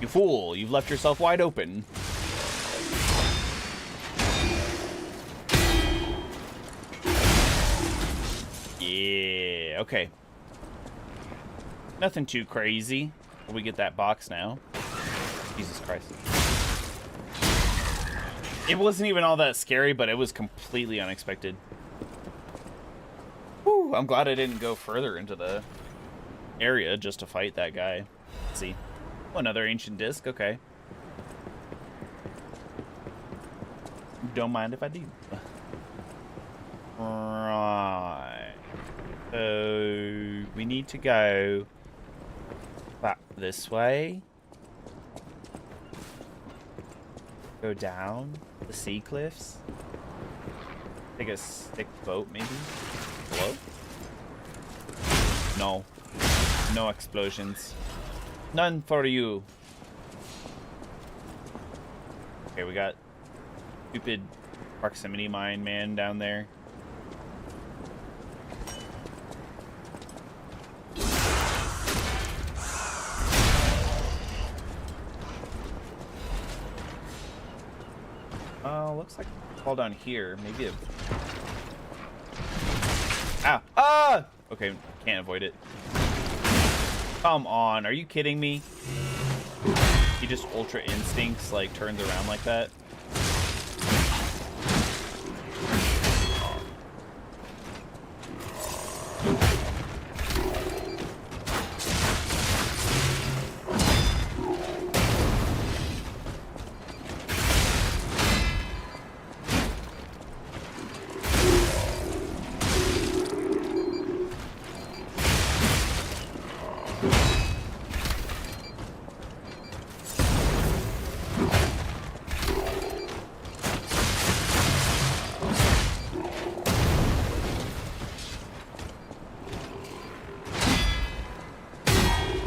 You fool. You've left yourself wide open. Yeah, okay. Nothing too crazy. We get that box now. Jesus Christ. It wasn't even all that scary, but it was completely unexpected. Whew, I'm glad I didn't go further into the area just to fight that guy. Let's see. Oh, another ancient disc, okay. Don't mind if I do. Right. So we need to go back this way. Go down the sea cliffs. Take a stick boat, maybe? Hello? No. No explosions. None for you. Okay, we got stupid proximity mine man down there. Looks like a fall down here. Maybe a... Ah! Ah! Okay, can't avoid it. Come on, are you kidding me? He just Ultra Instincts, like, turns around like that.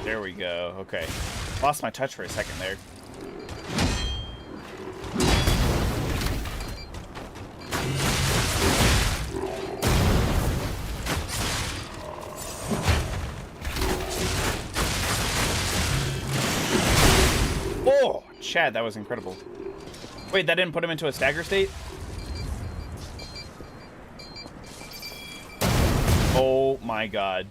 There we go. Okay. Lost my touch for a second there. Oh, Chad, that was incredible. Wait, that didn't put him into a stagger state? Oh my god.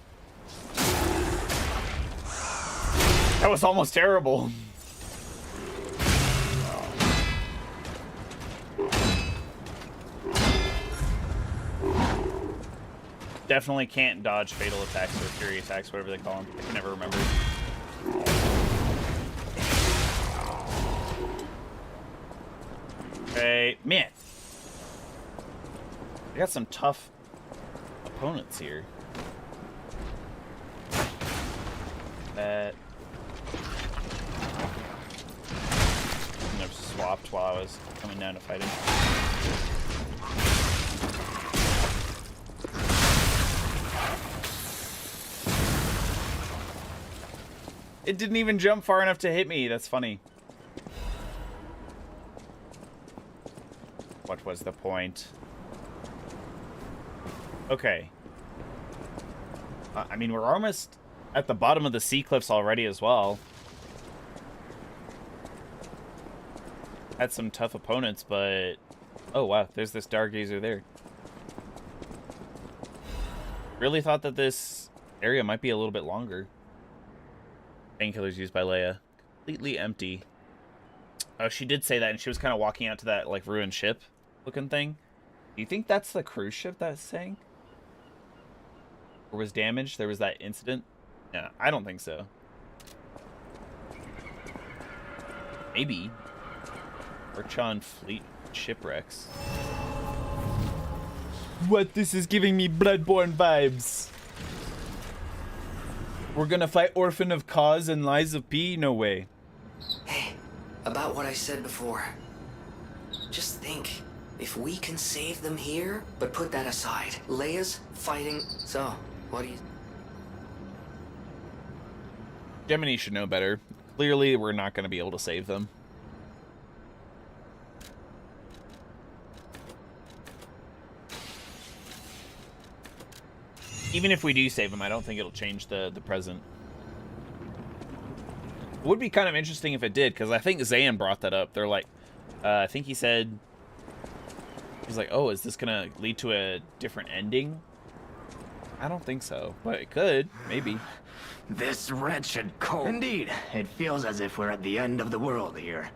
That was almost terrible. Definitely can't dodge fatal attacks or fury attacks, whatever they call them. I can never remember. Okay, man. I got some tough opponents here. That... I've swapped while I was coming down to fight him. It didn't even jump far enough to hit me. That's funny. What was the point? Okay. I mean, we're almost at the bottom of the sea cliffs already as well. Had some tough opponents, but... Oh, wow. There's this Stargazer there. Really thought that this area might be a little bit longer. Painkillers used by Leia. Completely empty. Oh, she did say that, and she was kind of walking out to that, like, ruined ship looking thing. Do you think that's the cruise ship that's saying? Or was damaged? There was that incident? Yeah, I don't think so. Maybe. Archon Fleet shipwrecks. What? This is giving me Bloodborne vibes. We're gonna fight Orphan of Cause and Lies of P? No way. Hey, about what I said before. Just think, if we can save them here, but put that aside. Leia's fighting, so, what do you... Gemini should know better. Clearly, we're not gonna be able to save them. Even if we do save them, I don't think it'll change the present. It would be kind of interesting if it did, because I think Zayn brought that up. They're like, I think he said, he's like, oh, is this gonna lead to a different ending? I don't think so, but it could, maybe. This wretched cold. Indeed, it feels as if we're at the end of the world here.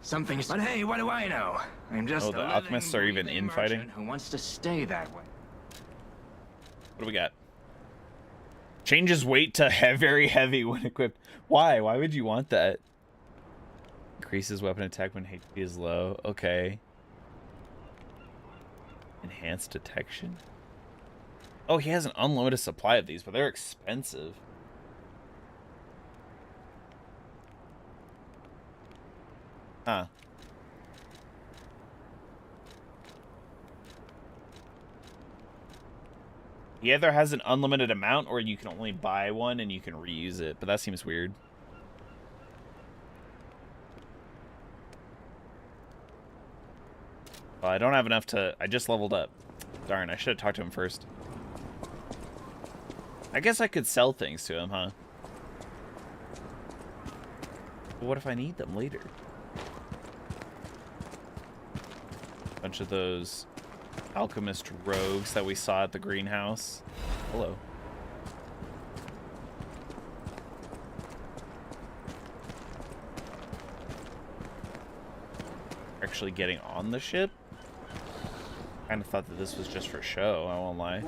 Something's... But hey, what do I know? I'm just the alchemists are even infighting? Who wants to stay that way. What do we got? Changes weight to very heavy when equipped. Why? Why would you want that? Increases weapon attack when HP is low. Okay. Enhanced detection? Oh, he has an unlimited supply of these, but they're expensive. Huh. He either has an unlimited amount, or you can only buy one and you can reuse it, but that seems weird. Well, I don't have enough to... I just leveled up. Darn, I should have talked to him first. I guess I could sell things to him, huh? But what if I need them later? Bunch of those alchemist rogues that we saw at the greenhouse. Hello. Actually getting on the ship? Kind of thought that this was just for show, I won't lie.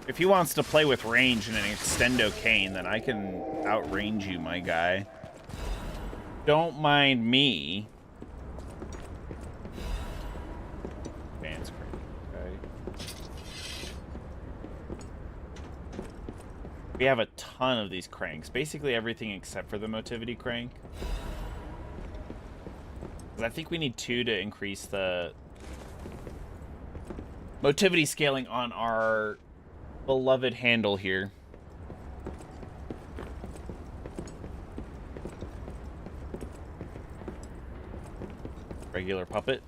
If he wants to play with range and an extendo cane, then I can outrange you, my guy. Don't mind me. Advanced crank, okay. We have a ton of these cranks. Basically everything except for the motivity crank. 'Cause I think we need 2 to increase the motivity scaling on our beloved handle here. Regular puppet.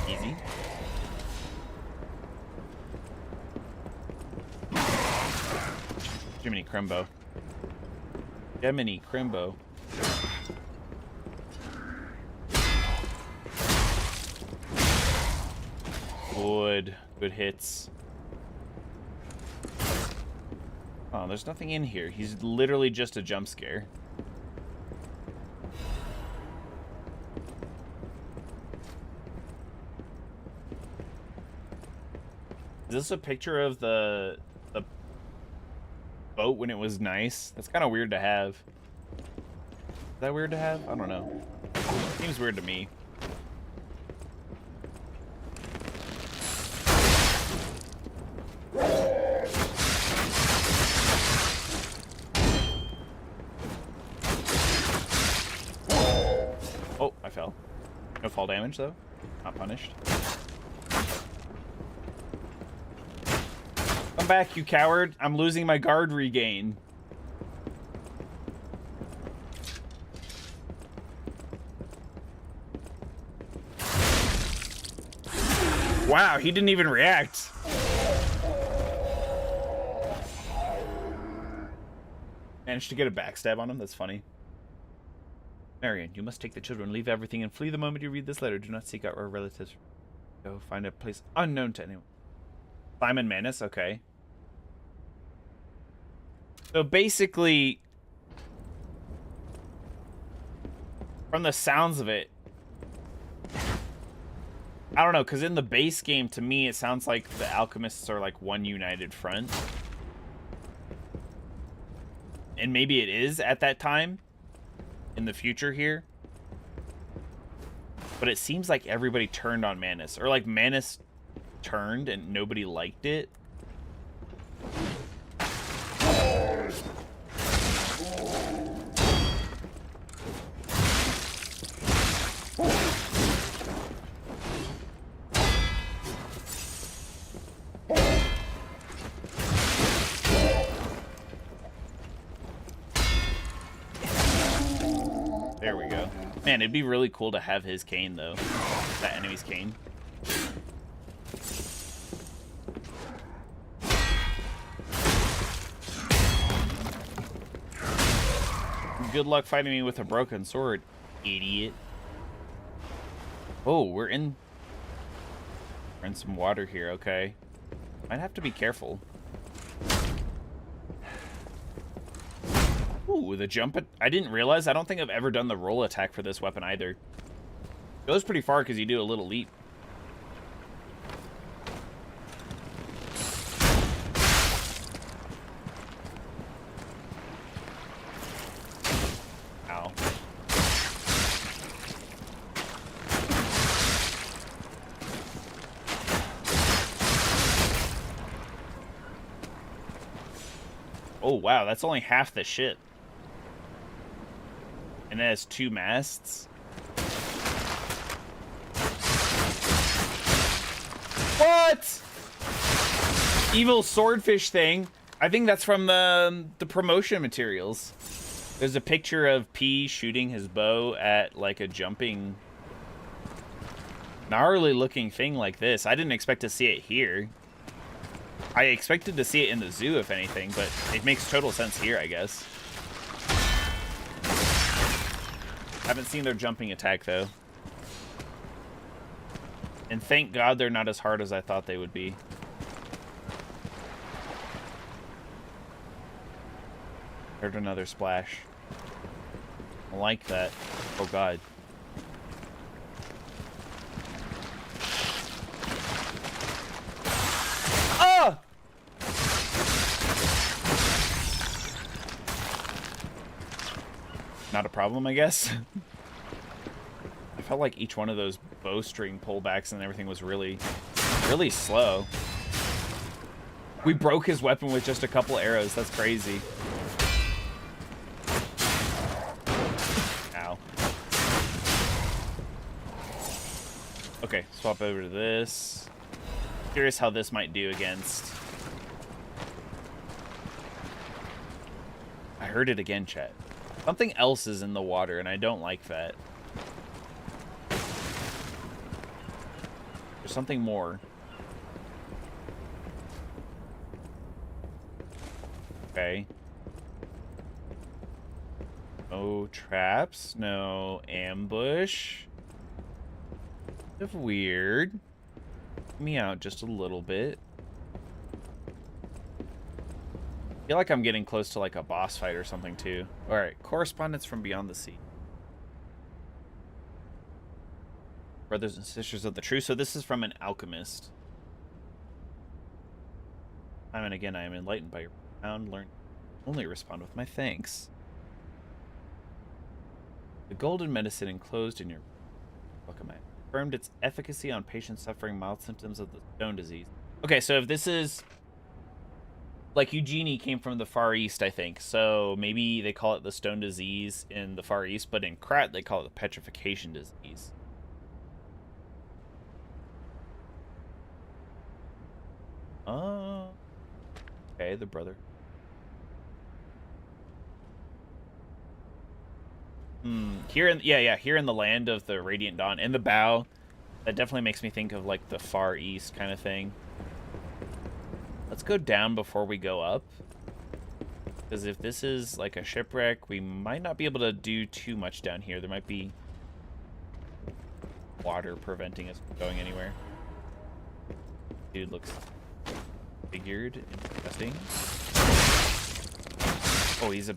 Easy. Jiminy Crimbo. Jiminy Crimbo. Good hits. Oh, there's nothing in here. He's literally just a jump scare. Is this a picture of the boat when it was nice? That's kind of weird to have. Is that weird to have? I don't know. Seems weird to me. Oh, I fell. No fall damage, though. Not punished. Come back, you coward. I'm losing my guard regain. Wow, he didn't even react. Managed to get a backstab on him. That's funny. Marion, you must take the children, leave everything, and flee the moment you read this letter. Do not seek out our relatives. Go find a place unknown to anyone. Simon Manus, okay. So basically, from the sounds of it, I don't know, because in the base game, to me, it sounds like the alchemists are like one united front. And maybe it is at that time in the future here. But it seems like everybody turned on Manus, or like Manus turned and nobody liked it. There we go. Man, it'd be really cool to have his cane, though. That enemy's cane. Good luck fighting me with a broken sword, idiot. Oh, we're in some water here, okay. Might have to be careful. Ooh, the jump. I didn't realize. I don't think I've ever done the roll attack for this weapon either. It goes pretty far because you do a little leap. Ow. Oh, wow. That's only half the ship. And it has 2 masts. What? Evil swordfish thing. I think that's from the promotion materials. There's a picture of P shooting his bow at like a jumping, gnarly looking thing like this. I didn't expect to see it here. I expected to see it in the zoo, if anything, but it makes total sense here, I guess. Haven't seen their jumping attack, though. And thank God they're not as hard as I thought they would be. Heard another splash. I like that. Oh, God. Ah! Not a problem, I guess. I felt like each one of those bowstring pullbacks and everything was really, really slow. We broke his weapon with just a couple arrows. That's crazy. Ow. Okay, swap over to this. Curious how this might do against... I heard it again, chat. Something else is in the water, and I don't like that. There's something more. Okay. No traps, no ambush. Kind of weird. Me out just a little bit. I feel like I'm getting close to like a boss fight or something too. Alright, correspondence from beyond the sea. Brothers and sisters of the truth. So this is from an alchemist. Time and again I am enlightened by your profound learning. Only respond with my thanks. The golden medicine enclosed in your book confirmed its efficacy on patients suffering mild symptoms of the stone disease. Okay, so if this is... Like, Eugenie came from the Far East, I think. So maybe they call it the stone disease in the Far East, but in Krat they call it the petrification disease. Okay, the brother. Here in here in the land of the Radiant Dawn, in the bow, that definitely makes me think of like the Far East kind of thing. Let's go down before we go up, because if this is like a shipwreck, we might not be able to do too much down here. There might be water preventing us from going anywhere. Dude looks figured and disgusting. Oh, he's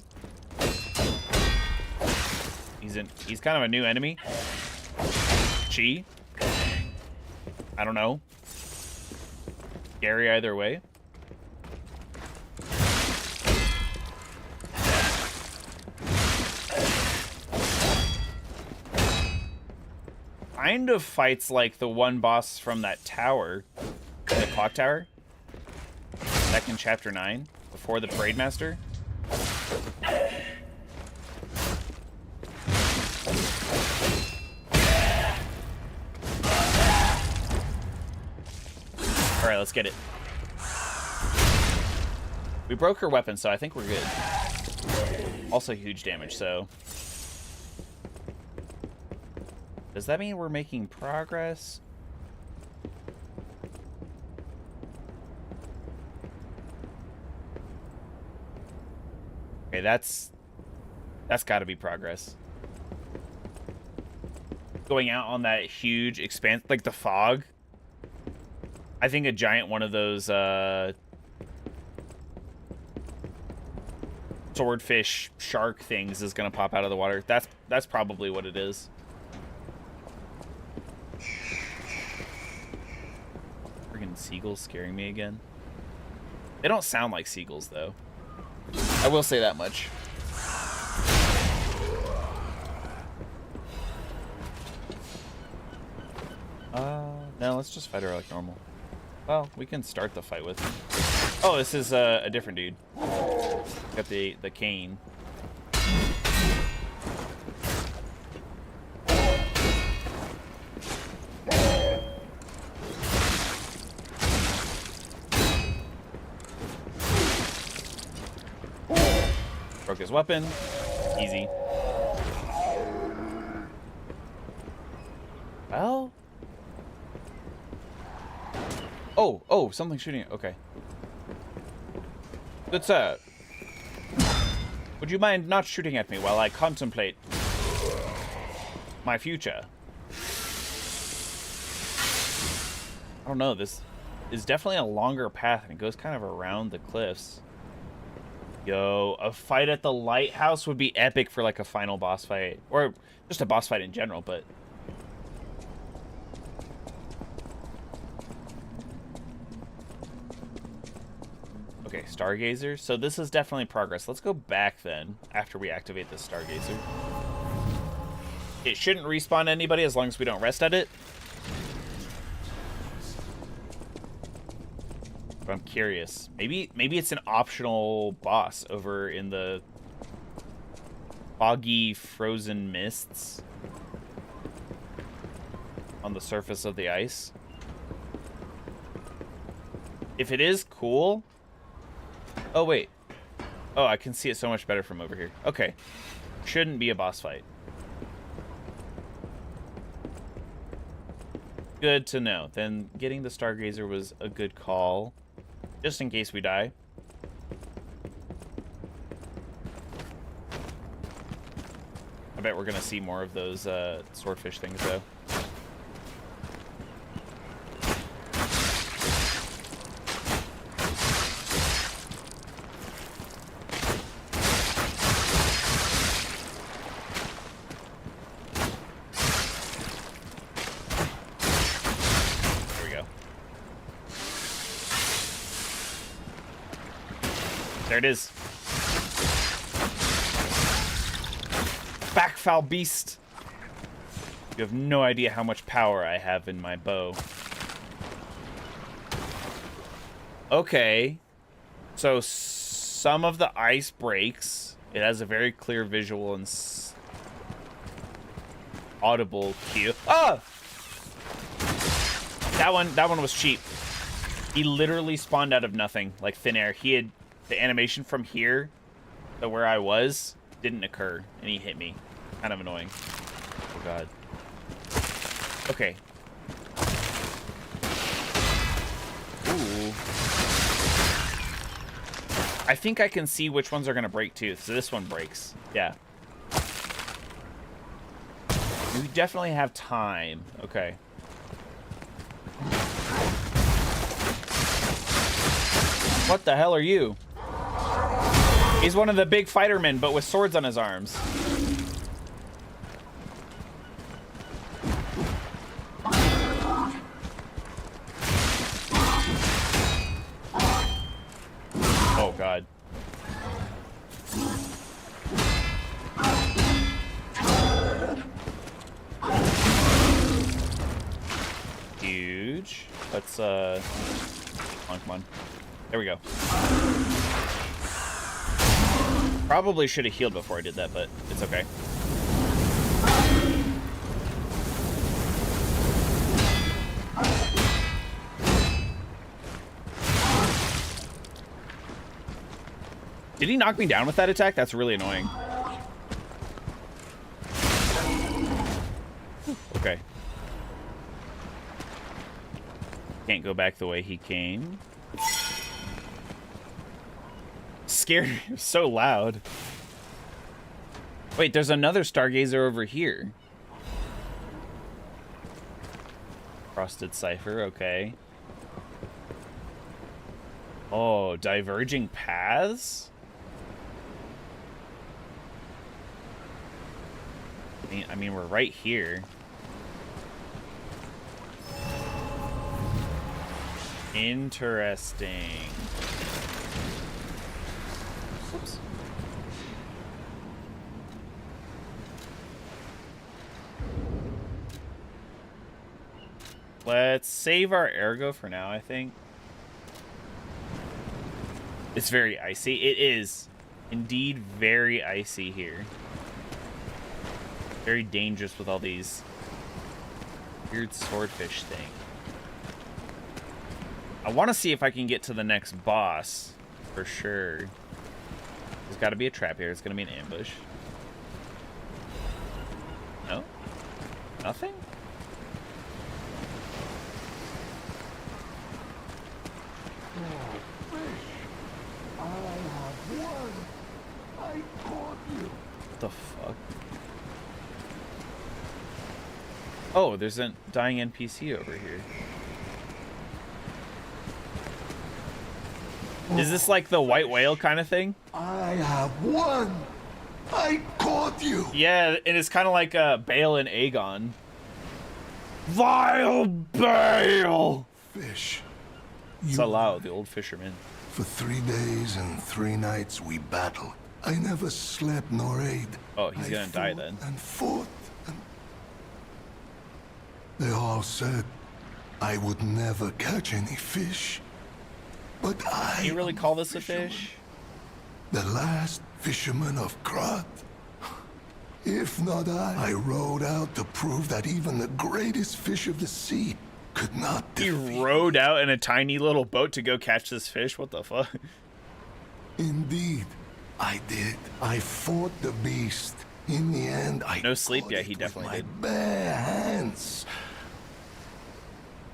kind of a new enemy. Chi? I don't know. Scary either way. Kind of fights like the one boss from that tower, the clock tower, back in chapter 9, before the Parade Master. Alright, let's get it. We broke her weapon, so I think we're good. Also huge damage, so... Does that mean we're making progress? Okay, that's got to be progress. Going out on that huge expanse, like the fog. I think a giant one of those swordfish shark things is gonna pop out of the water. That's probably what it is. Friggin' seagulls scaring me again. They don't sound like seagulls though. I will say that much. No, let's just fight her like normal. Well, we can start the fight with him. Oh, this is a different dude. Got the cane. Broke his weapon. Easy. Well... Oh, something's shooting it. Okay. Good sir. Would you mind not shooting at me while I contemplate my future? I don't know. This is definitely a longer path, and it goes kind of around the cliffs. Yo, a fight at the lighthouse would be epic for like a final boss fight. Or just a boss fight in general, but... Okay, Stargazer. So this is definitely progress. Let's go back then, after we activate the Stargazer. It shouldn't respawn anybody as long as we don't rest at it. But I'm curious. Maybe it's an optional boss over in the foggy, frozen mists on the surface of the ice. If it is, cool. Oh, wait. Oh, I can see it so much better from over here. Okay. Shouldn't be a boss fight. Good to know. Then getting the Stargazer was a good call. Just in case we die. I bet we're going to see more of those swordfish things, though. There it is. Back, foul beast. You have no idea how much power I have in my bow. Okay. So some of the ice breaks. It has a very clear visual and audible cue. Ah! That one was cheap. He literally spawned out of nothing, like thin air. He had the animation from here to where I was didn't occur, and he hit me. Kind of annoying. Oh god. Okay. Ooh. I think I can see which ones are gonna break too. So this one breaks. Yeah. We definitely have time. Okay. What the hell are you? He's one of the big fightermen, but with swords on his arms. Oh, God. Huge. Let's, come on. There we go. Probably should have healed before I did that, but it's okay. Did he knock me down with that attack? That's really annoying. Okay. Can't go back the way he came. Scared me. It was so loud. Wait, there's another Stargazer over here. Frosted Cipher, okay. Oh, diverging paths? I mean, we're right here. Interesting. Oops. Let's save our Ergo for now, I think. It's very icy. It is indeed very icy here. Very dangerous with all these weird swordfish thing. I want to see if I can get to the next boss for sure. There's got to be a trap here. It's going to be an ambush. No? Nothing? What the fuck? Oh, there's a dying NPC over here. Is this like the white whale kind of thing? I have won. I caught you. Yeah, and it's kind of like Bale and Aegon. Vile Bale! Fish. Salau, the old fisherman. For 3 days and 3 nights we battled. I never slept nor ate. Oh, he's gonna die then. And fought. And they all said I would never catch any fish. But Can you really call this a fish? The last fisherman of Krat. If not I rowed out to prove that even the greatest fish of the sea could not defeat. He rowed out in a tiny little boat to go catch this fish? What the fuck? Indeed, I did. I fought the beast. In the end, I no sleep yet. He definitely did. My bare hands.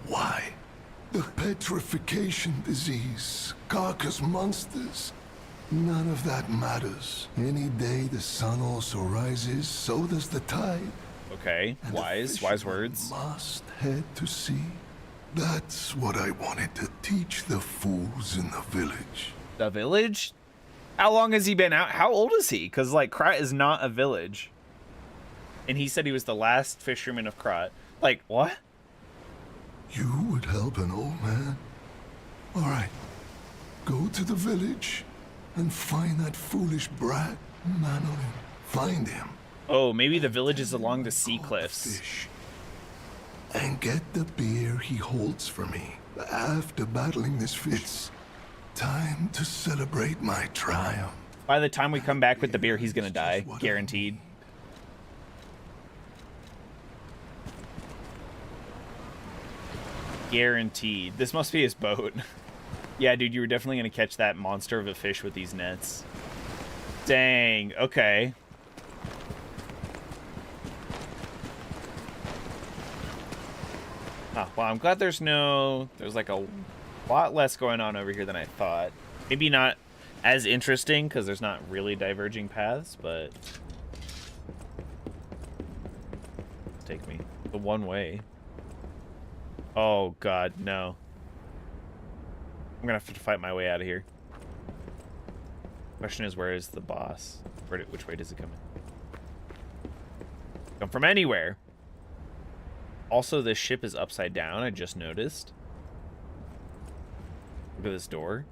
Why? The petrification disease, carcass monsters. None of that matters. Any day the sun also rises, so does the tide. Okay, wise words. Must head to sea. That's what I wanted to teach the fools in the village. The village? How long has he been out? How old is he? Because, like, Krat is not a village. And he said he was the last fisherman of Krat. Like, what? You would help an old man? All right. Go to the village and find that foolish brat, Manolin. Find him. Oh, maybe the village is along the sea cliffs. Fish. And get the beer he holds for me. After battling this fish, it's time to celebrate my triumph. By the time we come back with the beer, he's gonna die. Guaranteed. Guaranteed. This must be his boat. Yeah, dude, you were definitely gonna catch that monster of a fish with these nets. Dang, okay. Ah, well, I'm glad there's like a lot less going on over here than I thought. Maybe not as interesting, because there's not really diverging paths, but... Take me the one way. Oh, God, no. I'm gonna have to fight my way out of here. Question is, where is the boss? Which way does it come in? Come from anywhere. Also, this ship is upside down. I just noticed. Look at this door.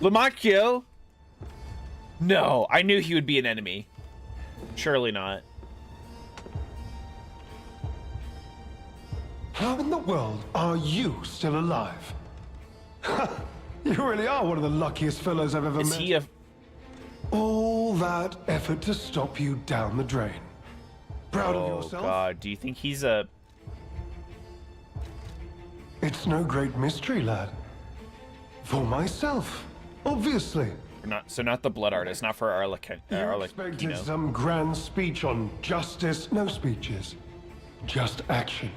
Lamacchio? No, I knew he would be an enemy. Surely not. How in the world are you still alive? You really are one of the luckiest fellows I've ever met. Is he a... All that effort to stop you down the drain. Proud of yourself? Oh god, do you think he's a... It's no great mystery, lad. For myself, obviously. Not the blood artist, not for You expected some grand speech on justice. No speeches. Just action.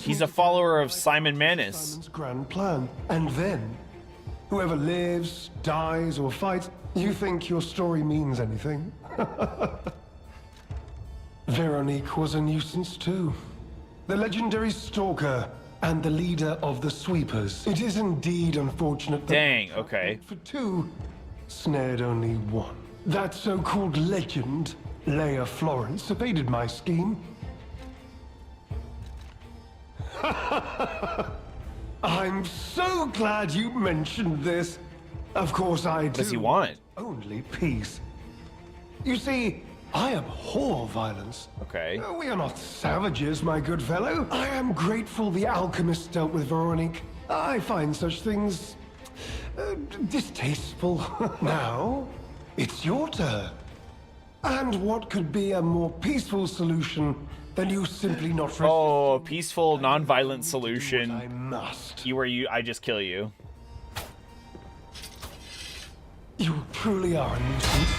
He's a follower of Simon Manus. Simon's grand plan. And then, whoever lives, dies, or fights, you think your story means anything? Veronique was a nuisance too. The legendary stalker and the leader of the sweepers. It is indeed unfortunate that... Dang, okay. For two, snared only one. That so-called legend, Leia Florence, evaded my scheme. I'm so glad you mentioned this. Of course I do. What does he want? Only peace. You see, I abhor violence. Okay. We are not savages, my good fellow. I am grateful the alchemist dealt with Veronique. I find such things... distasteful. Now, it's your turn. And what could be a more peaceful solution than you simply not... Oh, a peaceful, non-violent solution. I must. I just kill you. You truly are a nuisance.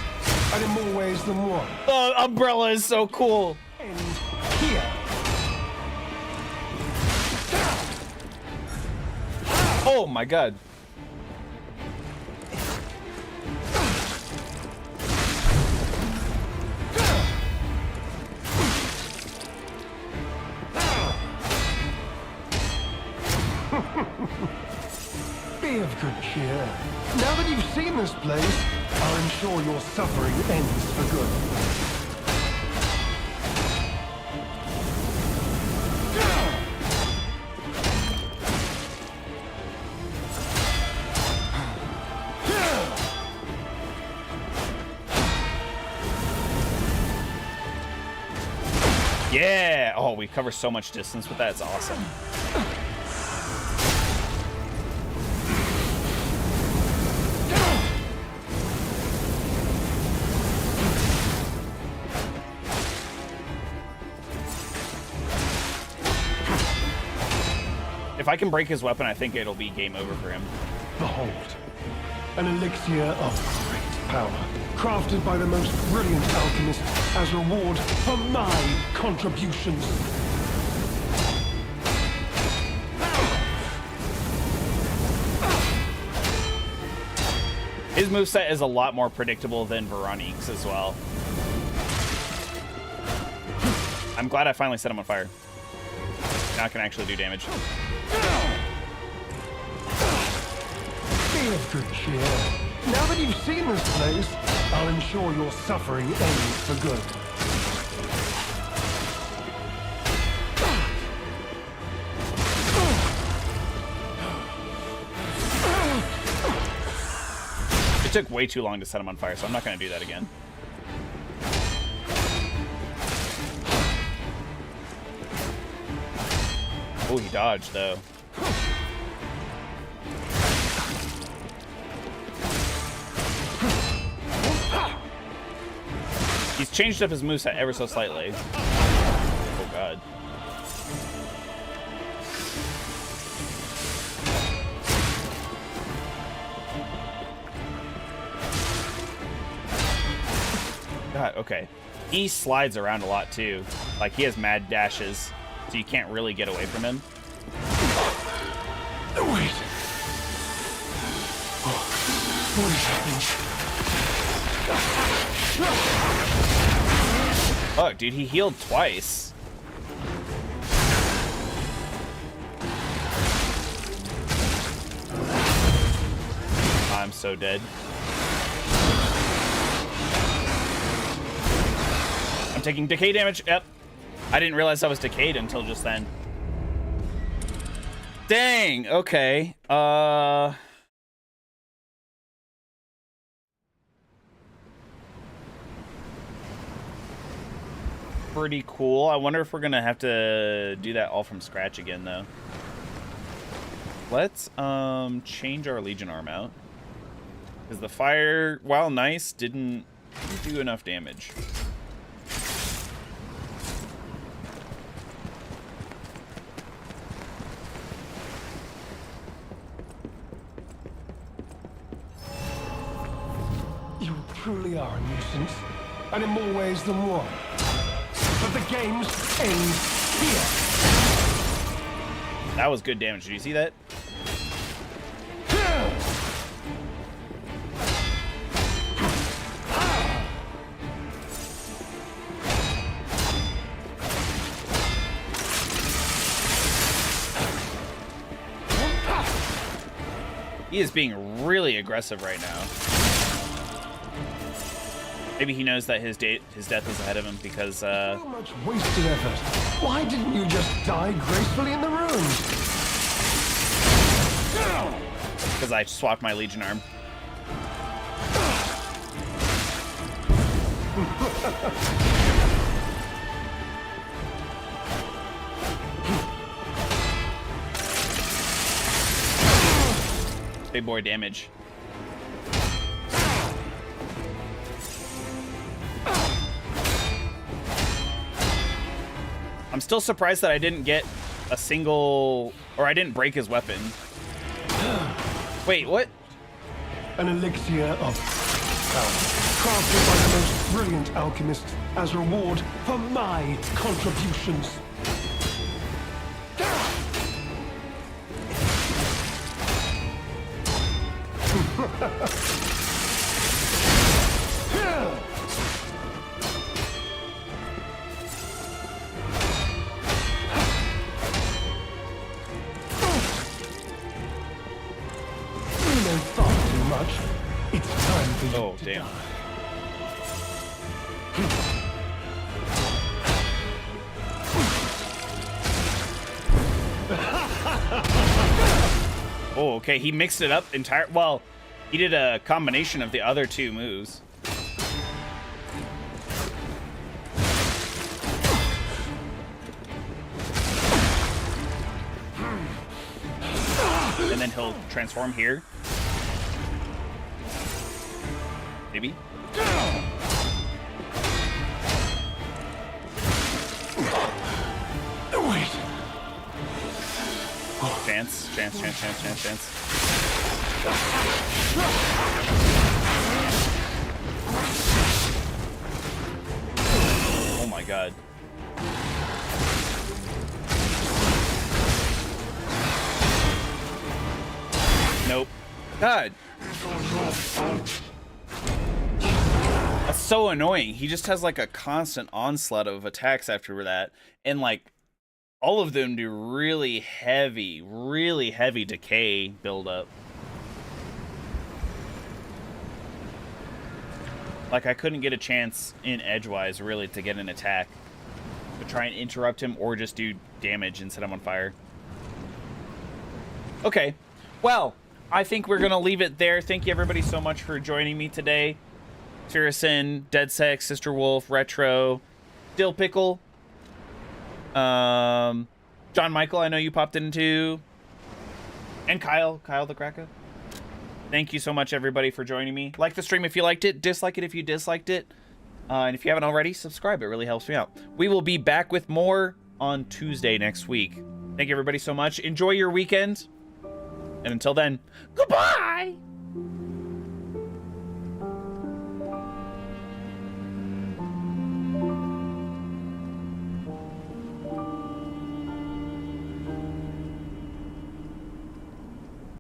And in more ways than one. The umbrella is so cool. And here. Oh my god. Be of good cheer. Now that you've seen this place, I'll ensure your suffering ends for good. Yeah! Oh, we cover so much distance with that. It's awesome. If I can break his weapon, I think it'll be game over for him. Behold, an elixir of great power, crafted by the most brilliant alchemist as reward for my contributions. His moveset is a lot more predictable than Veronique's as well. I'm glad I finally set him on fire. Now I can actually do damage. Be of good cheer. Now that you've seen this place, I'll ensure your suffering ends for good. It took way too long to set him on fire, so I'm not going to do that again. Oh, he dodged, though. He's changed up his moveset ever so slightly. Oh, God. God, okay. He slides around a lot, too. Like, he has mad dashes, so you can't really get away from him. Wait. What is happening? Oh, dude, he healed twice. I'm so dead. I'm taking decay damage. Yep. I didn't realize I was decayed until just then. Dang. Okay. Pretty cool. I wonder if we're gonna have to do that all from scratch again, though. Let's change our Legion arm out, because the fire, while nice, didn't do enough damage. You truly are a nuisance, and in more ways than one. But the games end here. That was good damage. Did you see that? He is being really aggressive right now. Maybe he knows that his death is ahead of him because, So much wasted effort. Why didn't you just die gracefully in the ruins? Because I swapped my Legion arm. Big boy damage. I'm still surprised that I didn't get a single, or I didn't break his weapon. Wait, what? An elixir of power, crafted by the most brilliant alchemist as reward for my contributions. Oh, damn. Oh, okay. He mixed it up entire. Well, he did a combination of the other two moves. And then he'll transform here. Maybe. Wait. Chance. Oh my god. Nope. God. That's so annoying. He just has like a constant onslaught of attacks after that. And like all of them do really heavy decay buildup. Like I couldn't get a chance in edgewise really to get an attack. To try and interrupt him or just do damage and set him on fire. Okay. Well, I think we're going to leave it there. Thank you everybody so much for joining me today. Tyrison, DeadSex, Sister Wolf, Retro, Dill Pickle, John Michael, I know you popped into, and Kyle the Cracker. Thank you so much, everybody, for joining me. Like the stream if you liked it, dislike it if you disliked it, and if you haven't already, subscribe. It really helps me out. We will be back with more on Tuesday next week. Thank you, everybody, so much. Enjoy your weekend, and until then, goodbye!